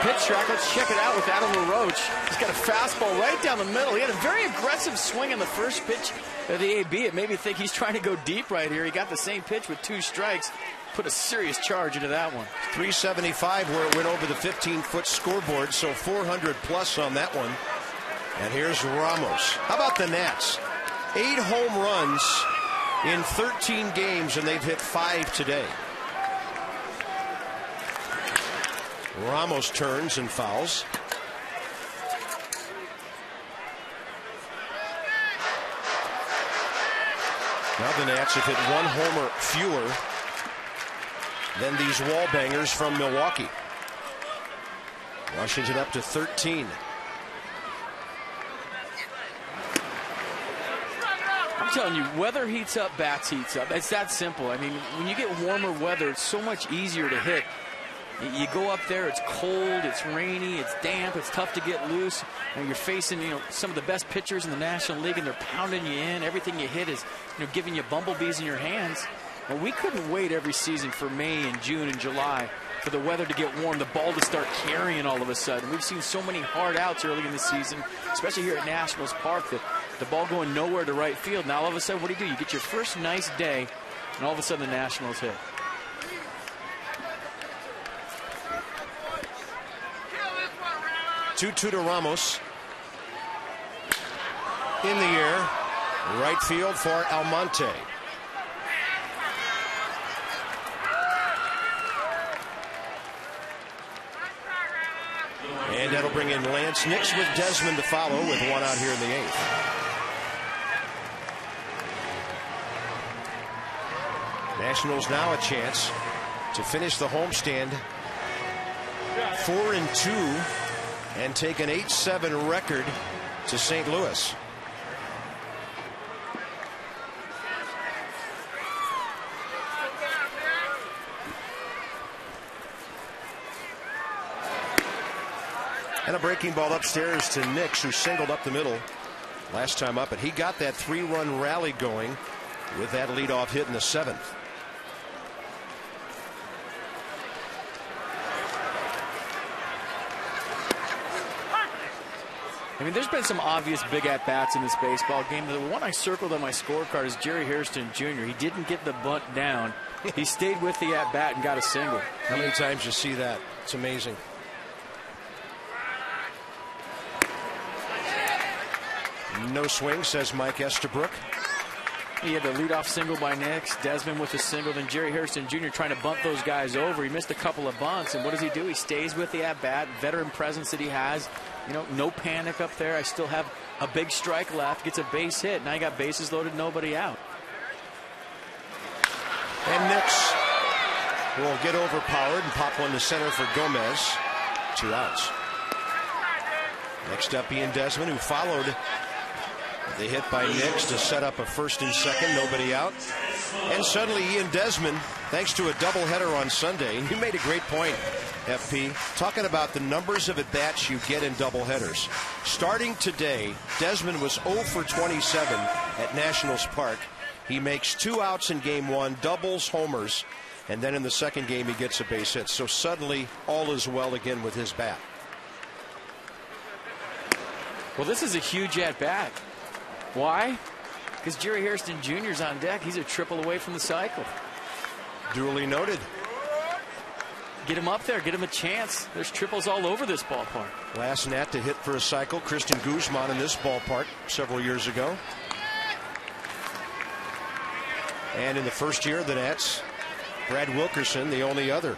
Pitch track. Let's check it out with Adam LaRoche. He's got a fastball right down the middle. He had a very aggressive swing on the first pitch of the AB. It made me think he's trying to go deep right here. He got the same pitch with 2 strikes. Put a serious charge into that one. 375 where it went over the 15-foot scoreboard, so 400 plus on that one. And here's Ramos. How about the Nats? 8 home runs in 13 games, and they've hit 5 today. Ramos turns and fouls. Now the Nats have hit 1 homer fewer than these wall bangers from Milwaukee. Washington up to 13. I'm telling you, weather heats up, bats heats up. It's that simple. I mean, when you get warmer weather, it's so much easier to hit. You go up there, it's cold, it's rainy, it's damp, it's tough to get loose. And you're facing, some of the best pitchers in the National League, and they're pounding you in. Everything you hit is, giving you bumblebees in your hands. Well, we couldn't wait every season for May and June and July for the weather to get warm, the ball to start carrying all of a sudden. We've seen so many hard outs early in the season, especially here at Nationals Park, that the ball going nowhere to right field. Now all of a sudden, what do? You get your first nice day, and all of a sudden the Nationals hit. Two to Ramos. In the air. Right field for Almonte. And that'll bring in Lance Nix with Desmond to follow with 1 out here in the 8th. Nationals now a chance to finish the homestand 4-2 and take an 8-7 record to St. Louis. And a breaking ball upstairs to Nix, who singled up the middle last time up, and he got that 3-run rally going with that leadoff hit in the 7th. I mean, there's been some obvious big at-bats in this baseball game. The one I circled on my scorecard is Jerry Hairston Jr. He didn't get the bunt down. He stayed with the at-bat and got a single. How many times you see that? It's amazing. No swing, says Mike Estabrook. He had the leadoff single by Nix. Desmond with a single. Then Jerry Hairston Jr. trying to bunt those guys over. He missed a couple of bunts. And what does he do? He stays with the at-bat. Veteran presence that he has. You know, no panic up there. I still have a big strike left. Gets a base hit. Now you got bases loaded, nobody out. And Nix will get overpowered and pop one to center for Gomez. 2 outs. Next up, Ian Desmond, who followed the hit by Nix to set up a first and second, nobody out. And suddenly Ian Desmond, thanks to a doubleheader on Sunday, and you made a great point, FP, talking about the numbers of at-bats you get in doubleheaders. Starting today, Desmond was 0 for 27 at Nationals Park. He makes 2 outs in game 1, doubles, homers, and then in the second game he gets a base hit. So suddenly all is well again with his bat. Well, this is a huge at-bat. Why? Because Jerry Hairston Jr. is on deck. He's a triple away from the cycle. Duly noted. Get him up there. Get him a chance. There's triples all over this ballpark. Last Nat to hit for a cycle, Christian Guzman in this ballpark several years ago. And in the first year of the Nats, Brad Wilkerson, the only other.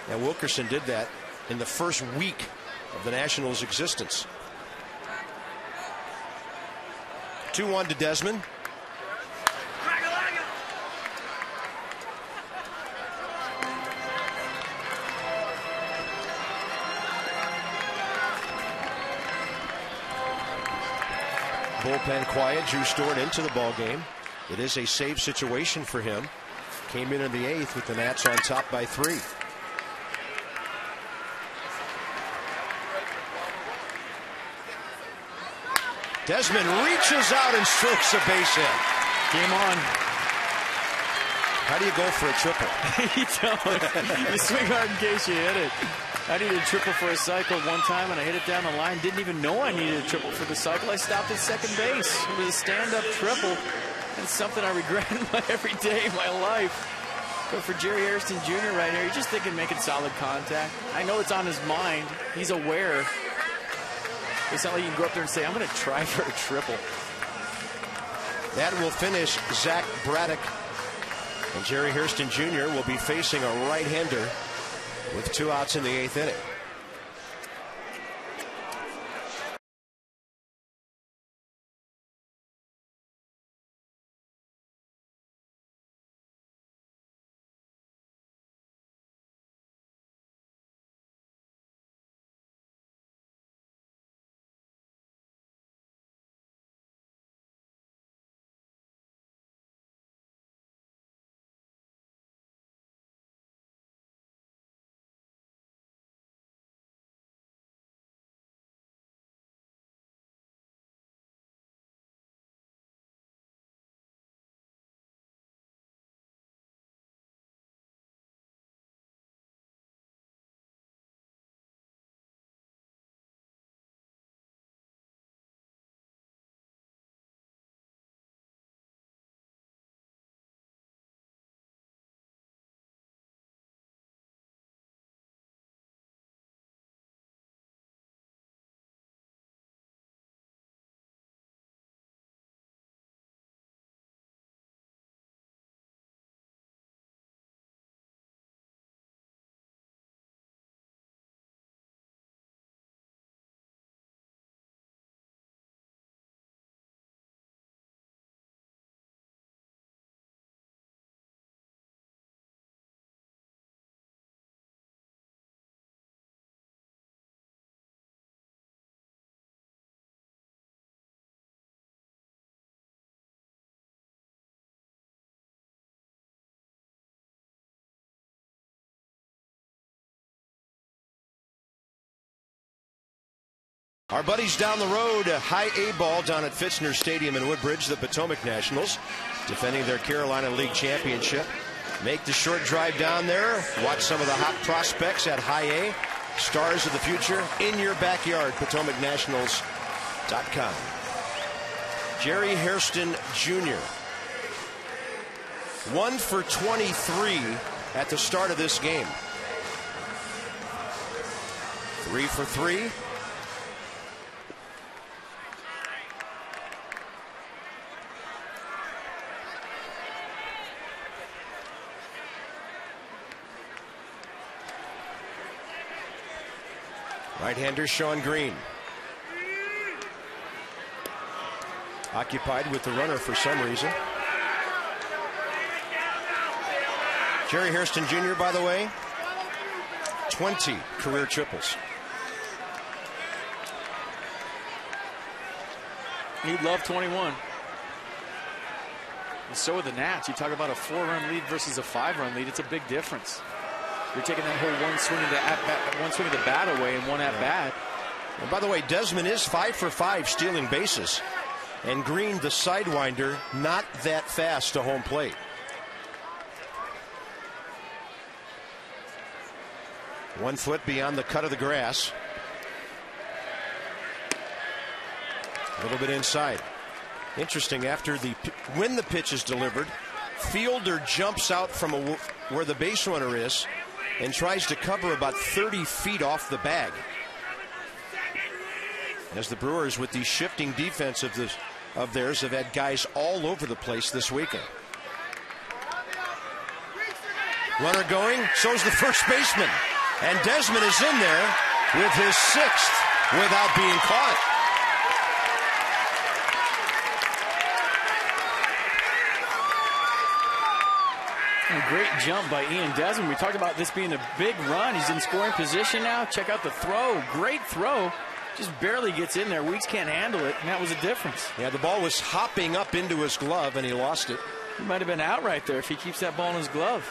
Now Wilkerson did that in the first week of the Nationals' existence. 2-1 to Desmond. Bullpen quiet. Drew Stewart into the ball game. It is a save situation for him. Came in the 8th with the Nats on top by 3. Desmond reaches out and strokes a base hit. Game on. How do you go for a triple? You don't. You swing hard in case you hit it. I needed a triple for a cycle one time, and I hit it down the line. Didn't even know I needed a triple for the cycle. I stopped at second base. It was a stand-up triple, and something I regret every day of my life. But for Jerry Hairston Jr. right here, he's just thinking making solid contact. I know it's on his mind. He's aware. It's not like you can go up there and say, I'm going to try for a triple. That will finish Zach Braddock. And Jerry Hairston Jr. will be facing a right-hander with 2 outs in the 8th inning. Our buddies down the road, high A ball down at Fitzner Stadium in Woodbridge, the Potomac Nationals, defending their Carolina League championship. Make the short drive down there. Watch some of the hot prospects at high A. Stars of the future in your backyard, PotomacNationals.com. Jerry Hairston Jr. 1 for 23 at the start of this game. 3 for 3. Right-hander Sean Green. Occupied with the runner for some reason. Jerry Hairston Jr., by the way, 20 career triples. He'd love 21. And so would the Nats. You talk about a 4-run lead versus a 5-run lead. It's a big difference. You're taking that whole one swing of the bat away and one at bat. And by the way, Desmond is 5 for 5 stealing bases. And Green, the sidewinder, not that fast to home plate. One foot beyond the cut of the grass. A little bit inside. Interesting, when the pitch is delivered, fielder jumps out from where the base runner is and tries to cover about 30 feet off the bag. As the Brewers, with the shifting defense of theirs, have had guys all over the place this weekend. Runner going, so's the first baseman. And Desmond is in there with his 6th without being caught. A great jump by Ian Desmond. We talked about this being a big run. He's in scoring position now. Check out the throw. Great throw. Just barely gets in there. Weeks can't handle it, and that was a difference. Yeah, the ball was hopping up into his glove, and he lost it. He might have been out right there if he keeps that ball in his glove.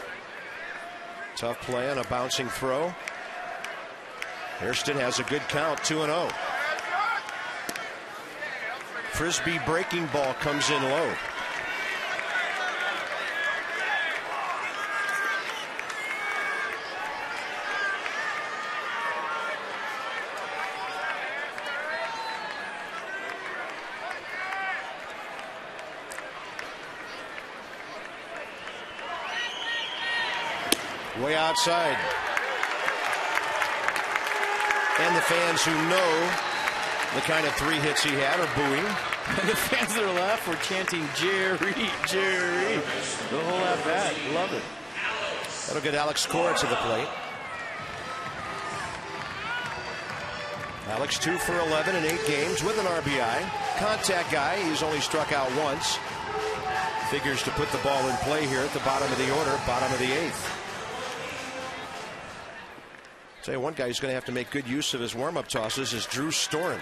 Tough play on a bouncing throw. Hairston has a good count, 2-0. Frisbee breaking ball comes in low. Way outside. And the fans who know the kind of 3 hits he had are booing. The fans that are left were chanting, Jerry, Jerry. The whole at bat. Love it. That'll get Alex Cora to the plate. Alex 2 for 11 in 8 games with an RBI. Contact guy. He's only struck out once. Figures to put the ball in play here at the bottom of the order, bottom of the 8th. Tell you one guy who's going to have to make good use of his warm-up tosses is Drew Storen.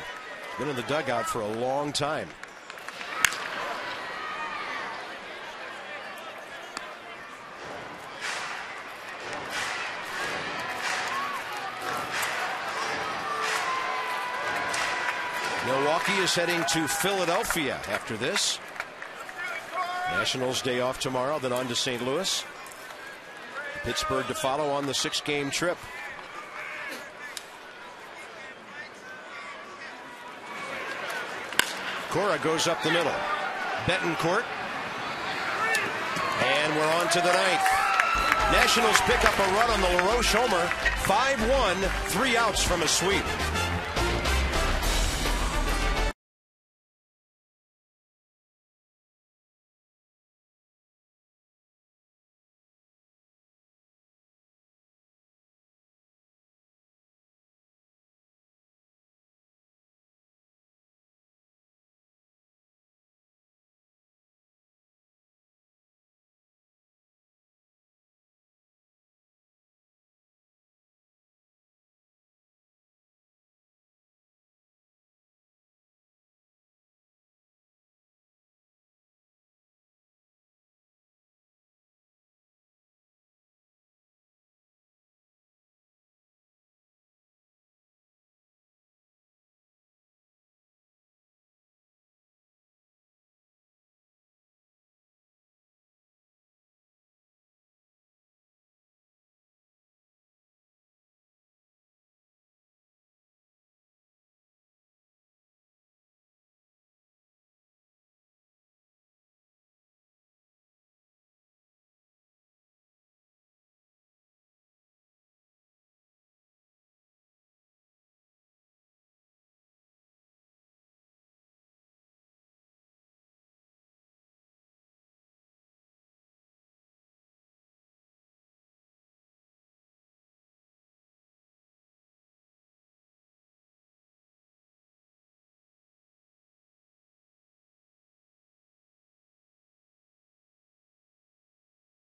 Been in the dugout for a long time. Milwaukee is heading to Philadelphia after this. Nationals day off tomorrow, then on to St. Louis. Pittsburgh to follow on the 6-game trip. Cora goes up the middle. Betancourt. And we're on to the 9th. Nationals pick up a run on the LaRoche homer. 5-1, 3 outs from a sweep.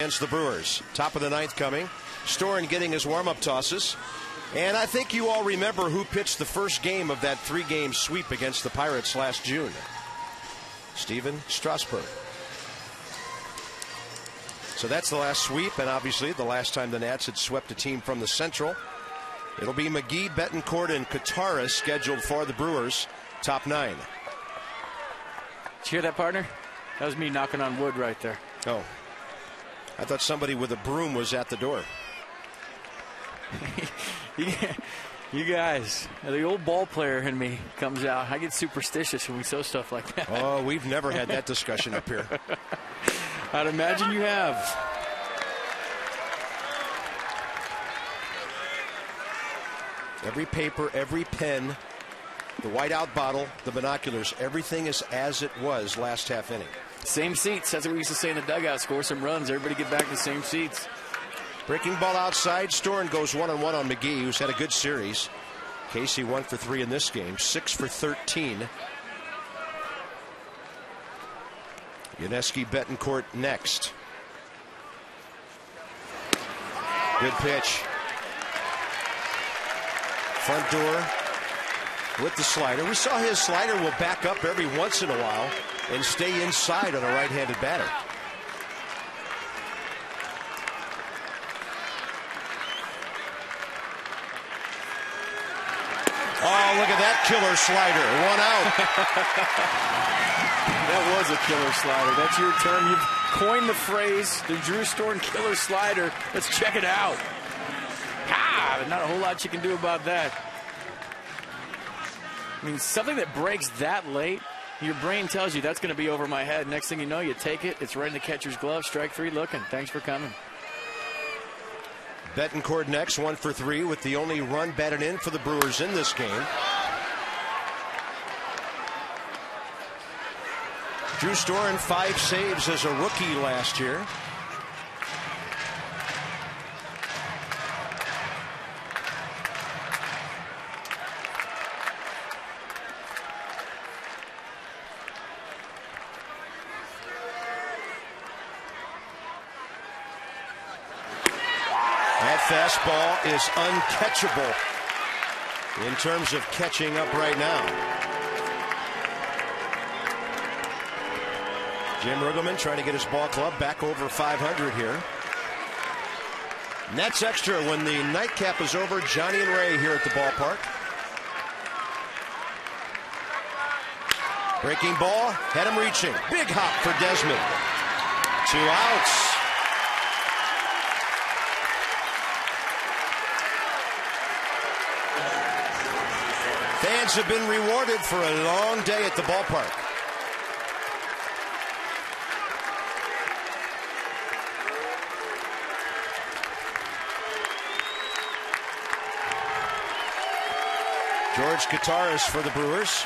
against the Brewers. Top of the ninth coming. Storen getting his warm-up tosses. And I think you all remember who pitched the first game of that 3-game sweep against the Pirates last June. Steven Strasburg. So that's the last sweep, and obviously the last time the Nats had swept a team from the Central. It'll be McGee, Betancourt, and Katara scheduled for the Brewers. Top 9. Did you hear that, partner? That was me knocking on wood right there. Oh. I thought somebody with a broom was at the door. You guys, the old ball player in me comes out. I get superstitious when we saw stuff like that. Oh, we've never had that discussion up here. I'd imagine you have. Every paper, every pen, the whiteout bottle, the binoculars, everything is as it was last half inning. Same seats. That's what we used to say in the dugout. Score some runs. Everybody get back to the same seats. Breaking ball outside. Storen goes 1-on-1 on McGee, who's had a good series. Casey 1 for 3 in this game, 6 for 13. Yuniesky, Betancourt next. Good pitch. Front door with the slider. We saw his slider will back up every once in a while and stay inside on a right-handed batter. Oh, look at that killer slider. 1 out. That was a killer slider. That's your term. You've coined the phrase, the Drew Storen killer slider. Let's check it out. But not a whole lot you can do about that. I mean, something that breaks that late, your brain tells you that's going to be over my head. Next thing you know, you take it. It's right in the catcher's glove. Strike 3 looking. Thanks for coming. Betancourt next, 1 for 3 with the only run batted in for the Brewers in this game. Drew Storen, 5 saves as a rookie last year. That fastball is uncatchable in terms of catching up right now. Jim Riggleman trying to get his ball club back over 500 here. Nets extra when the nightcap is over. Johnny and Ray here at the ballpark. Breaking ball, had him reaching. Big hop for Desmond. 2 outs. Fans have been rewarded for a long day at the ballpark. George Kataris for the Brewers.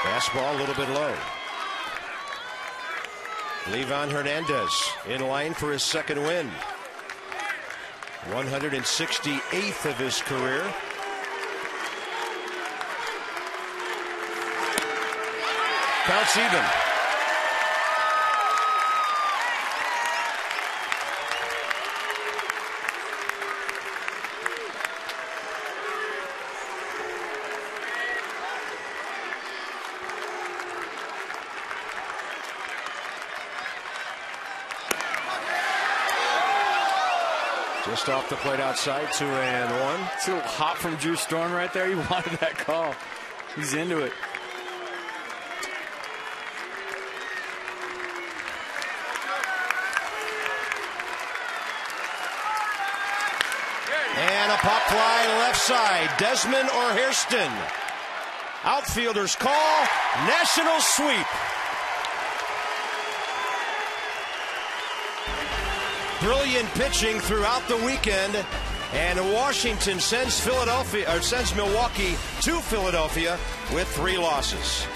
Fastball a little bit low. Livan Hernandez in line for his second win. 168th of his career. Counts even. Just off the plate outside, 2-1. It's a little hop from Drew Storen right there. He wanted that call. He's into it. And a pop fly left side. Desmond or Hairston. Outfielders call. National sweep. Brilliant pitching throughout the weekend. And Washington sends Milwaukee to Philadelphia with 3 losses.